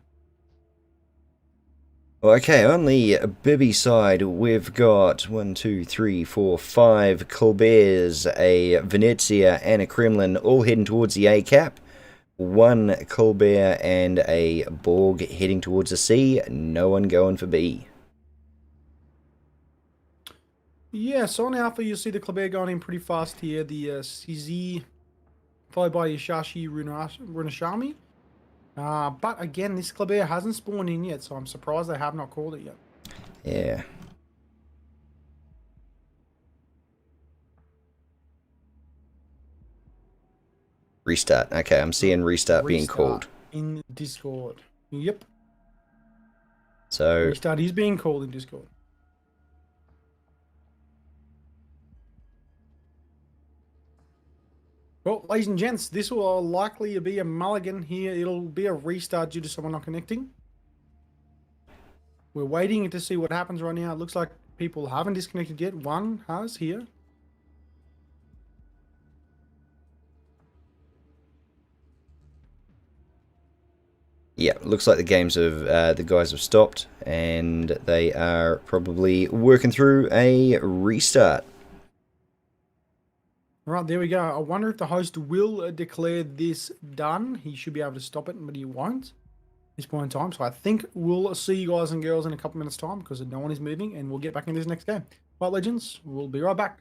Okay, on the Bibby side, we've got 5 Colberts, a Venezia, and a Kremlin all heading towards the A cap. One Colbert and a Borg heading towards the C. No one going for B.
Yeah, so on Alpha, you'll see the Colbert going in pretty fast here. The CZ, followed by Yashashi Runashami. But again, this Colbert hasn't spawned in yet, so I'm surprised they have not called it yet.
Yeah. Restart. Okay, I'm seeing restart being called.
In Discord. Yep.
So
Restart is being called in Discord. Well, ladies and gents, this will likely be a mulligan here. It'll be a restart due to someone not connecting. We're waiting to see what happens right now. It looks like people haven't disconnected yet. One has here.
yeah, looks like the games have the guys have stopped and they are probably working through a restart.
Right, there we go. I wonder if the host will declare this done. He should be able to stop it, but he won't at this point in time. So I think we'll see you guys and girls in a couple minutes' time because no one is moving, and we'll get back into this next game. Right, Legends, we'll be right back.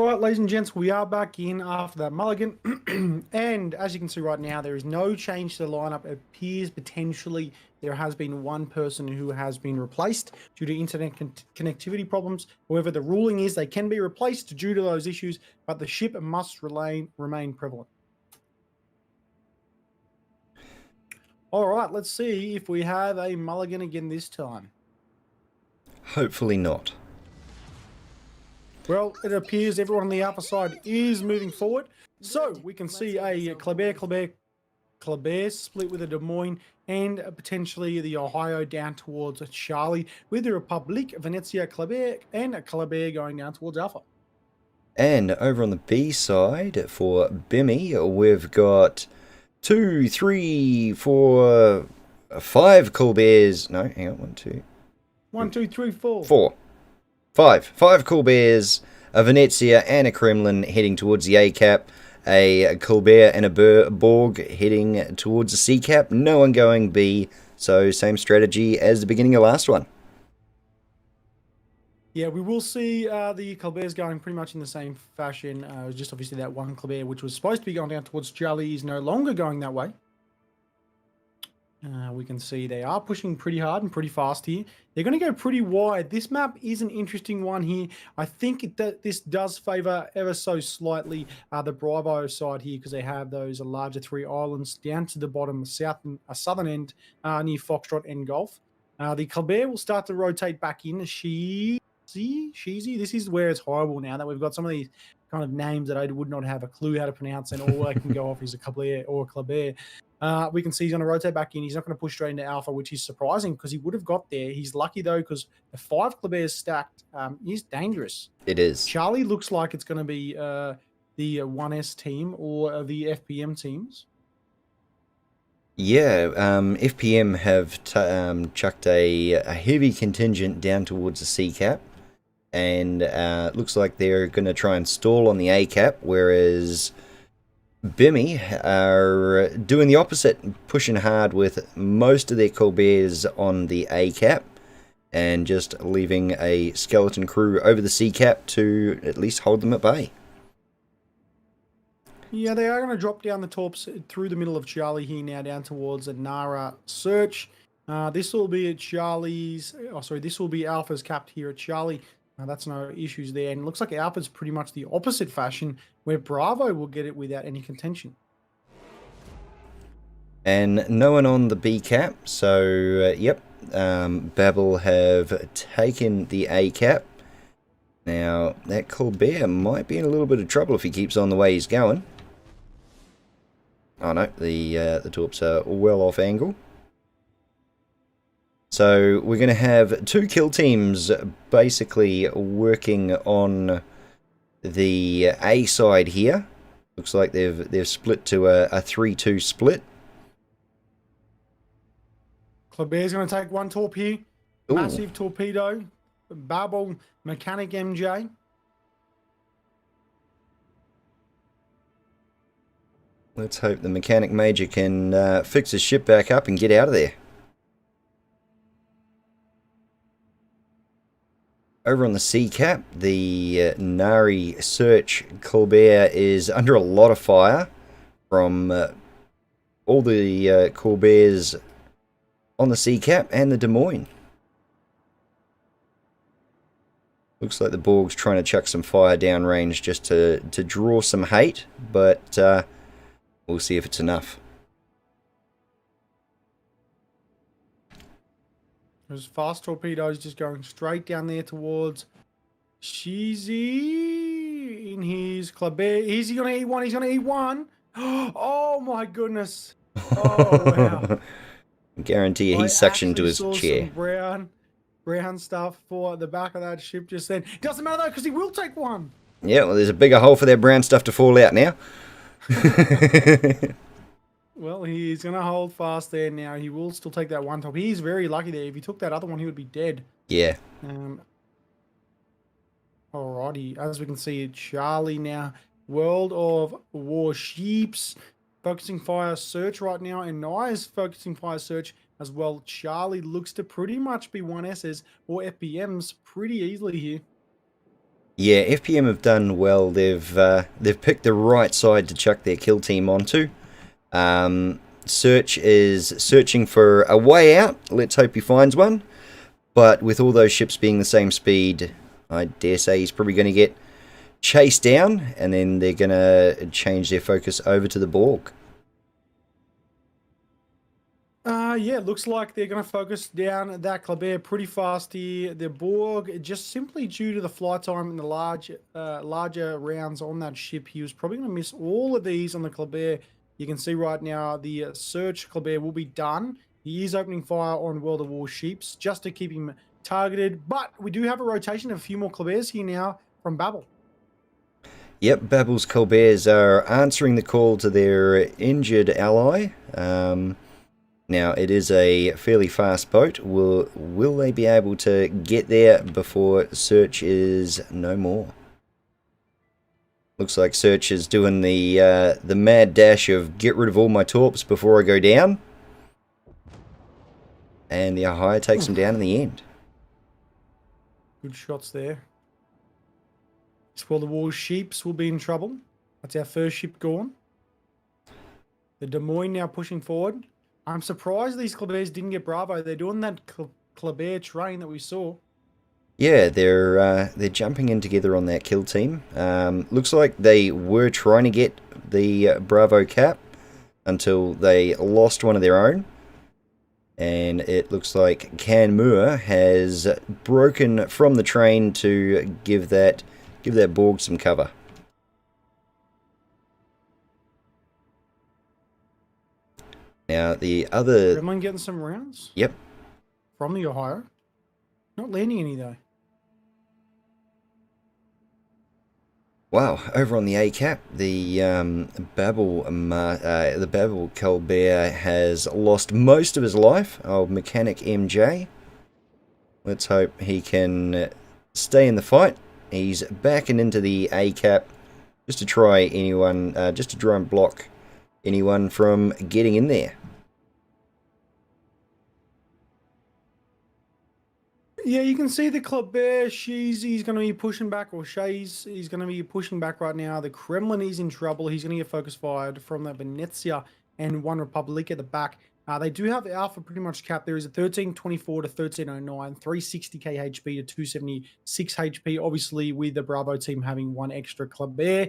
right, ladies and gents, we are back in after that mulligan. And as you can see right now, there is no change to the lineup. It appears potentially there has been one person who has been replaced due to internet connectivity problems. However, the ruling is they can be replaced due to those issues, but the ship must remain prevalent. All right, let's see if we have a mulligan again this time.
Hopefully not.
Well, it appears everyone on the Alpha side is moving forward. So we can see a Kleber split with a Des Moines and potentially the Ohio down towards Charlie, with the Republic, Venezia, Kleber, and Kleber going down towards Alpha.
And over on the B side for Bimmy, we've got 2, 3, 4, 5 Colberts. No, hang on, 1, 2.
1, 2, 3, 4.
4. 5 Colberts, a Venezia and a Kremlin heading towards the A cap, a Colbert and a Borg heading towards the C cap, no one going B, so same strategy as the beginning of last one.
Yeah, we will see the Colberts going pretty much in the same fashion. Just obviously that one Colbert, which was supposed to be going down towards Charlie, is no longer going that way. We can see they are pushing pretty hard and pretty fast here. They're going to go pretty wide. This map is an interesting one here. I think that this does favour ever so slightly the Bravo side here, because they have those larger 3 islands down to the bottom, southern end near Foxtrot and Gulf. The Colbert will start to rotate back in. Sheezy. This is where it's horrible now that we've got some of these kind of names that I would not have a clue how to pronounce, and all I can go off is a Colbert or a Colbert. We can see he's going to rotate back in. He's not going to push straight into Alpha, which is surprising because he would have got there. He's lucky, though, because the 5 Colberts stacked is dangerous.
It is.
Charlie looks like it's going to be the 1S team or the FPM teams.
Yeah, FPM have chucked a heavy contingent down towards the C cap, and it looks like they're going to try and stall on the A cap, whereas Bimmy are doing the opposite, pushing hard with most of their Colberts on the A cap, and just leaving a skeleton crew over the C cap to at least hold them at bay.
Yeah, they are going to drop down the torps through the middle of Charlie here now, down towards a Nara search. This will be at Charlie's. Oh, sorry, this will be Alpha's capped here at Charlie. That's no issues there. And it looks like Alpha's pretty much the opposite fashion, where Bravo will get it without any contention.
And no one on the B cap, so yep, Babel have taken the A cap. Now, that Colbert might be in a little bit of trouble if he keeps on the way he's going. Oh no, the torps are well off angle. So we're going to have 2 kill teams basically working on the A side here. Looks like they've split to a 3-2 split.
Kleber's going to take 1 torp here.
Ooh.
Massive torpedo. Babel, Mechanic MJ.
Let's hope the Mechanic Major can fix his ship back up and get out of there. Over on the C cap, the Nari Search Colbert is under a lot of fire from all the Colberts on the C cap and the Des Moines. Looks like the Borg's trying to chuck some fire downrange just to draw some hate, but we'll see if it's enough.
There's fast torpedoes just going straight down there towards Sheezy in his Kleber. Is he going to eat one? He's going to eat one. Oh my goodness. Oh wow.
Guarantee you he's suctioned to his
saw
chair.
Some brown stuff for the back of that ship just then. Doesn't matter though, because he will take one.
Yeah, well, there's a bigger hole for that brown stuff to fall out now.
Well, he's going to hold fast there now. He will still take that 1 top. He's very lucky there. If he took that other one, he would be dead.
Yeah.
Alrighty. As we can see, Charlie now. World of Warships. Focusing fire search right now. And Nice focusing fire search as well. Charlie looks to pretty much be 1Ss or FPMs pretty easily here.
Yeah, FPM have done well. They've picked the right side to chuck their kill team onto. Search is searching for a way out. Let's hope he finds one. But with all those ships being the same speed, I dare say he's probably going to get chased down, and then they're going to change their focus over to the Borg.
Yeah, looks like they're going to focus down that Kleber pretty fast here. The Borg, just simply due to the flight time and the larger rounds on that ship, he was probably going to miss all of these on the Kleber. You can see right now the search Kleber will be done. He is opening fire on World of Warships just to keep him targeted. But we do have a rotation of a few more Klebers here now from Babel.
Yep, Babel's Colberts are answering the call to their injured ally. Now, it is a fairly fast boat. Will they be able to get there before Search is no more? Looks like Search is doing the mad dash of get rid of all my torps before I go down. And the Ahaya takes him down in the end.
Good shots there. Well, the Warships will be in trouble. That's our first ship gone. The Des Moines now pushing forward. I'm surprised these Klebers didn't get Bravo. They're doing that Kleber train that we saw.
Yeah, they're jumping in together on that kill team. Looks like they were trying to get the Bravo cap until they lost one of their own. And it looks like Canmur has broken from the train to give that Borg some cover. Now the other...
Everyone getting some rounds?
Yep.
From the Ohio. Not landing any though.
Wow, over on the A cap, the Babel Colbert has lost most of his life. Old Mechanic MJ. Let's hope he can stay in the fight. He's backing into the A cap just to try and block anyone from getting in there.
Yeah, you can see the Kleber. He's going to be pushing back, or he's going to be pushing back right now. The Kremlin is in trouble. He's going to get focus fired from the Venezia and One Republic at the back. They do have the Alpha pretty much capped. There is a 1324 to 1309, 360 KHP to 276 HP. Obviously, with the Bravo team having one extra Kleber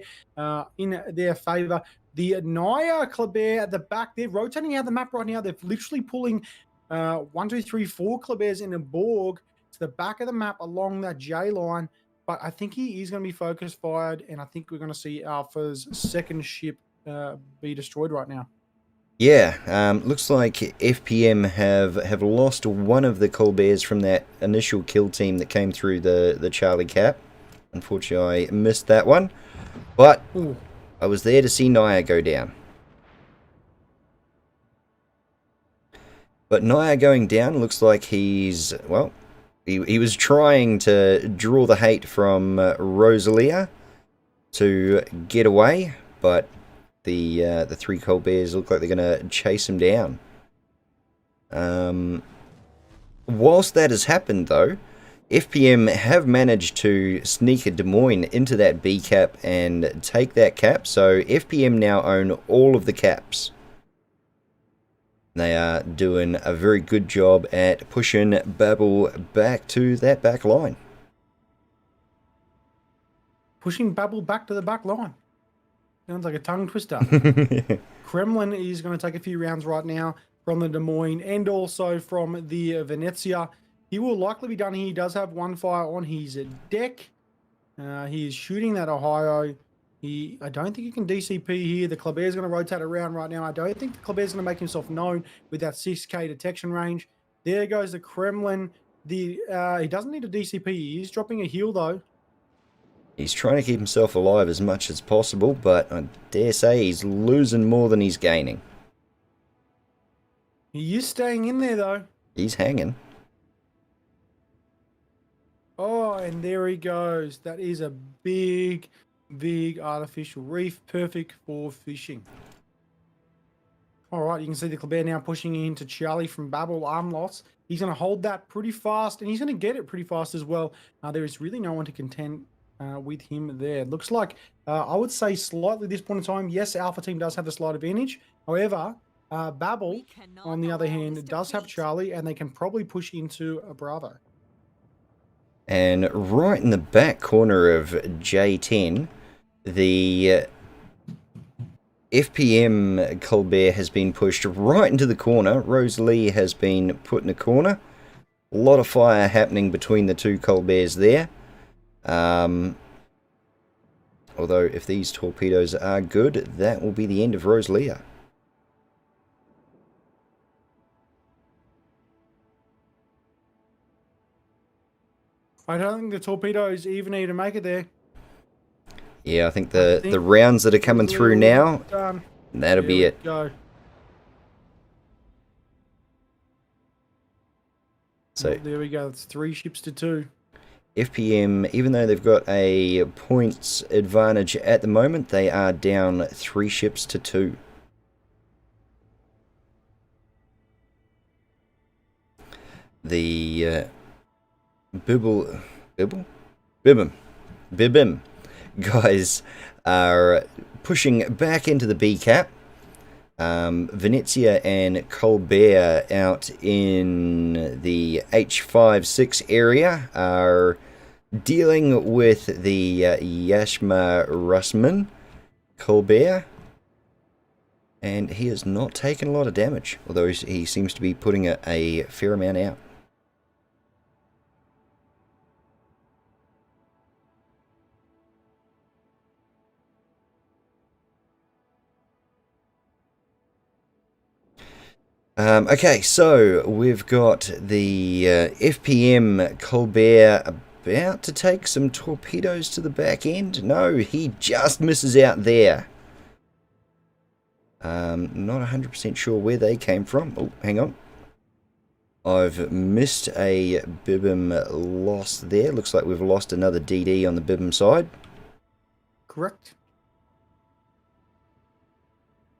in their favor. The Naya Kleber at the back, they're rotating out the map right now. They're literally pulling 1, 2, 3, 4 Klebers in a Borg to the back of the map along that J line. But I think he is going to be focus fired, and I think we're going to see Alpha's second ship be destroyed right now.
Yeah, looks like FPM have lost one of the Colberts from that initial kill team that came through the Charlie cap. Unfortunately, I missed that one. But
Ooh.
I was there to see Naya go down. But Naya going down looks like he's, well, he was trying to draw the hate from Rosalia to get away, but the 3 Colberts look like they're going to chase him down. Whilst that has happened, though, FPM have managed to sneak a Des Moines into that B cap and take that cap, so FPM now own all of the caps. They are doing a very good job at pushing Babel back to that back line.
Pushing Babel back to the back line. Sounds like a tongue twister. Kremlin is going to take a few rounds right now from the Des Moines and also from the Venezia. He will likely be done here. He does have one fire on his deck. He is shooting that Ohio. I don't think he can DCP here. The Kleber is going to rotate around right now. I don't think the Kleber is going to make himself known with that 6K detection range. There goes the Kremlin. He doesn't need a DCP. He is dropping a heal though.
He's trying to keep himself alive as much as possible, but I dare say he's losing more than he's gaining.
He is staying in there though.
He's hanging.
Oh, and there he goes. That is a big artificial reef, perfect for fishing. All right, you can see the Kleber now pushing into Charlie from Babel Armlots. He's going to hold that pretty fast, and he's going to get it pretty fast as well. There is really no one to contend with him there. Looks like, I would say slightly at this point in time, yes, Alpha Team does have the slight advantage. However, Babel,
We cannot
on the other
allow
hand,
this
does have
defeat.
Charlie, and they can probably push into a Bravo.
And right in the back corner of J10, the FPM Colbert has been pushed right into the corner. Rosalie has been put in a corner. A lot of fire happening between the two Colberts there. Although if these torpedoes are good, that will be the end of Rosalia.
I don't think the torpedoes even need to make it there.
Yeah, I think
I
the
think
rounds that are coming
Rosalie
through
will
now,
be done.
that'll
There
be
we
it.
Go.
So
There we go. It's 3 ships to 2.
FPM, even though they've got a points advantage at the moment, they are down 3 ships to 2. The Bibim guys are pushing back into the B cap. Venezia and Colbert out in the H56 area are dealing with the Yashma Russman Colbert, and he has not taken a lot of damage, although he seems to be putting a fair amount out. Okay, so we've got the FPM Colbert about to take some torpedoes to the back end. No, he just misses out there. Not 100% sure where they came from. Oh, hang on. I've missed a Bibim loss there. Looks like we've lost another DD on the Bibim side.
Correct.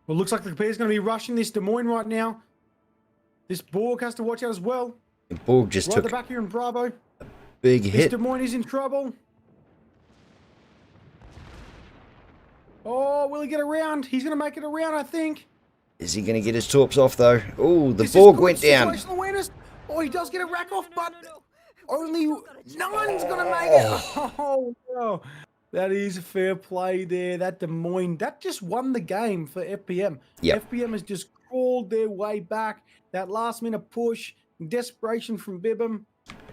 Well, looks like the pair's going to be rushing this Des Moines right now. This Borg has to watch out as well.
Borg just
Right at
took
the back here in Bravo.
big
This
hit.
Des Moines is in trouble. Oh, will he get around? He's going to make it around, I think.
Is he going to get his torps off though? Oh, the
This is
Borg
good
went down.
situational awareness. Oh, he does get a rack off, but
No.
only
We've still got a chance.
nine's going to make it. Oh, no. That is fair play there. That Des Moines, that just won the game for FPM.
Yep.
FPM has just crawled their way back. That last minute push, desperation from Bibim.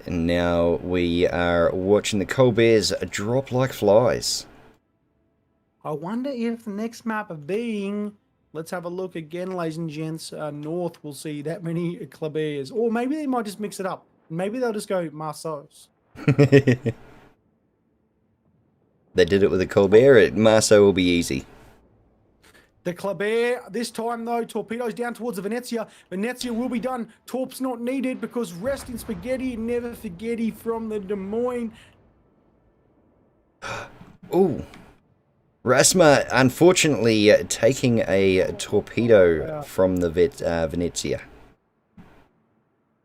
And now we are watching the Colberts drop like flies.
I wonder if the next map being, let's have a look again, ladies and gents, north will see that many Colberts. Or maybe they might just mix it up. Maybe they'll just go Marceaus.
They did it with a Colbert. Marceau will be easy.
The Colbert, this time though, torpedoes down towards the Venezia. Venezia will be done. Torps not needed because rest in spaghetti, never forgetty from the Des Moines.
Ooh. Rasma, unfortunately, taking a torpedo from the Venezia.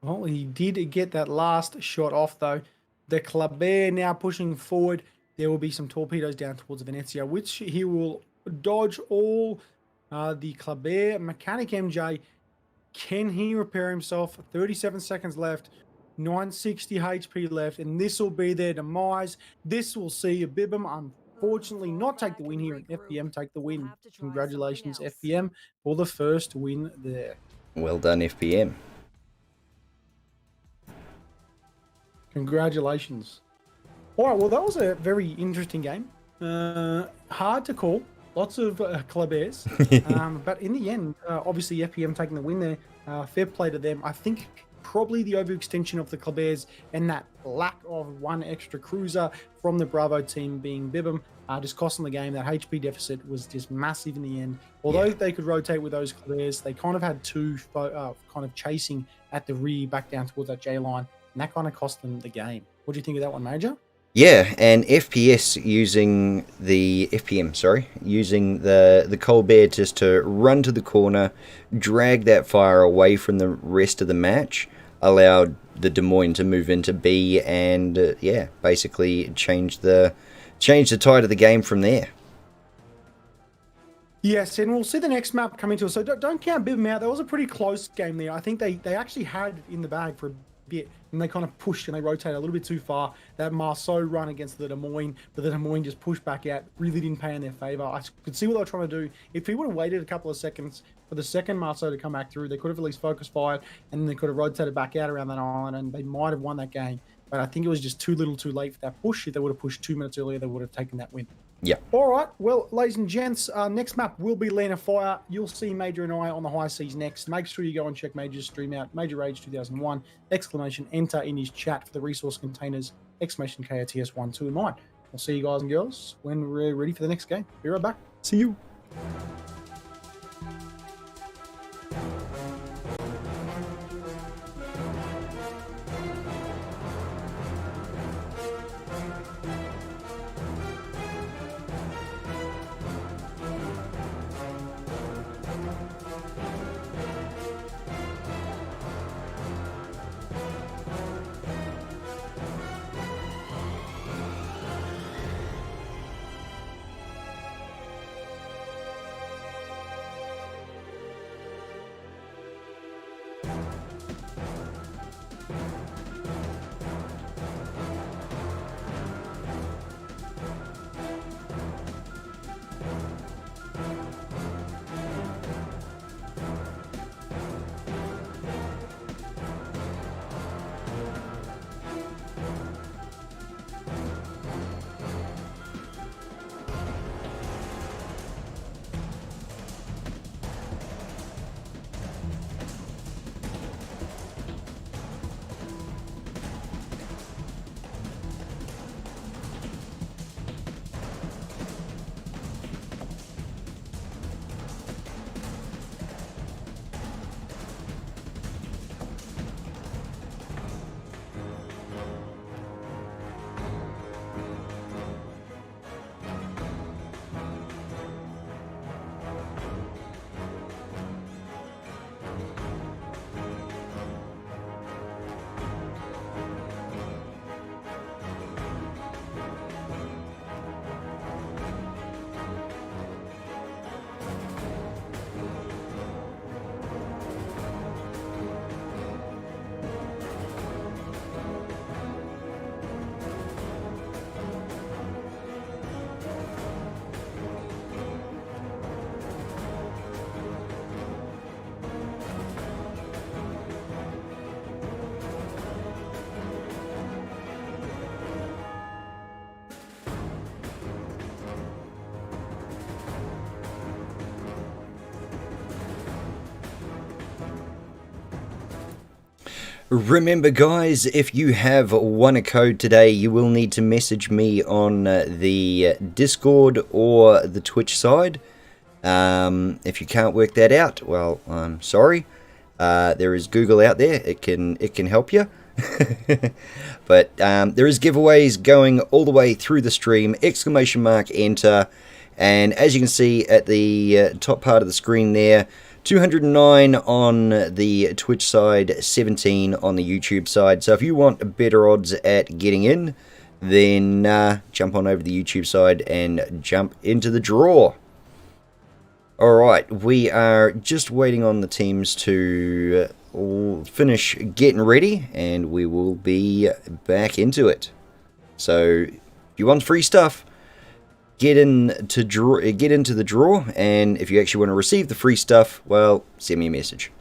Well, he did get that last shot off though. The Colbert now pushing forward. There will be some torpedoes down towards Venezia, which he will dodge all. The Colbert Mechanic MJ, can he repair himself? 37 seconds left, 960 HP left, and this will be their demise. This will see Bibim unfortunately not take the win here, and FPM take the win. Congratulations, FPM, for the first win there.
Well done, FPM.
Congratulations. All right, well, that was a very interesting game. Hard to call. Lots of Colberts. But in the end, obviously FPM taking the win there. Fair play to them. I think probably the overextension of the Colberts and that lack of one extra cruiser from the Bravo team being Bibim just costing the game. That HP deficit was just massive in the end. Although they could rotate with those Colberts, they kind of had two kind of chasing at the rear back down towards that J line. And that kind of cost them the game. What do you think of that one, Major?
Yeah, and FPM, using the Colbert just to run to the corner, drag that fire away from the rest of the match, allowed the Des Moines to move into B and, basically change the change the tide of the game from there.
Yes, and we'll see the next map coming to us. So don't count Bibham out. That was a pretty close game there. I think they actually had it in the bag for a bit, and they kind of pushed and they rotated a little bit too far. That Marceau run against the Des Moines, but the Des Moines just pushed back out. Really didn't pay in their favour. I could see what they were trying to do. If he would have waited a couple of seconds for the second Marceau to come back through, they could have at least focus fired, and then they could have rotated back out around that island, and they might have won that game. But I think it was just too little too late for that push. If they would have pushed 2 minutes earlier, they would have taken that win.
Yeah.
All right. Well, ladies and gents, next map will be Land of Fire. You'll see Major and I on the high seas next. Make sure you go and check Major's stream out. Major Rage 2001, exclamation, enter in his chat for the resource containers, exclamation KOTS 1, 2 in mine. I'll see you guys and girls when we're ready for the next game. Be right back.
See you. Remember, guys, if you have won a code today, you will need to message me on the Discord or the Twitch side. If you can't work that out, well, I'm sorry. There is Google out there; it can help you. But there is giveaways going all the way through the stream. Exclamation mark enter, and as you can see at the top part of the screen there. 209 on the Twitch side, 17 on the YouTube side. So if you want better odds at getting in, then jump on over to the YouTube side and jump into the draw. Alright, we are just waiting on the teams to finish getting ready, and we will be back into it. So if you want free stuff, get into the draw, and if you actually want to receive the free stuff, well, send me a message.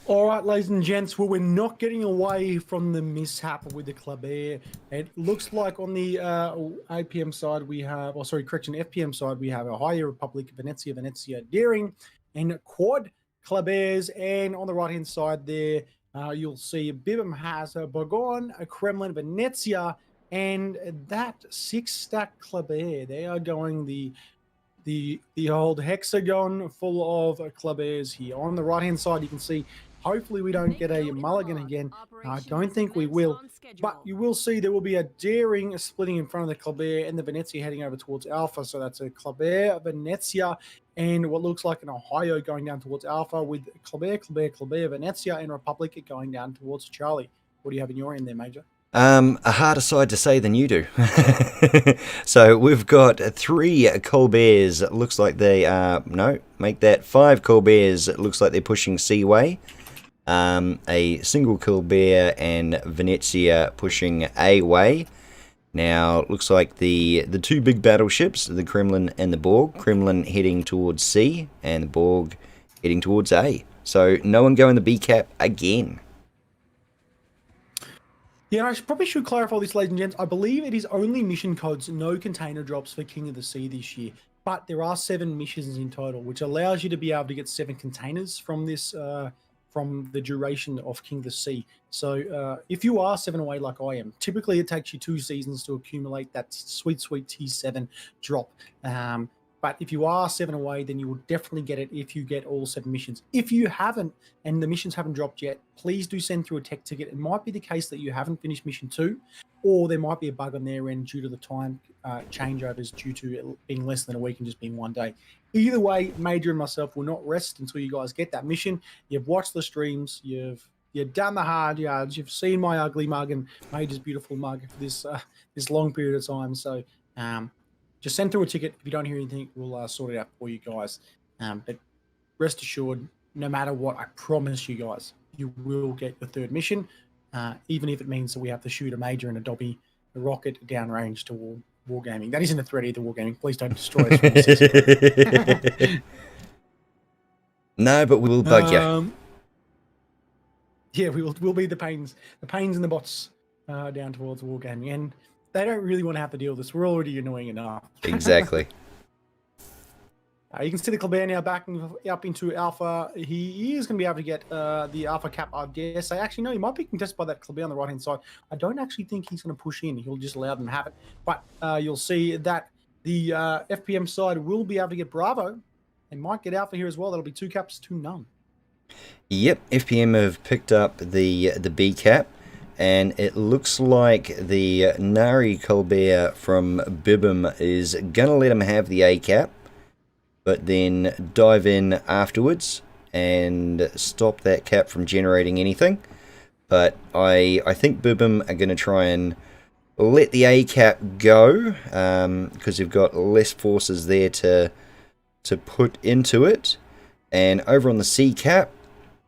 All right, ladies and gents, well, we're not getting away from the mishap with the Club Air. It looks like on the APM side we have, FPM side we have Ohio Republic, Venezia, Daring, and Quad Club Airs. And on the right-hand side there, you'll see Bibham has a Bourgogne, a Kremlin, Venezia, and that 6-stack Club Air. They are going the old hexagon full of Club Airs here. On the right-hand side, you can see, hopefully we don't get a mulligan again. I don't think we will. But you will see there will be a Daring splitting in front of the Club Air and the Venezia heading over towards Alpha. So that's a Club Air, Venezia, and what looks like an Ohio going down towards Alpha with Club Air, Venezia, and Republic going down towards Charlie. What do you have in your end there, Major?
A harder side to say than you do. So we've got 3 Colberts. It looks like they are, no, make that 5 Colberts. It looks like they're pushing Seaway. A single Colbert and Venezia pushing A-Way. Now, it looks like the 2 big battleships, the Kremlin and the Borg. Kremlin heading towards C and the Borg heading towards A. So no one going the B cap again.
Yeah, probably should clarify this, ladies and gents. I believe it is only mission codes, no container drops for King of the Sea this year. But there are 7 missions in total, which allows you to be able to get 7 containers from this, from the duration of King of the Sea. So if you are 7 away like I am, typically it takes you 2 seasons to accumulate that sweet T7 drop. But if you are 7 away, then you will definitely get it if you get all 7 missions. If you haven't, and the missions haven't dropped yet, please do send through a tech ticket. It might be the case that you haven't finished mission 2, or there might be a bug on their end due to the time changeovers due to it being less than a week and just being 1 day. Either way, Major and myself will not rest until you guys get that mission. You've watched the streams, you've done the hard yards, you've seen my ugly mug and Major's beautiful mug for this long period of time. So, just send through a ticket. If you don't hear anything, we'll sort it out for you guys. But rest assured, no matter what, I promise you guys, you will get the 3rd mission, even if it means that we have to shoot a Major and a Dobby, a rocket downrange to Wargaming. That isn't a threat either, Wargaming. Please don't destroy us.
No, but we will bug you.
Yeah, we'll be the pains in the bots down towards Wargaming. And they don't really want to have to deal with this. We're already annoying enough.
Exactly.
You can see the Colbert now backing up into Alpha. He is going to be able to get the Alpha cap, I dare say. Actually, no, he might be contested by that Colbert on the right-hand side. I don't actually think he's going to push in. He'll just allow them to have it. But you'll see that the FPM side will be able to get Bravo and might get Alpha here as well. That'll be 2 caps to none.
Yep, FPM have picked up the B cap. And it looks like the Nari Colbert from Bibham is going to let him have the A cap, but then dive in afterwards and stop that cap from generating anything. But I think Bibham are going to try and let the A cap go, because they've got less forces there to put into it. And over on the C cap,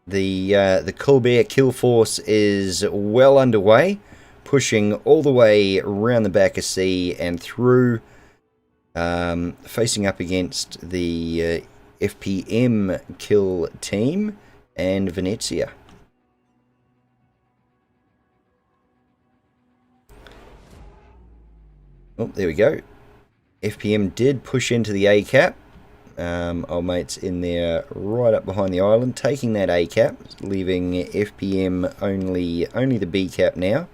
the Colbert kill force is well underway, pushing all the way around the back of C and through, facing up against the FPM kill team and Venezia. Oh, there we go. FPM did push into the A cap. Old mate's in there right up behind the island, taking that A cap, leaving FPM only the B cap now.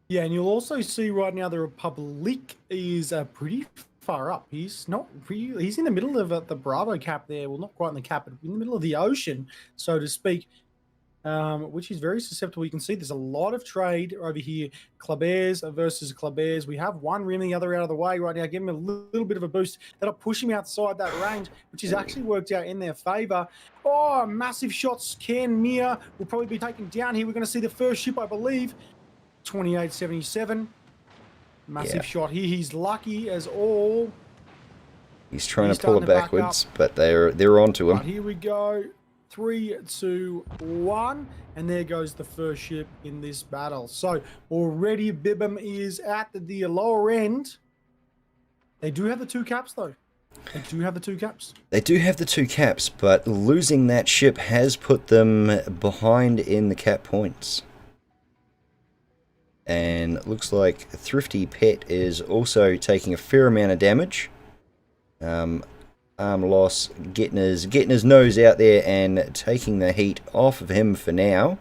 Yeah, and you'll also see right now the Republic is pretty far up. He's in the middle of the Bravo cap there. Well, not quite in the cap, but in the middle of the ocean, so to speak. Which is very susceptible. You can see there's a lot of trade over here. Clubers versus Clubers. We have one reaming the other out of the way right now. Give him a little bit of a boost. That'll push him outside that range, which has actually worked out in their favour. Oh, massive shots. Ken Mir will probably be taken down here. We're going to see the first ship, I believe. 2877. Massive shot here. He's lucky as all.
He's trying to pull it backwards, but they're onto him.
Right, here we go. 3, 2, 1, and there goes the first ship in this battle. So already Bibham is at the lower end. They do have the 2 caps though. They do have the 2 caps.
They do have the 2 caps, but losing that ship has put them behind in the cap points. And looks like Thrifty Pet is also taking a fair amount of damage. Arm loss, getting his nose out there and taking the heat off of him for now.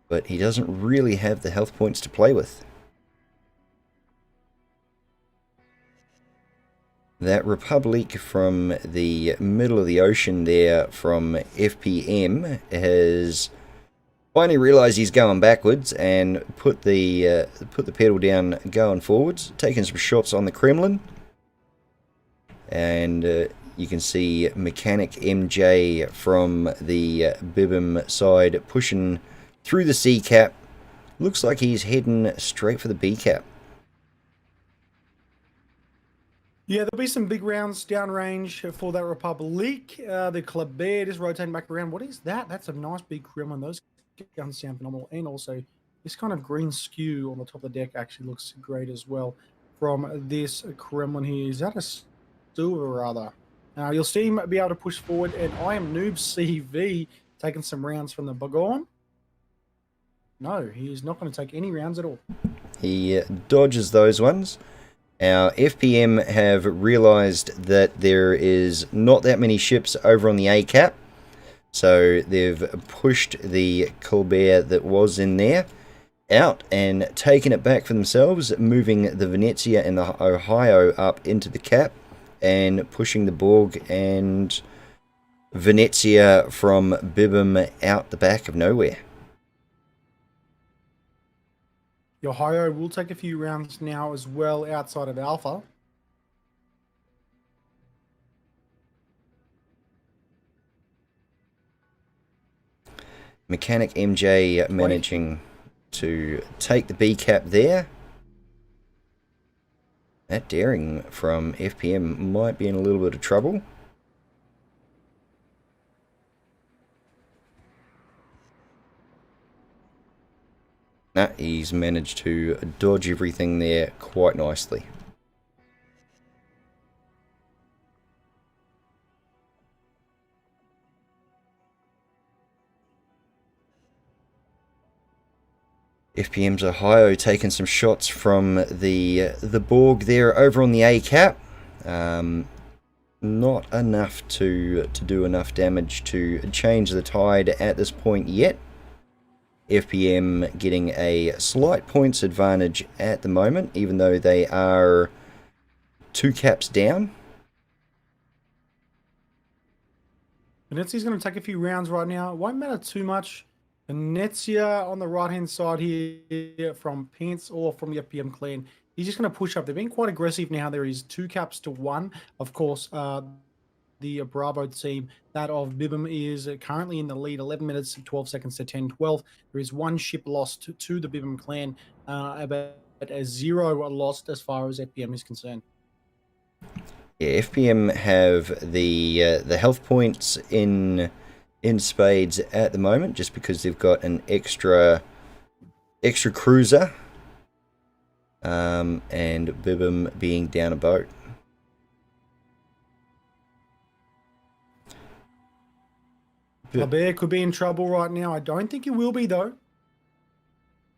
But he doesn't really have the health points to play with. That Republic from the middle of the ocean there from FPM has finally realised he's going backwards and put the pedal down going forwards, taking some shots on the Kremlin. And you can see Mechanic MJ from the Bibim side pushing through the C cap. Looks like he's heading straight for the B cap.
Yeah, there'll be some big rounds downrange for that Republic. The Kleber is rotating back around. What is that? That's a nice big Kremlin. Those guns sound phenomenal. And also, this kind of green skew on the top of the deck actually looks great as well from this Kremlin here. Is that a silver, rather? You'll see him be able to push forward. And I am Noob CV taking some rounds from the Bagon. No, he is not going to take any rounds at all.
He dodges those ones. Our FPM have realised that there is not that many ships over on the A cap, so they've pushed the Colbert that was in there out and taken it back for themselves, moving the Venezia and the Ohio up into the cap and pushing the Borg and Venezia from Bibim out the back of nowhere.
The Ohio will take a few rounds now as well outside of Alpha.
Mechanic MJ managing to take the B cap there. That daring from FPM might be in a little bit of trouble. Nah, he's managed to dodge everything there quite nicely. FPM's Ohio taking some shots from the Borg there over on the A cap. Not enough to do enough damage to change the tide at this point yet. FPM getting a slight points advantage at the moment, even though they are 2 caps down.
Venezia's going to take a few rounds right now. It won't matter too much. Venezia on the right-hand side here from Pence or from the FPM clan. He's just going to push up. They're being quite aggressive now. There is 2 caps to 1. Of course, the Bravo team, that of Bibim, is currently in the lead, 11 minutes, 12 seconds to 10-12. There is 1 ship lost to the Bibim clan, about a 0 lost as far as FPM is concerned.
Yeah, FPM have the health points in spades at the moment, just because they've got an extra cruiser, and Bibim being down a boat.
Bear could be in trouble right now. I don't think he will be, though.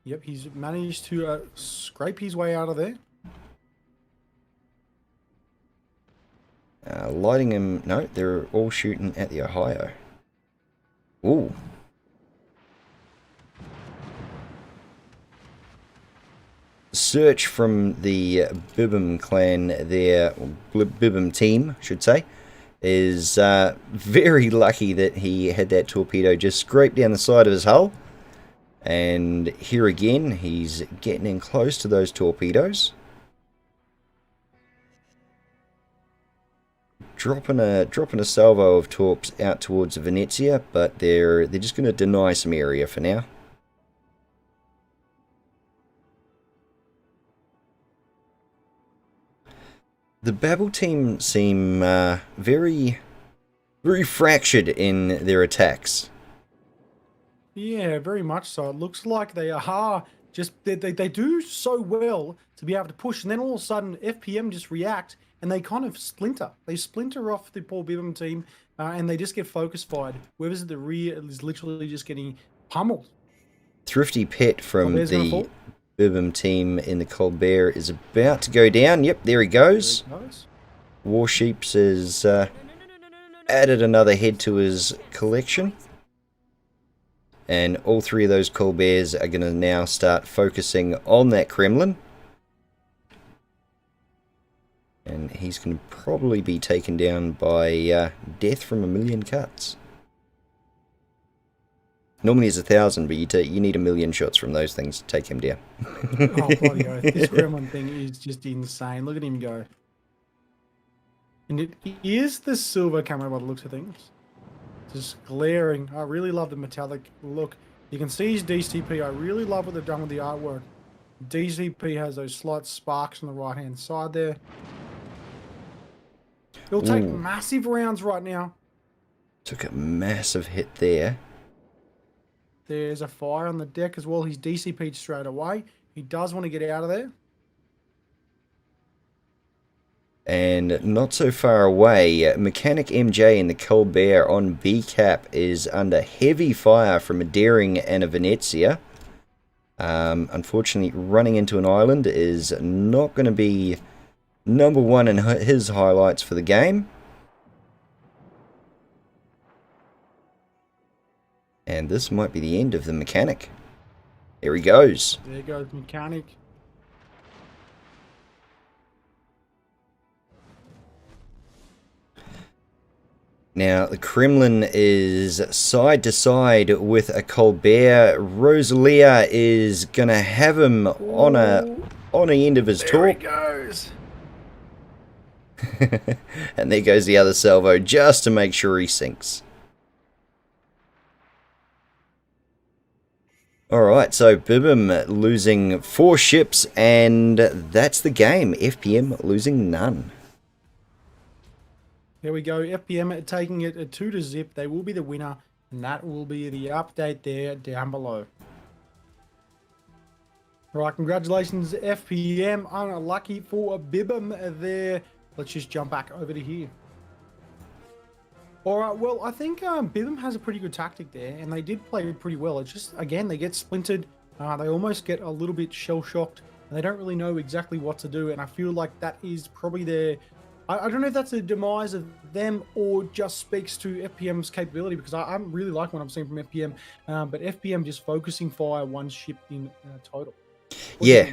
Yep, he's managed to scrape his way out of there.
Lighting him... No, they're all shooting at the Ohio. Ooh. Search from the Bibim clan there, or Bibim team, I should say, is very lucky that he had that torpedo just scrape down the side of his hull. And here again, he's getting in close to those torpedoes. Dropping a salvo of torps out towards Venezia, but they're just going to deny some area for now. The Babel team seem very fractured in their attacks.
Yeah, very much so. It looks like they are just they do so well to be able to push, and then all of a sudden FPM just react and they kind of splinter. They splinter off the poor Bibham team, and they just get focus fired. Whoever's at the rear is literally just getting pummeled.
Thrifty Pet from the Bibham team in the Colbert is about to go down. Yep, there he goes. Warsheeps has added another head to his collection. And all three of those Colberts are going to now start focusing on that Kremlin. And he's going to probably be taken down by death from a million cuts. Normally it's 1,000, but you need a million shots from those things to take him down.
Oh, bloody oath. This Kremlin thing is just insane. Look at him go. And it is the silver camo by the looks of things. Just glaring. I really love the metallic look. You can see his DCP. I really love what they've done with the artwork. DCP has those slight sparks on the right hand side there. He'll take massive rounds right now.
Took a massive hit there.
There's a fire on the deck as well. He's DCP'd straight away. He does want to get out of there.
And not so far away, Mechanic MJ in the Colbert on B-Cap is under heavy fire from a Daring and a Venezia. Unfortunately, running into an island is not going to be number one in his highlights for the game. And this might be the end of the Mechanic. There he goes.
There goes Mechanic.
Now, the Kremlin is side to side with a Colbert. Rosalia is going to have him on the end of his torque.
There he goes.
And there goes the other salvo just to make sure he sinks. Alright, so Bibham losing 4 ships, and that's the game. FPM losing none.
Here we go. FPM taking it 2-0. They will be the winner, and that will be the update there down below. Alright, congratulations FPM. Unlucky for Bibham there. Let's just jump back over to here. Alright, well, I think Bibham has a pretty good tactic there, and they did play pretty well. It's just, again, they get splintered. They almost get a little bit shell-shocked, and they don't really know exactly what to do, and I feel like that is probably their... I don't know if that's a demise of them or just speaks to FPM's capability, because I'm really liking what I'm seeing from FPM, but FPM just focusing fire one ship in total.
Yeah,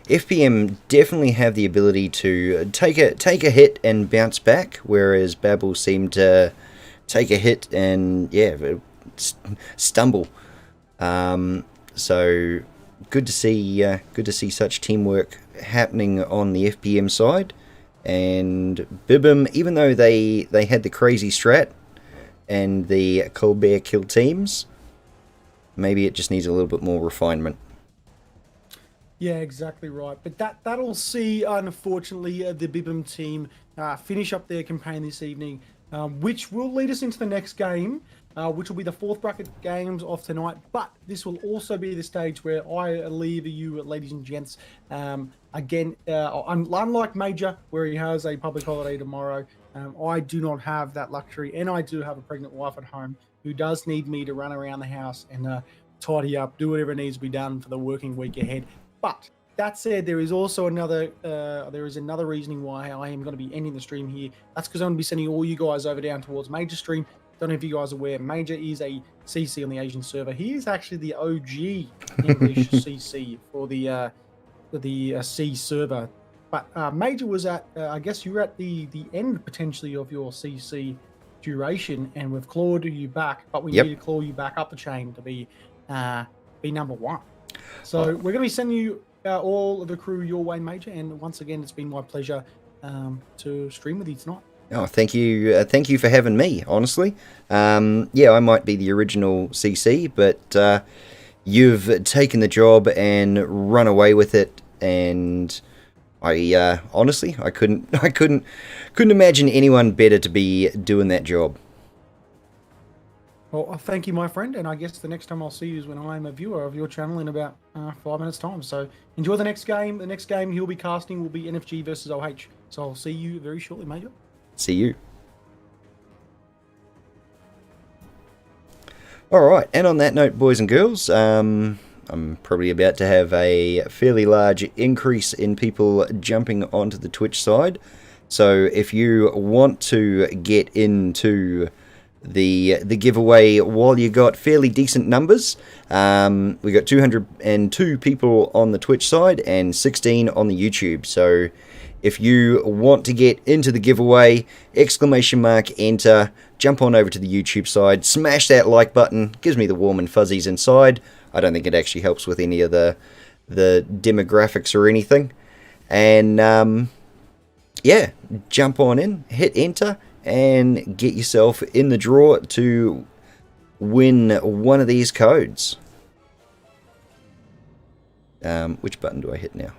FPM definitely have the ability to take a hit and bounce back, whereas Babel seemed to take a hit and stumble. So good to see such teamwork happening on the FPM side. And Bibham, even though they had the crazy strat and the Colbert kill teams, maybe it just needs a little bit more refinement.
Yeah, exactly right. But that'll see, unfortunately, the Bibham team finish up their campaign this evening, which will lead us into the next game, which will be the 4th bracket games of tonight. But this will also be the stage where I leave you, ladies and gents. Again, unlike Major, where he has a public holiday tomorrow, I do not have that luxury, and I do have a pregnant wife at home who does need me to run around the house and tidy up, do whatever needs to be done for the working week ahead. But that said, there is also another reasoning why I am going to be ending the stream here. That's because I'm going to be sending all you guys over down towards Major stream. Don't know if you guys are aware, Major is a CC on the Asian server. He is actually the OG English CC for the C server. But Major was at, I guess you were at the end potentially of your CC duration, and we've clawed you back, but we need to claw you back up the chain to be number 1. So we're going to be sending you all of the crew your way, Major, and once again, it's been my pleasure to stream with you tonight.
Oh, thank you for having me, honestly. Yeah, I might be the original CC, but you've taken the job and run away with it, and I honestly, I couldn't imagine anyone better to be doing that job.
Well, thank you, my friend, and I guess the next time I'll see you is when I'm a viewer of your channel in about 5 minutes' time. So enjoy the next game. The next game he'll be casting will be NFG versus OH. So I'll see you very shortly, Major.
See you. All right, and on that note, boys and girls, I'm probably about to have a fairly large increase in people jumping onto the Twitch side. So if you want to get into the giveaway while you got fairly decent numbers, we got 202 people on the Twitch side and 16 on the YouTube. So if you want to get into the giveaway, !enter, jump on over to the YouTube side, smash that like button, gives me the warm and fuzzies inside. I don't think it actually helps with any of the demographics or anything. And yeah, jump on in, hit enter, and get yourself in the draw to win one of these codes. Which button do I hit now?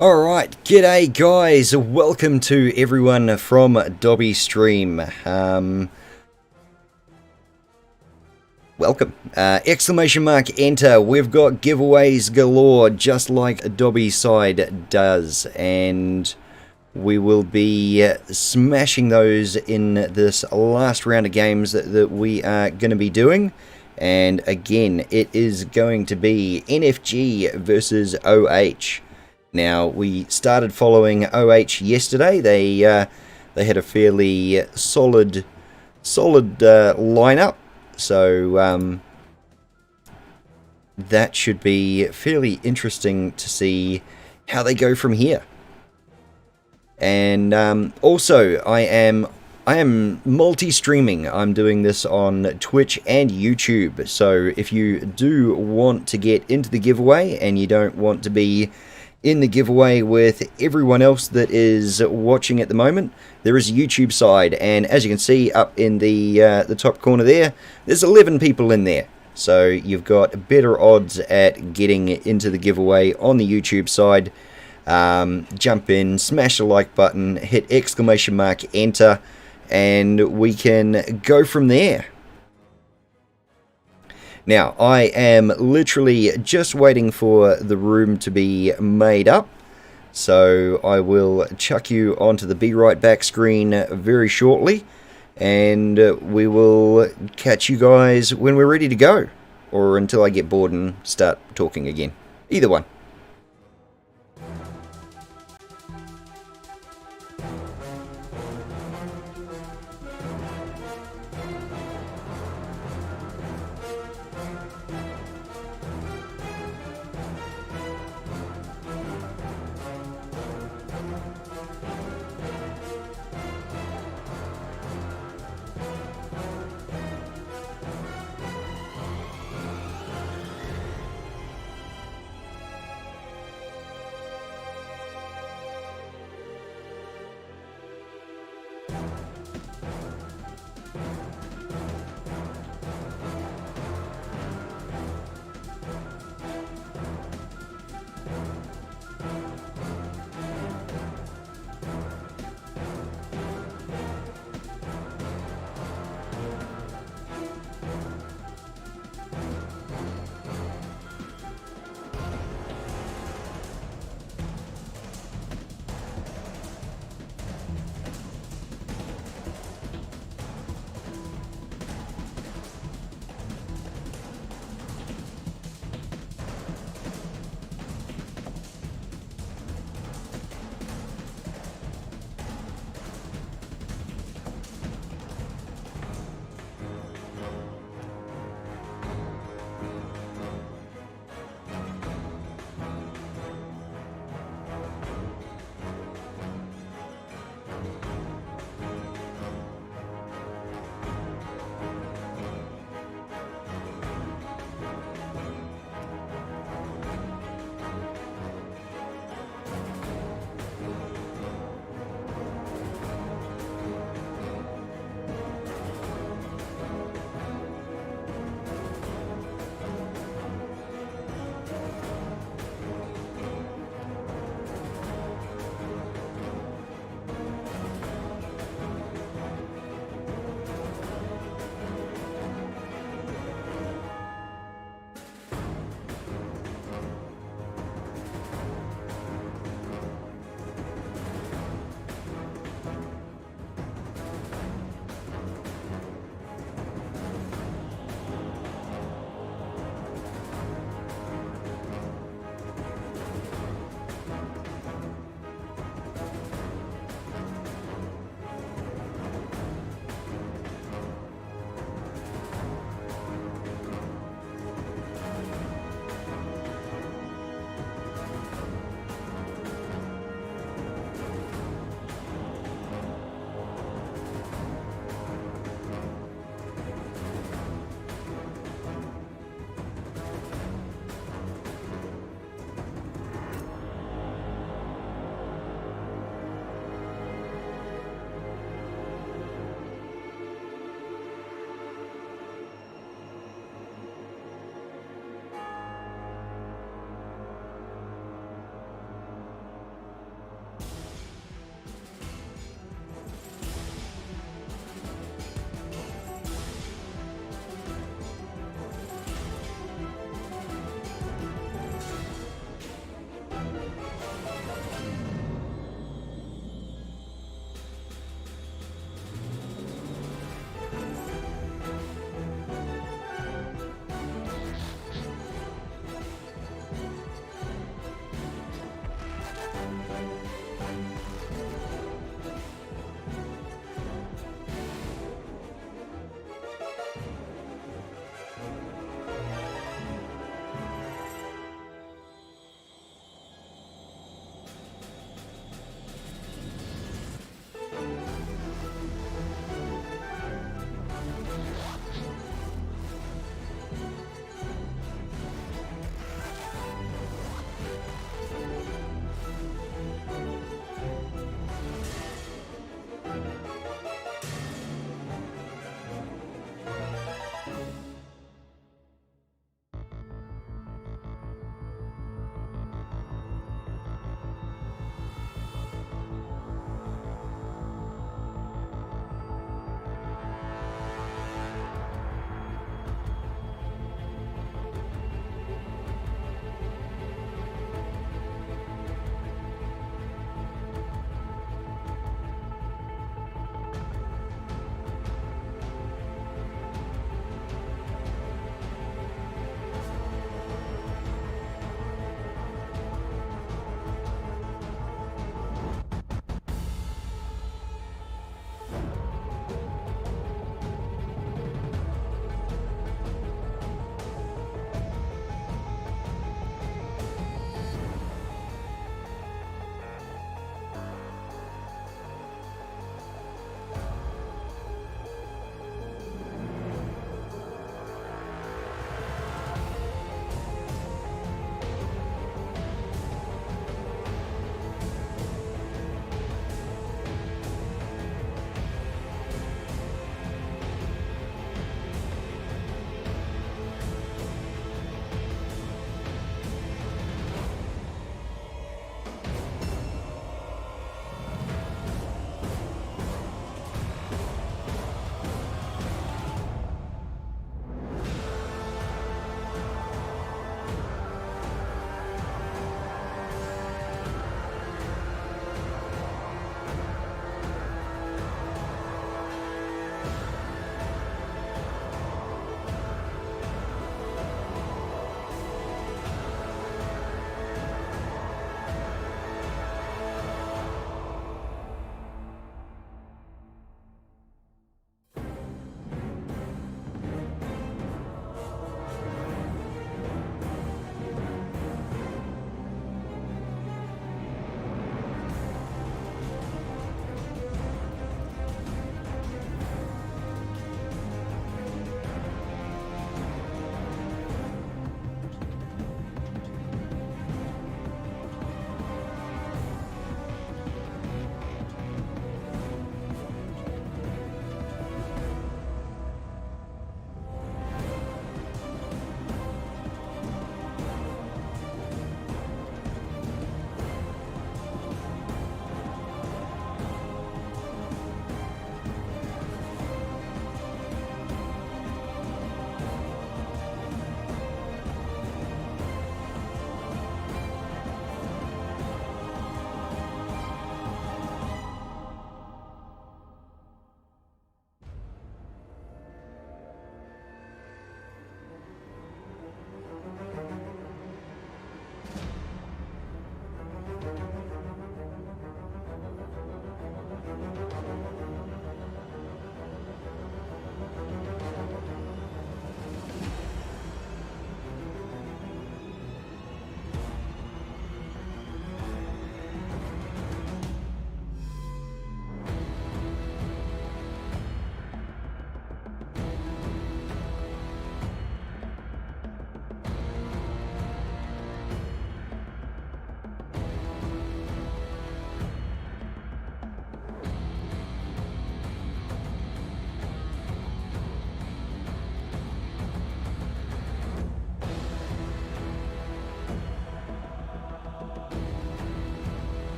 Alright, g'day guys, welcome to everyone from Dobby Stream. Welcome. Exclamation mark enter. We've got giveaways galore, just like Dobby side does, and we will be smashing those in this last round of games that we are going to be doing. And again, it is going to be NFG versus OH. Now, we started following OH yesterday. They had a fairly solid lineup, so that should be fairly interesting to see how they go from here. And also, I am multi-streaming. I'm doing this on Twitch and YouTube. So if you do want to get into the giveaway and you don't want to be in the giveaway with everyone else that is watching at the moment, there is a YouTube side, and as you can see up in the top corner there's 11 people in there, so you've got better odds at getting into the giveaway on the YouTube side. Jump in, smash the like button, hit exclamation mark enter, and we can go from there. Now, I am literally just waiting for the room to be made up, so I will chuck you onto the Be Right Back screen very shortly, and we will catch you guys when we're ready to go, or until I get bored and start talking again. Either one.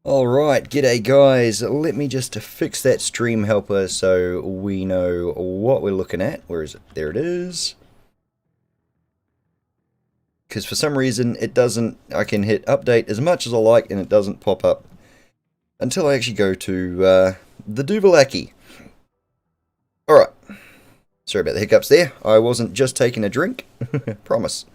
Alright, g'day guys. Let me just fix that stream helper so we know what we're looking at. Where is it? There it is. Because for some reason it doesn't, I can hit update as much as I like and it doesn't pop up until I actually go to the Duvalaki. Alright. Sorry about the hiccups there. I wasn't just taking a drink. Promise.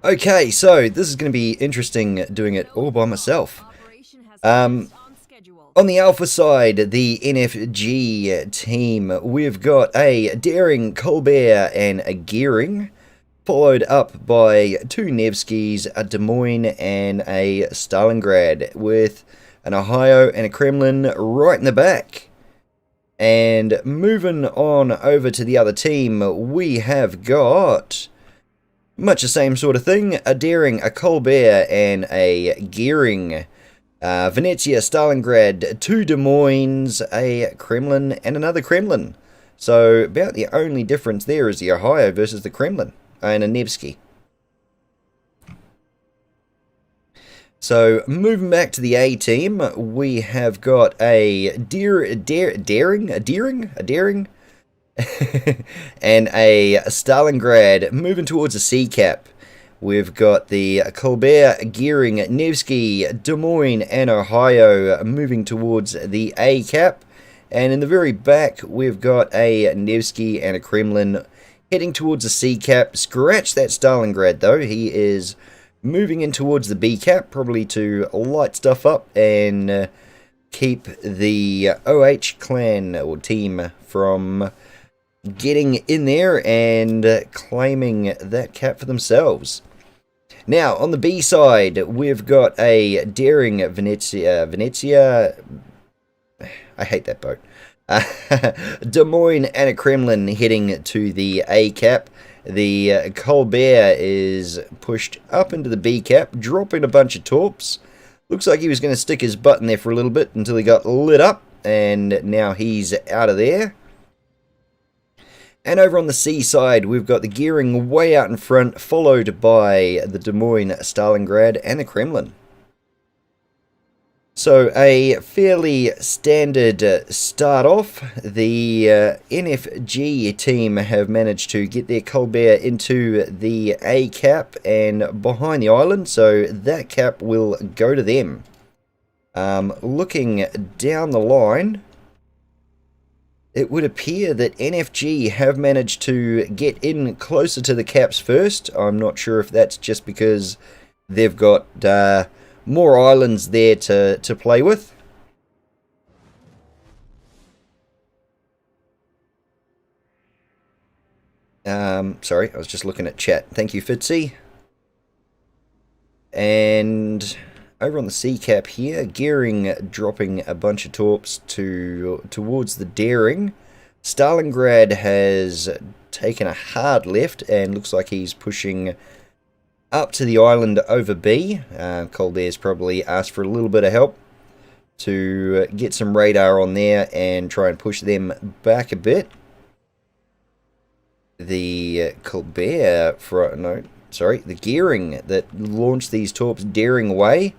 Okay, so this is going to be interesting doing it all by myself. On the Alpha side, the NFG team, we've got a Daring, Colbert, and a Gearing, followed up by two Nevskys, a Des Moines, and a Stalingrad, with an Ohio and a Kremlin right in the back. And moving on over to the other team, we have got much the same sort of thing, a Daring, a Colbert, and a Gearing. Venezia, Stalingrad, two Des Moines, a Kremlin, and another Kremlin. So about the only difference there is the Ohio versus the Kremlin, and a Nevsky. So moving back to the A team, we have got a Daring, and a Stalingrad moving towards a C cap. We've got the Colbert, Gearing, Nevsky, Des Moines, and Ohio moving towards the A cap. And in the very back, we've got a Nevsky and a Kremlin heading towards the C cap. Scratch that Stalingrad though, he is moving in towards the B cap, probably to light stuff up and keep the OH clan or team from getting in there and claiming that cap for themselves. Now, on the B side, we've got a Daring Venezia, I hate that boat, Des Moines and a Kremlin heading to the A cap. The Colbert is pushed up into the B cap, dropping a bunch of torps. Looks like he was going to stick his butt in there for a little bit until he got lit up, and now he's out of there. And over on the C side, we've got the Gearing way out in front, followed by the Des Moines, Stalingrad, and the Kremlin. So a fairly standard start off. The NFG team have managed to get their Colbert into the A cap and behind the island, so that cap will go to them. Looking down the line, it would appear that NFG have managed to get in closer to the caps first. I'm not sure if that's just because they've got more islands there to play with. Sorry, I was just looking at chat. Thank you, Fitzy. And over on the C cap here, Gearing dropping a bunch of torps towards the Daring. Stalingrad has taken a hard left and looks like he's pushing up to the island over B. Colbert's probably asked for a little bit of help to get some radar on there and try and push them back a bit. The Colbert, the Gearing that launched these torps Daring away.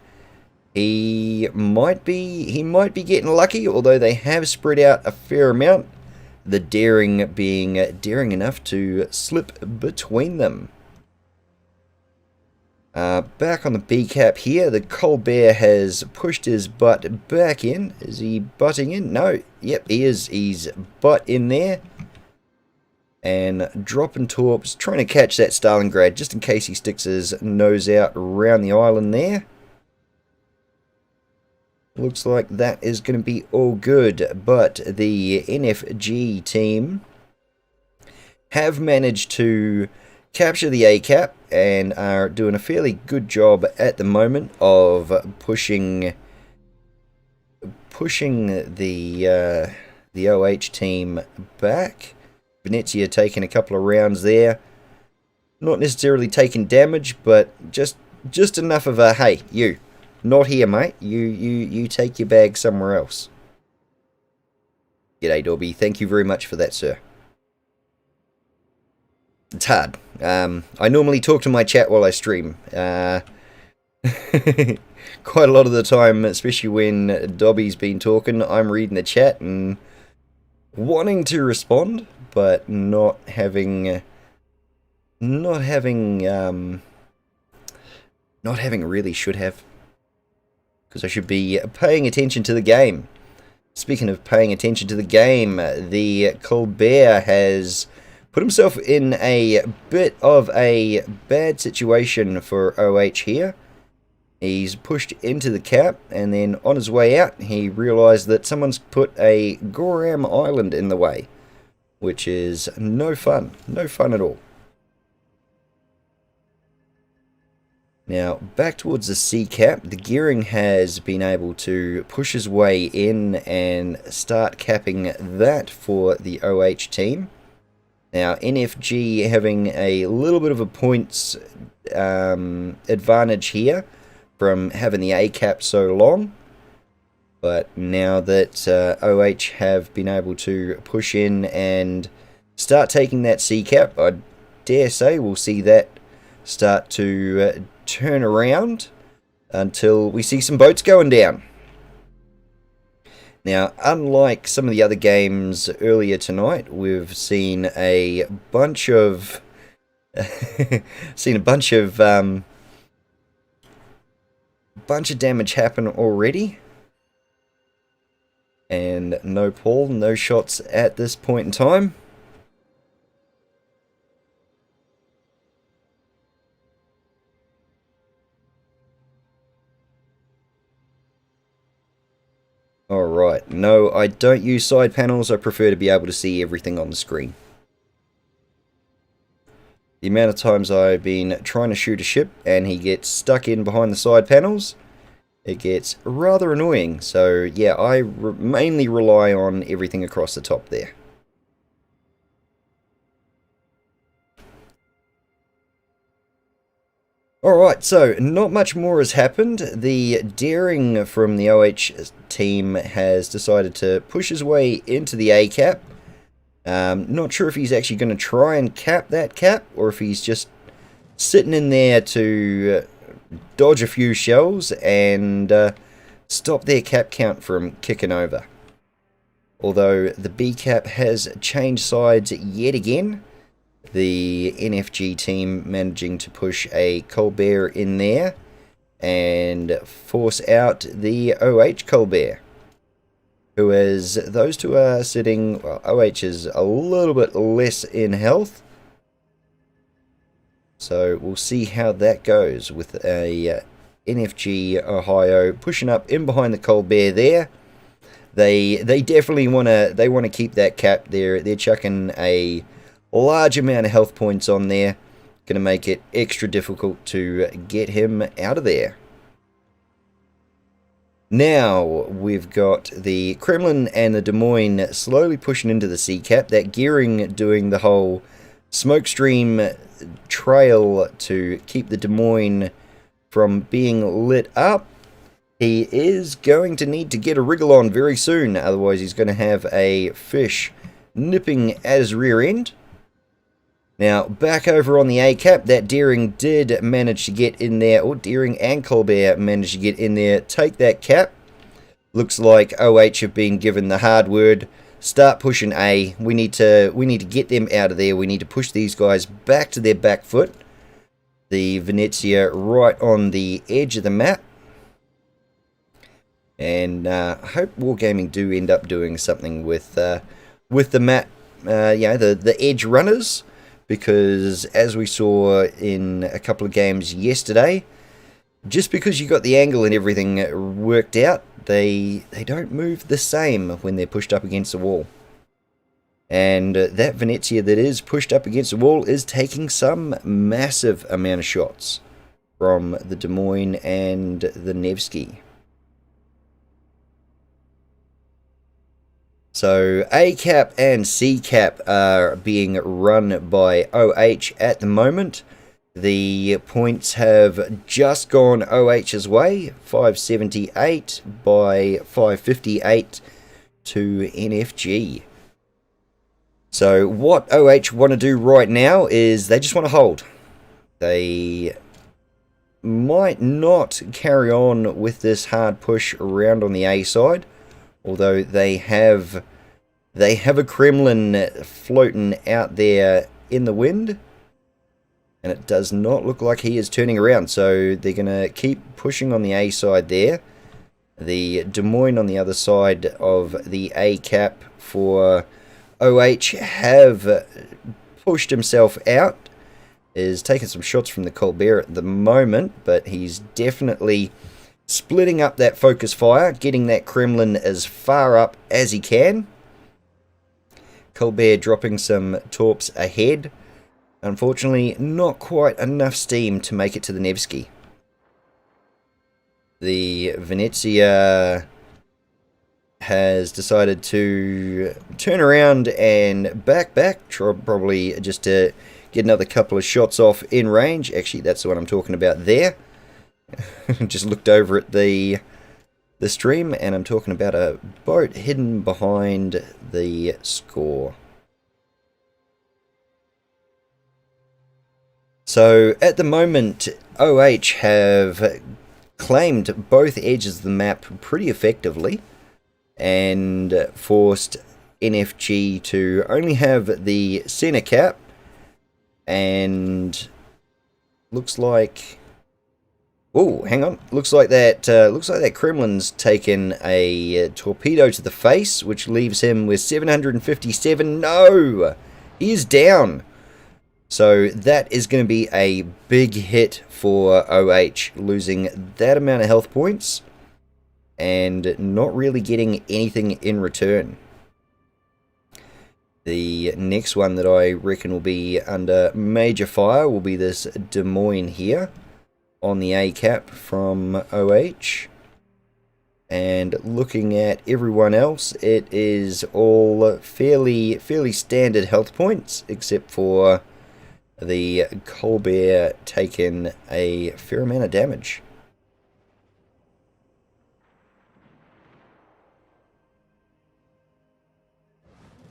He might be getting lucky, although they have spread out a fair amount. The Daring being daring enough to slip between them. Back on the B cap here, the Colbert has pushed his butt back in. Is he butting in? No. Yep, he is. He's butt in there. And dropping torps, trying to catch that Stalingrad just in case he sticks his nose out around the island there. Looks like that is going to be all good, but the NFG team have managed to capture the A cap and are doing a fairly good job at the moment of pushing the OH team back. Venezia taking a couple of rounds there, not necessarily taking damage, but just enough of a hey, you. Not here, mate. You take your bag somewhere else. G'day, Dobby. Thank you very much for that, sir. It's hard. I normally talk to my chat while I stream. quite a lot of the time, especially when Dobby's been talking, I'm reading the chat and wanting to respond, but not having really should have, because I should be paying attention to the game. Speaking of paying attention to the game, the Colbert has put himself in a bit of a bad situation for OH here. He's pushed into the cap, and then on his way out, he realised that someone's put a Goram Island in the way, which is no fun at all. Now, back towards the C cap, the Gearing has been able to push his way in and start capping that for the OH team. Now, NFG having a little bit of a points advantage here from having the A cap so long. But now that OH have been able to push in and start taking that C cap, I dare say we'll see that start to turn around until we see some boats going down. Now, unlike some of the other games earlier tonight, we've seen a bunch of damage happen already. And no Paul, no shots at this point in time. Alright, no, I don't use side panels. I prefer to be able to see everything on the screen. The amount of times I've been trying to shoot a ship and he gets stuck in behind the side panels, it gets rather annoying. So yeah, I mainly rely on everything across the top there. Alright, so not much more has happened. The Daring from the OH team has decided to push his way into the A cap. Not sure if he's actually going to try and cap that cap, or if he's just sitting in there to dodge a few shells and stop their cap count from kicking over. Although the B cap has changed sides yet again. The NFG team managing to push a Colbert in there and force out the OH Colbert, who is, those two are sitting, well, OH is a little bit less in health, so we'll see how that goes with a NFG Ohio pushing up in behind the Colbert there. They definitely want to keep that cap. They're chucking a large amount of health points on there. Going to make it extra difficult to get him out of there. Now we've got the Kremlin and the Des Moines slowly pushing into the C cap. That Gearing doing the whole smoke stream trail to keep the Des Moines from being lit up. He is going to need to get a wriggle on very soon, otherwise he's going to have a fish nipping at his rear end. Now, back over on the A cap, that Daring did manage to get in there, or Daring and Colbert managed to get in there, take that cap. Looks like OH have been given the hard word. Start pushing A. We need to get them out of there. We need to push these guys back to their back foot. The Venezia right on the edge of the map. And I hope Wargaming do end up doing something with the map, the edge runners. Because as we saw in a couple of games yesterday, just because you got the angle and everything worked out, they don't move the same when they're pushed up against the wall. And that Venezia that is pushed up against the wall is taking some massive amount of shots from the Des Moines and the Nevsky. So A cap and C cap are being run by OH at the moment. The points have just gone OH's way, 578 by 558 to NFG. So what OH want to do right now is they just want to hold. They might not carry on with this hard push around on the A side, although they have a Kremlin floating out there in the wind, and it does not look like he is turning around, so they're going to keep pushing on the A side there. The Des Moines on the other side of the A cap for OH have pushed himself out, is taking some shots from the Colbert at the moment, but he's definitely splitting up that focus fire, getting that Kremlin as far up as he can. Colbert dropping some torps ahead. Unfortunately, not quite enough steam to make it to the Nevsky. The Venezia has decided to turn around and back, probably just to get another couple of shots off in range. Actually, that's the one I'm talking about there. Just looked over at the stream, and I'm talking about a boat hidden behind the score. So at the moment, OH have claimed both edges of the map pretty effectively and forced NFG to only have the center cap, and looks like, oh, hang on, looks like that Kremlin's taken a torpedo to the face, which leaves him with 757. No, he is down. So that is going to be a big hit for OH, losing that amount of health points and not really getting anything in return. The next one that I reckon will be under major fire will be this Des Moines here on the A cap from OH. And looking at everyone else, it is all fairly standard health points, except for the Colbert taking a fair amount of damage.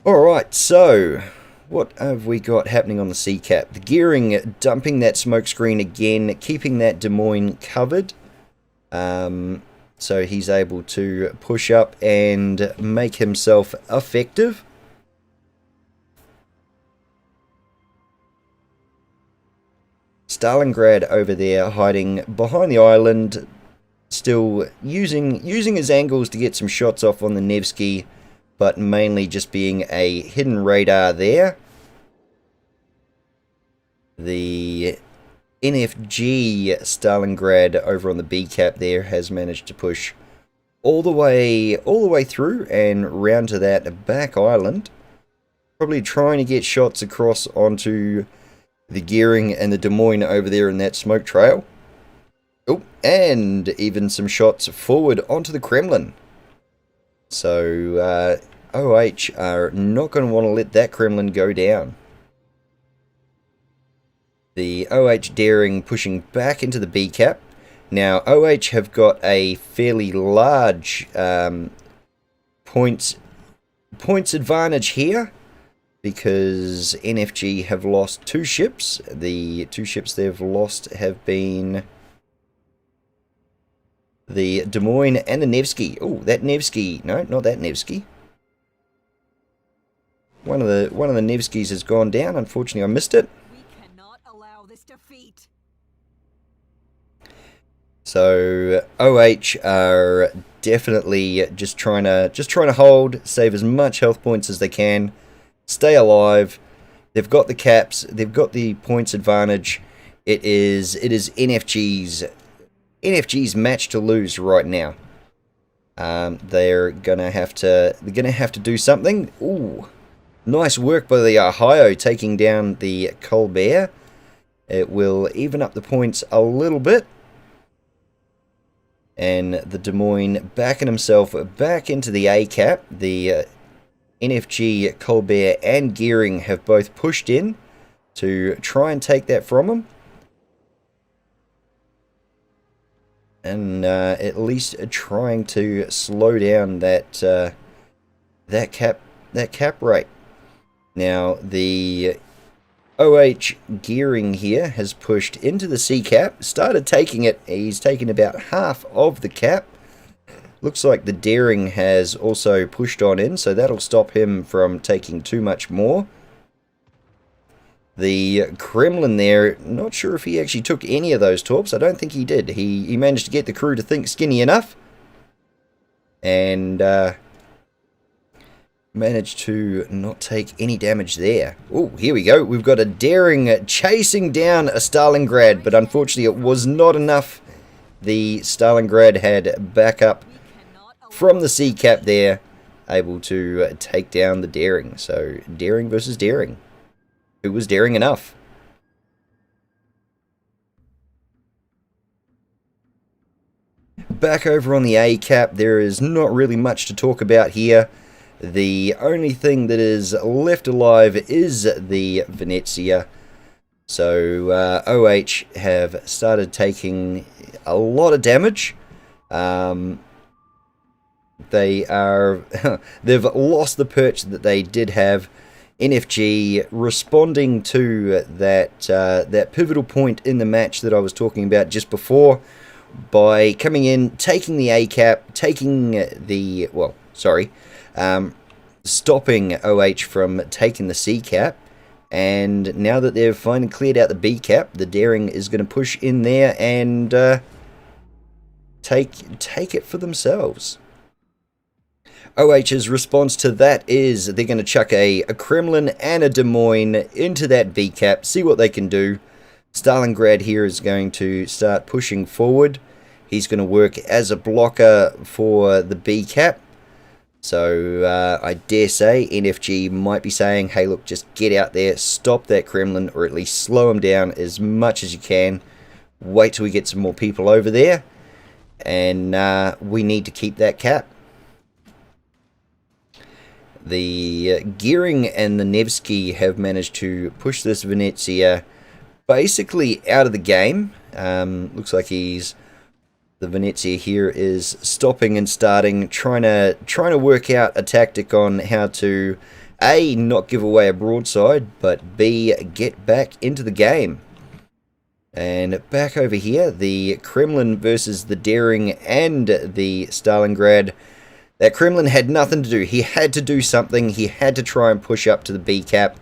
Alright, so what have we got happening on the Sea cap? The gearing dumping that smoke screen again, keeping that Des Moines covered. So he's able to push up and make himself effective. Stalingrad over there hiding behind the island, still using his angles to get some shots off on the Nevsky, but mainly just being a hidden radar there. The NFG Stalingrad over on the B cap there has managed to push all the way through and round to that back island, probably trying to get shots across onto the gearing and the Des Moines over there in that smoke trail. Oh, and even some shots forward onto the Kremlin. So OH are not going to want to let that Kremlin go down. The OH daring pushing back into the B cap. Now OH have got a fairly large points advantage here, because NFG have lost 2 ships. The 2 ships they've lost have been the Des Moines and the Nevsky. Oh, that Nevsky. No, not that Nevsky. One of the Nevskys has gone down. Unfortunately, I missed it.
We cannot allow this defeat.
So OH are definitely just trying to hold, save as much health points as they can. Stay alive. They've got the caps. They've got the points advantage. It is NFG's match to lose right now. They're gonna have to do something. Ooh, nice work by the Ohio taking down the Colbert. It will even up the points a little bit. And the Des Moines backing himself back into the A cap. The NFG, Colbert and Gearing have both pushed in to try and take that from him, and at least trying to slow down that cap rate. Now the OH Gearing here has pushed into the C cap, started taking it. He's taken about half of the cap. Looks like the Daring has also pushed on in, so that'll stop him from taking too much more. The Kremlin there, not sure if he actually took any of those torps. I don't think he did. He managed to get the crew to think skinny enough. And managed to not take any damage there. Oh, here we go. We've got a Daring chasing down a Stalingrad, but unfortunately it was not enough. The Stalingrad had backup from the sea cap there, able to take down the Daring. So Daring versus Daring. Who was daring enough? Back over on the A cap, there is not really much to talk about here. The only thing that is left alive is the Venezia. So OH have started taking a lot of damage. They've lost the perch that they did have. NFG responding to that pivotal point in the match that I was talking about just before by coming in, taking the A cap, taking the stopping OH from taking the C cap, and now that they've finally cleared out the B cap, the Daring is going to push in there and take it for themselves. OH's response to that is they're going to chuck a Kremlin and a Des Moines into that B cap, see what they can do. Stalingrad here is going to start pushing forward. He's going to work as a blocker for the B cap. So I dare say NFG might be saying, hey look, just get out there, stop that Kremlin, or at least slow him down as much as you can. Wait till we get some more people over there, and we need to keep that cap. The Gearing and the Nevsky have managed to push this Venezia basically out of the game. Looks like the Venezia here is stopping and starting, trying to work out a tactic on how to A, not give away a broadside, but B, get back into the game. And back over here, the Kremlin versus the Daring and the Stalingrad. That Kremlin had nothing to do. He had to do something. He had to try and push up to the B cap.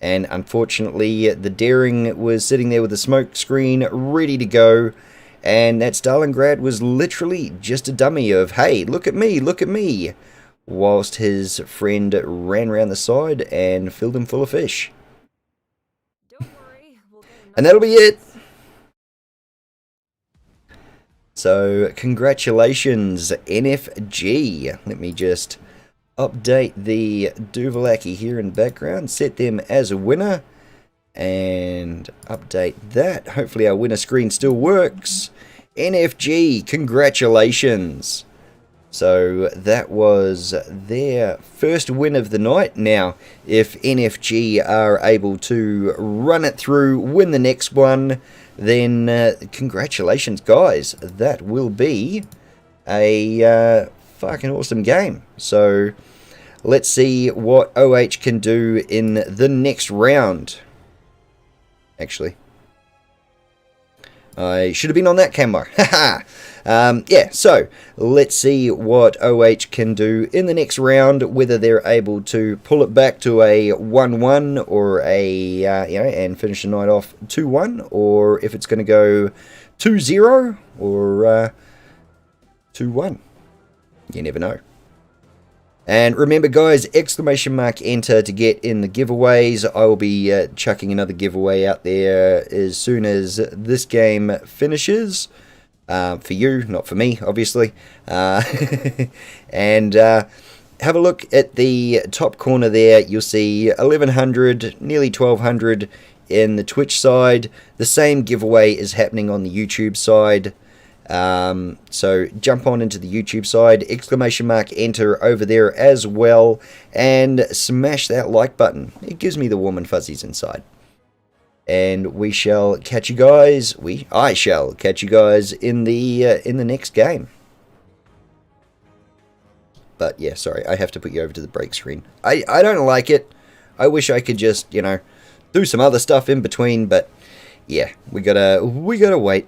And unfortunately, the Daring was sitting there with a smoke screen ready to go. And that Stalingrad was literally just a dummy of, hey, look at me, whilst his friend ran around the side and filled him full of fish.
Don't worry, we'll get
And that'll be it. So, congratulations, NFG. Let me just update the Duvalaki here in the background, set them as a winner, and update that. Hopefully our winner screen still works. NFG, congratulations. So that was their first win of the night. Now, if NFG are able to run it through, win the next one, then congratulations, guys. That will be a fucking awesome game. So let's see what OH can do in the next round. Actually, I should have been on that camera. Haha. Yeah, so let's see what OH can do in the next round, whether they're able to pull it back to a 1-1 or a, and finish the night off 2-1, or if it's going to go 2-0 or 2-1. You never know. And remember, guys, !enter to get in the giveaways. I will be chucking another giveaway out there as soon as this game finishes. For you, not for me, obviously. And have a look at the top corner there. You'll see 1100, nearly 1200 in the Twitch side. The same giveaway is happening on the YouTube side. So jump on into the YouTube side, !enter over there as well, and smash that like button. It gives me the warm and fuzzies inside. And we shall catch you guys. I shall catch you guys in the next game. But yeah, sorry, I have to put you over to the break screen. I don't like it. I wish I could just, do some other stuff in between, but yeah, we gotta wait.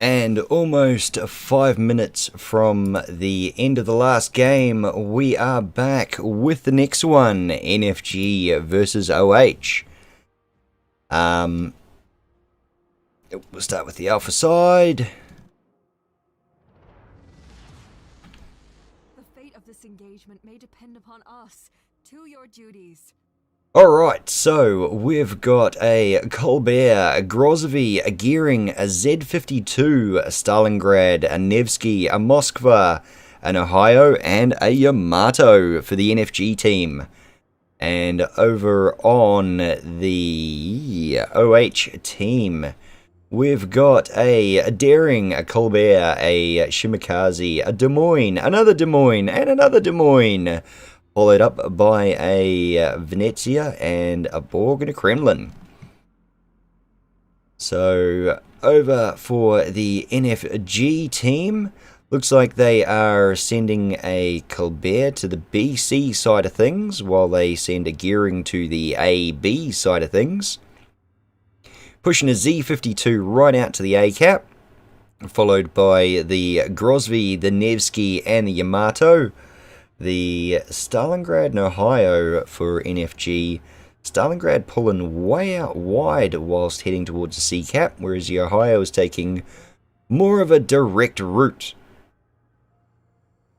And almost 5 minutes from the end of the last game, we are back with the next one, NFG versus OH. We'll start with the Alpha side.
The fate of this engagement may depend upon us. To your duties.
Alright, so we've got a Colbert, a Grozovy, a Gearing, a Z52, a Stalingrad, a Nevsky, a Moskva, an Ohio, and a Yamato for the NFG team. And over on the OH team, we've got a Daring, a Colbert, a Shimakaze, a Des Moines, another Des Moines, and another Des Moines. Followed up by a Venezia and a Borg and a Kremlin. So over for the NFG team, looks like they are sending a Colbert to the BC side of things, while they send a Gearing to the AB side of things. Pushing a Z52 right out to the A cap, followed by the Grozovy, the Nevsky, and the Yamato. The Stalingrad and Ohio for NFG. Stalingrad pulling way out wide whilst heading towards the C cap, whereas the Ohio is taking more of a direct route.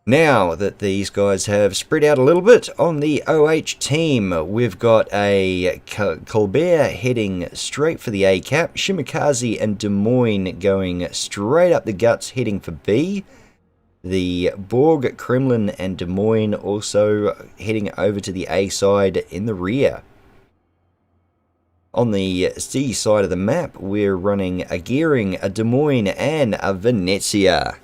Now that these guys have spread out a little bit, on the OH team, we've got a Colbert heading straight for the A cap, Shimakaze and Des Moines going straight up the guts heading for B. The Borg, Kremlin, and Des Moines also heading over to the A side in the rear. On the C side of the map, we're running a Gearing, a Des Moines, and a Venezia.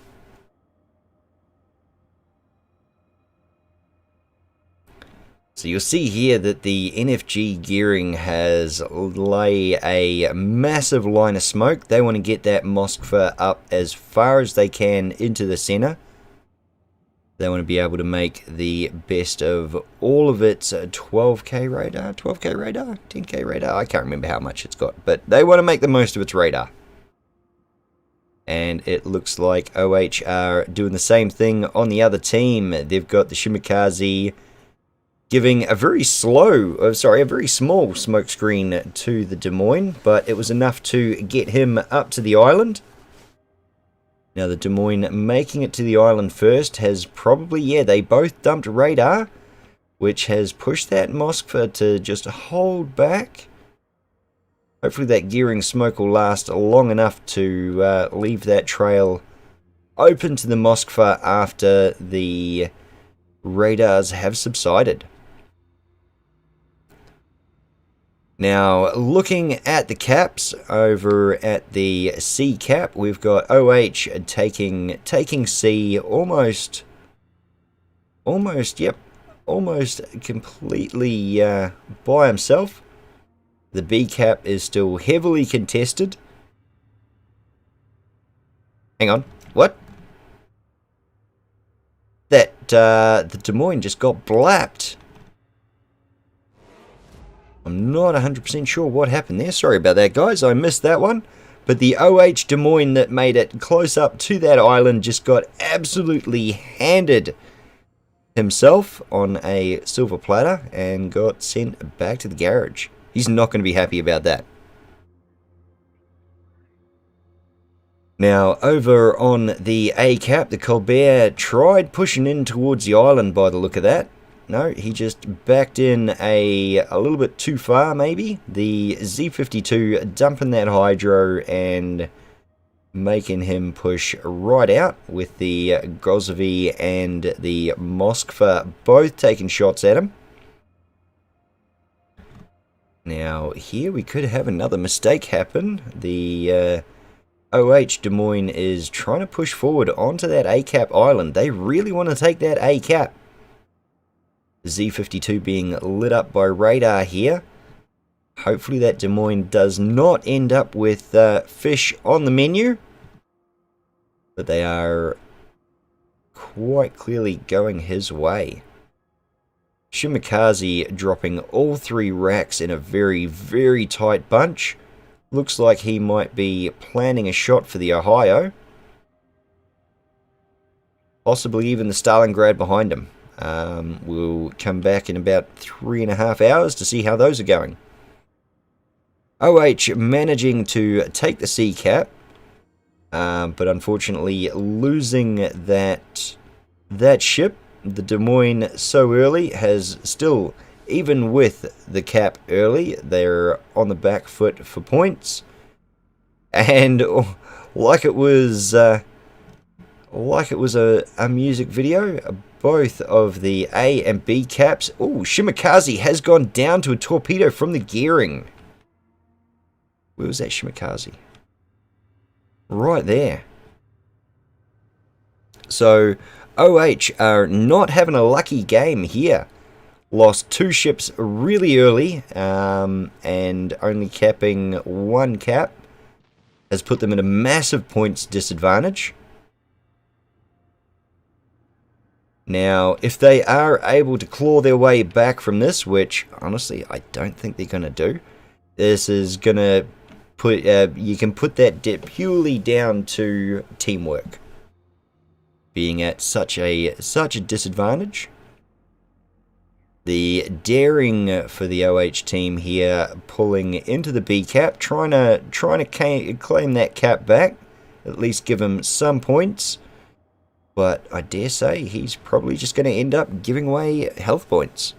So you'll see here that the NFG Gearing has laid a massive line of smoke. They want to get that Moskva up as far as they can into the center. They want to be able to make the best of all of its 12k radar, 12k radar, 10k radar. I can't remember how much it's got, but they want to make the most of its radar. And it looks like OH are doing the same thing on the other team. They've got the Shimakaze giving a very small smoke screen to the Des Moines, but it was enough to get him up to the island. Now the Des Moines making it to the island first has probably, they both dumped radar, which has pushed that Moskva to just hold back. Hopefully that Gearing smoke will last long enough to leave that trail open to the Moskva after the radars have subsided. Now, looking at the caps over at the C cap, we've got OH taking C almost completely by himself. The B cap is still heavily contested. Hang on, what? The Des Moines just got blapped. I'm not 100% sure what happened there. Sorry about that, guys. I missed that one. But the OH Des Moines that made it close up to that island just got absolutely handed himself on a silver platter and got sent back to the garage. He's not going to be happy about that. Now, over on the A cap, the Colbert tried pushing in towards the island by the look of that. No, he just backed in a little bit too far, maybe. The Z52 dumping that hydro and making him push right out with the Grozovy and the Moskva both taking shots at him. Now, here we could have another mistake happen. The OH Des Moines is trying to push forward onto that A-cap island. They really want to take that A-cap. Z52 being lit up by radar here. Hopefully that Des Moines does not end up with fish on the menu. But they are quite clearly going his way. Shimakaze dropping all three racks in a very, very tight bunch. Looks like he might be planning a shot for the Ohio. Possibly even the Stalingrad behind him. We'll come back in about 3.5 hours to see how those are going. OH managing to take the Sea Cap, but unfortunately losing that ship. The Des Moines so early has still, even with the cap early, they're on the back foot for points. And like it was a music video, both of the A and B caps. Oh, Shimakaze has gone down to a torpedo from the gearing. Where was that Shimakaze? Right there. So OH are not having a lucky game here. Lost 2 ships really early, and only capping 1 cap has put them at a massive points disadvantage. Now, if they are able to claw their way back from this, which honestly I don't think they're going to do, this is going to put you can put that purely down to teamwork being at such a disadvantage. The daring for the OH team here, pulling into the B cap, trying to claim that cap back, at least give him some points. But I dare say he's probably just going to end up giving away health points.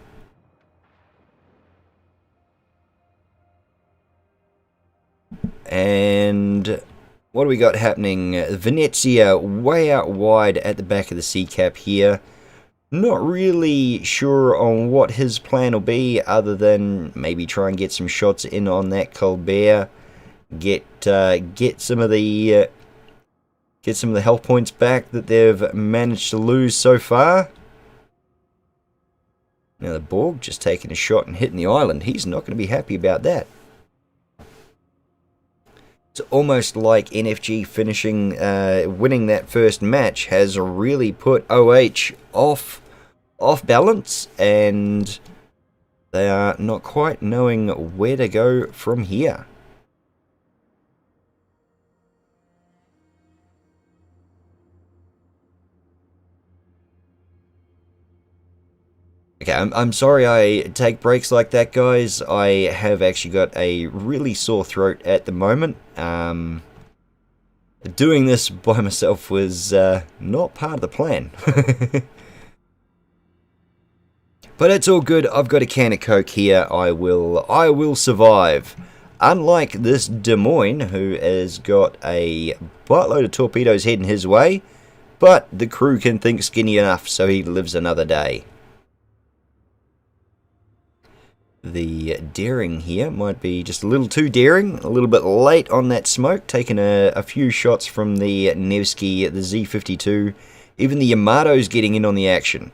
And what do we got happening? Venezia way out wide at the back of the Sea Cap here. Not really sure on what his plan will be, other than maybe try and get some shots in on that Colbert, get some of the health points back that they've managed to lose so far. Now the Borg just taking a shot and hitting the island. He's not going to be happy about that. It's almost like NFG finishing, winning that first match has really put OH off balance, and they are not quite knowing where to go from here. Okay, I'm sorry I take breaks like that, guys. I have actually got a really sore throat at the moment. Doing this by myself was not part of the plan. But it's all good. I've got a can of Coke here. I will survive. Unlike this Des Moines, who has got a buttload of torpedoes heading his way, but the crew can think skinny enough, so he lives another day. The daring here might be just a little too daring, a little bit late on that smoke, taking a few shots from the Nevsky, the Z-52, even the Yamato's getting in on the action.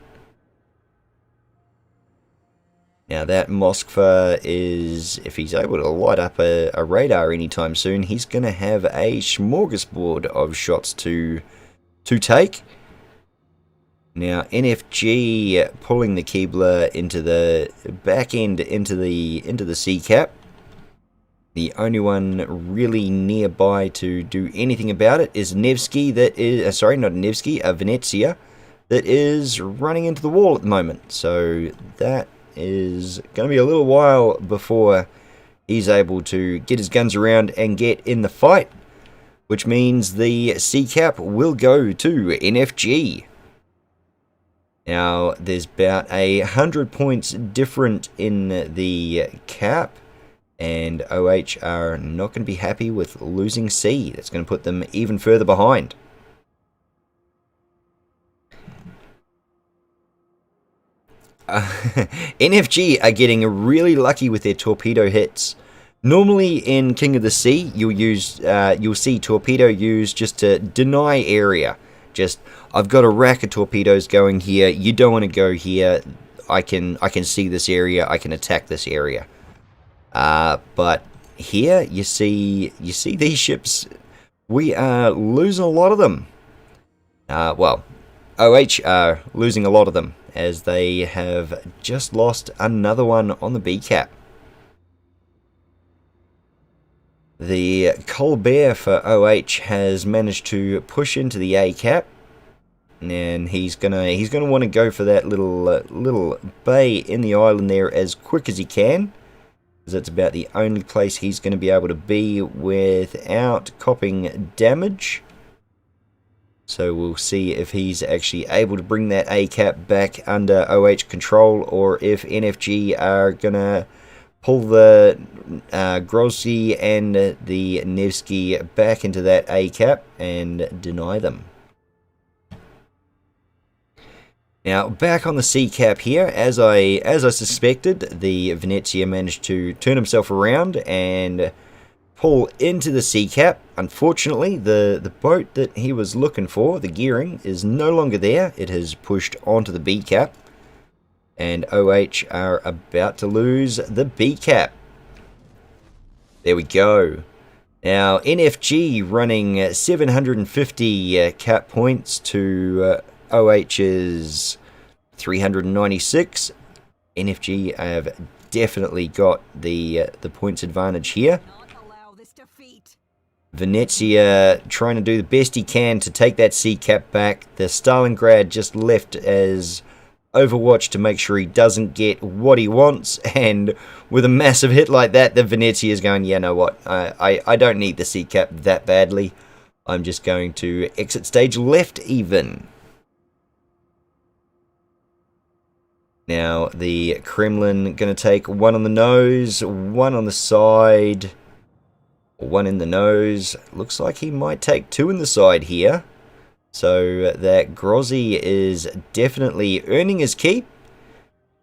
Now that Moskva is, if he's able to light up a radar anytime soon, he's going to have a smorgasbord of shots to take. Now NFG pulling the Keebler into the back end into the Sea Cap. The only one really nearby to do anything about it is Nevsky, that is sorry, not Nevsky, Venezia, that is running into the wall at the moment. So that is going to be a little while before he's able to get his guns around and get in the fight, which means the Sea Cap will go to NFG. Now, there's about 100 points different in the cap, and OH are not going to be happy with losing C. That's going to put them even further behind. NFG are getting really lucky with their torpedo hits. Normally in King of the Sea, you'll see torpedo used just to deny area. Just, I've got a rack of torpedoes going here. You don't want to go here. I can see this area. I can attack this area. But here you see these ships. We are losing a lot of them. Well, OH are losing a lot of them, as they have just lost another one on the B cap. The Colbert for OH has managed to push into the A cap, and he's gonna want to go for that little bay in the island there as quick as he can, because that's about the only place he's going to be able to be without copping damage. So we'll see if he's actually able to bring that A cap back under OH control, or if NFG are gonna pull the Grozny and the Nevsky back into that A cap and deny them. Now back on the C cap here, as I suspected, the Venezia managed to turn himself around and pull into the C cap. Unfortunately, the boat that he was looking for, the gearing, is no longer there. It has pushed onto the B cap. And OH are about to lose the B cap. There we go. Now, NFG running 750 cap points to OH's 396. NFG have definitely got the points advantage here. Venezia trying to do the best he can to take that C cap back. The Stalingrad just left as Overwatch to make sure he doesn't get what he wants, and with a massive hit like that, the Venezia is going, yeah, know what, I don't need the C cap that badly. I'm just going to exit stage left even. Now the Kremlin going to take one on the nose, one on the side, one in the nose. Looks like he might take two in the side here. So that Grozny is definitely earning his keep,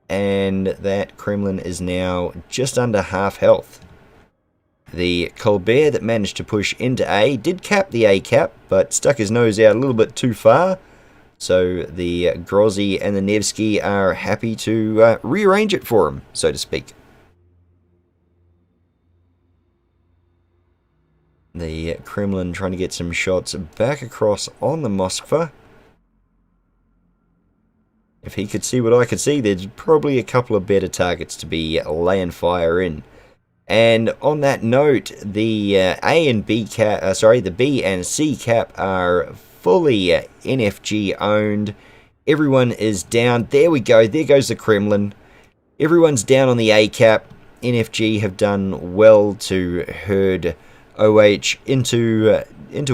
and that Kremlin is now just under half health. The Colbert that managed to push into A did cap the A cap, but stuck his nose out a little bit too far. So the Grozny and the Nevsky are happy to rearrange it for him, so to speak. The Kremlin trying to get some shots back across on the Moskva. If he could see what I could see, there's probably a couple of better targets to be laying fire in. And on that note, the A and B cap, the B and C cap are fully NFG owned. Everyone is down. There we go. There goes the Kremlin. Everyone's down on the A cap. NFG have done well to herd OH into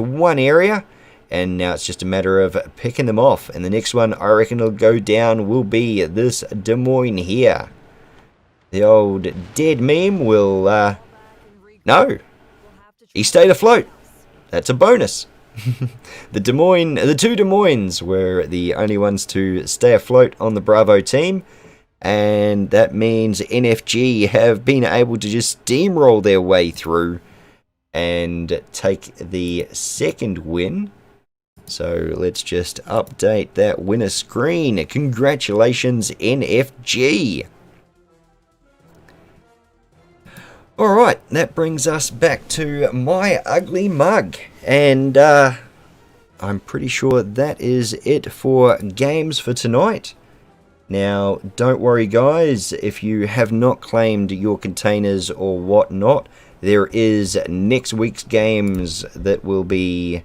one area, and now it's just a matter of picking them off. And the next one I reckon will go down will be this Des Moines here. The old dead meme will no, he stayed afloat. That's a bonus. The two Des Moines were the only ones to stay afloat on the Bravo team, and that means NFG have been able to just steamroll their way through and take the second win. So let's just update that winner screen. Congratulations, NFG. Alright, that brings us back to my ugly mug. And I'm pretty sure that is it for games for tonight. Now, don't worry guys, if you have not claimed your containers or whatnot, there is next week's games that will be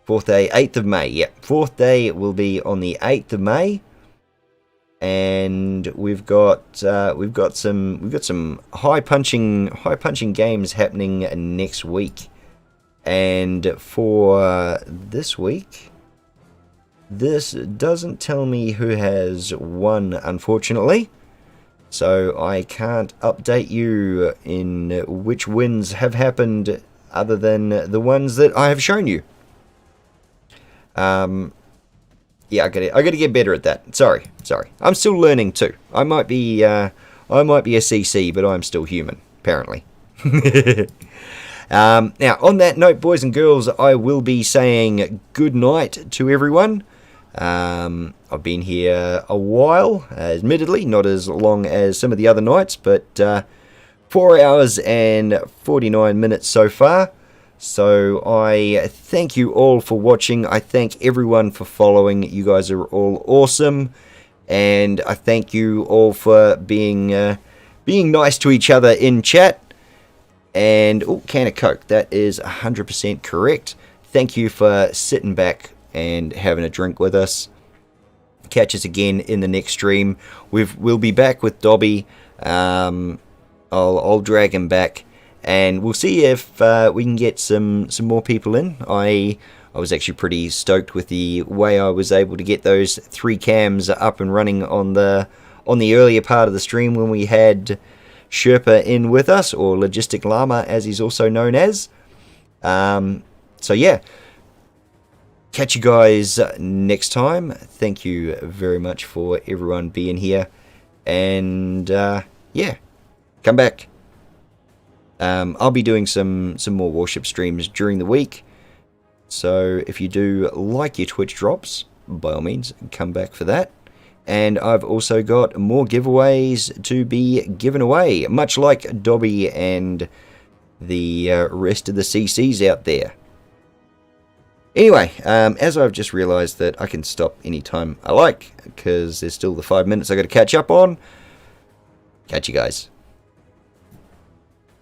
8th of May. Yeah, 4th day will be on the 8th of May, and we've got some high punching games happening next week. And for this week, this doesn't tell me who has won, unfortunately. So I can't update you in which wins have happened other than the ones that I have shown you. Yeah, I gotta get better at that. Sorry. I'm still learning too. I might be a CC, but I'm still human, apparently. Now, on that note, boys and girls, I will be saying good night to everyone. I've been here a while, admittedly, not as long as some of the other nights, but 4 hours and 49 minutes so far. So I thank you all for watching. I thank everyone for following. You guys are all awesome. And I thank you all for being nice to each other in chat. And, oh, can of Coke. That is 100% correct. Thank you for sitting back and having a drink with us. Catch us again in the next stream. We'll be back with Dobby. I'll drag him back, and we'll see if we can get some more people in. I was actually pretty stoked with the way I was able to get those 3 cams up and running on the earlier part of the stream when we had Sherpa in with us, or Logistic Llama as he's also known as. So yeah, catch you guys next time. Thank you very much for everyone being here, and yeah, come back. I'll be doing some more Warship streams during the week, so if you do like your Twitch drops, by all means come back for that. And I've also got more giveaways to be given away, much like Dobby and the rest of the CCs out there. Anyway, as I've just realised that I can stop anytime I like, because there's still the 5 minutes I got to catch up on. Catch you guys.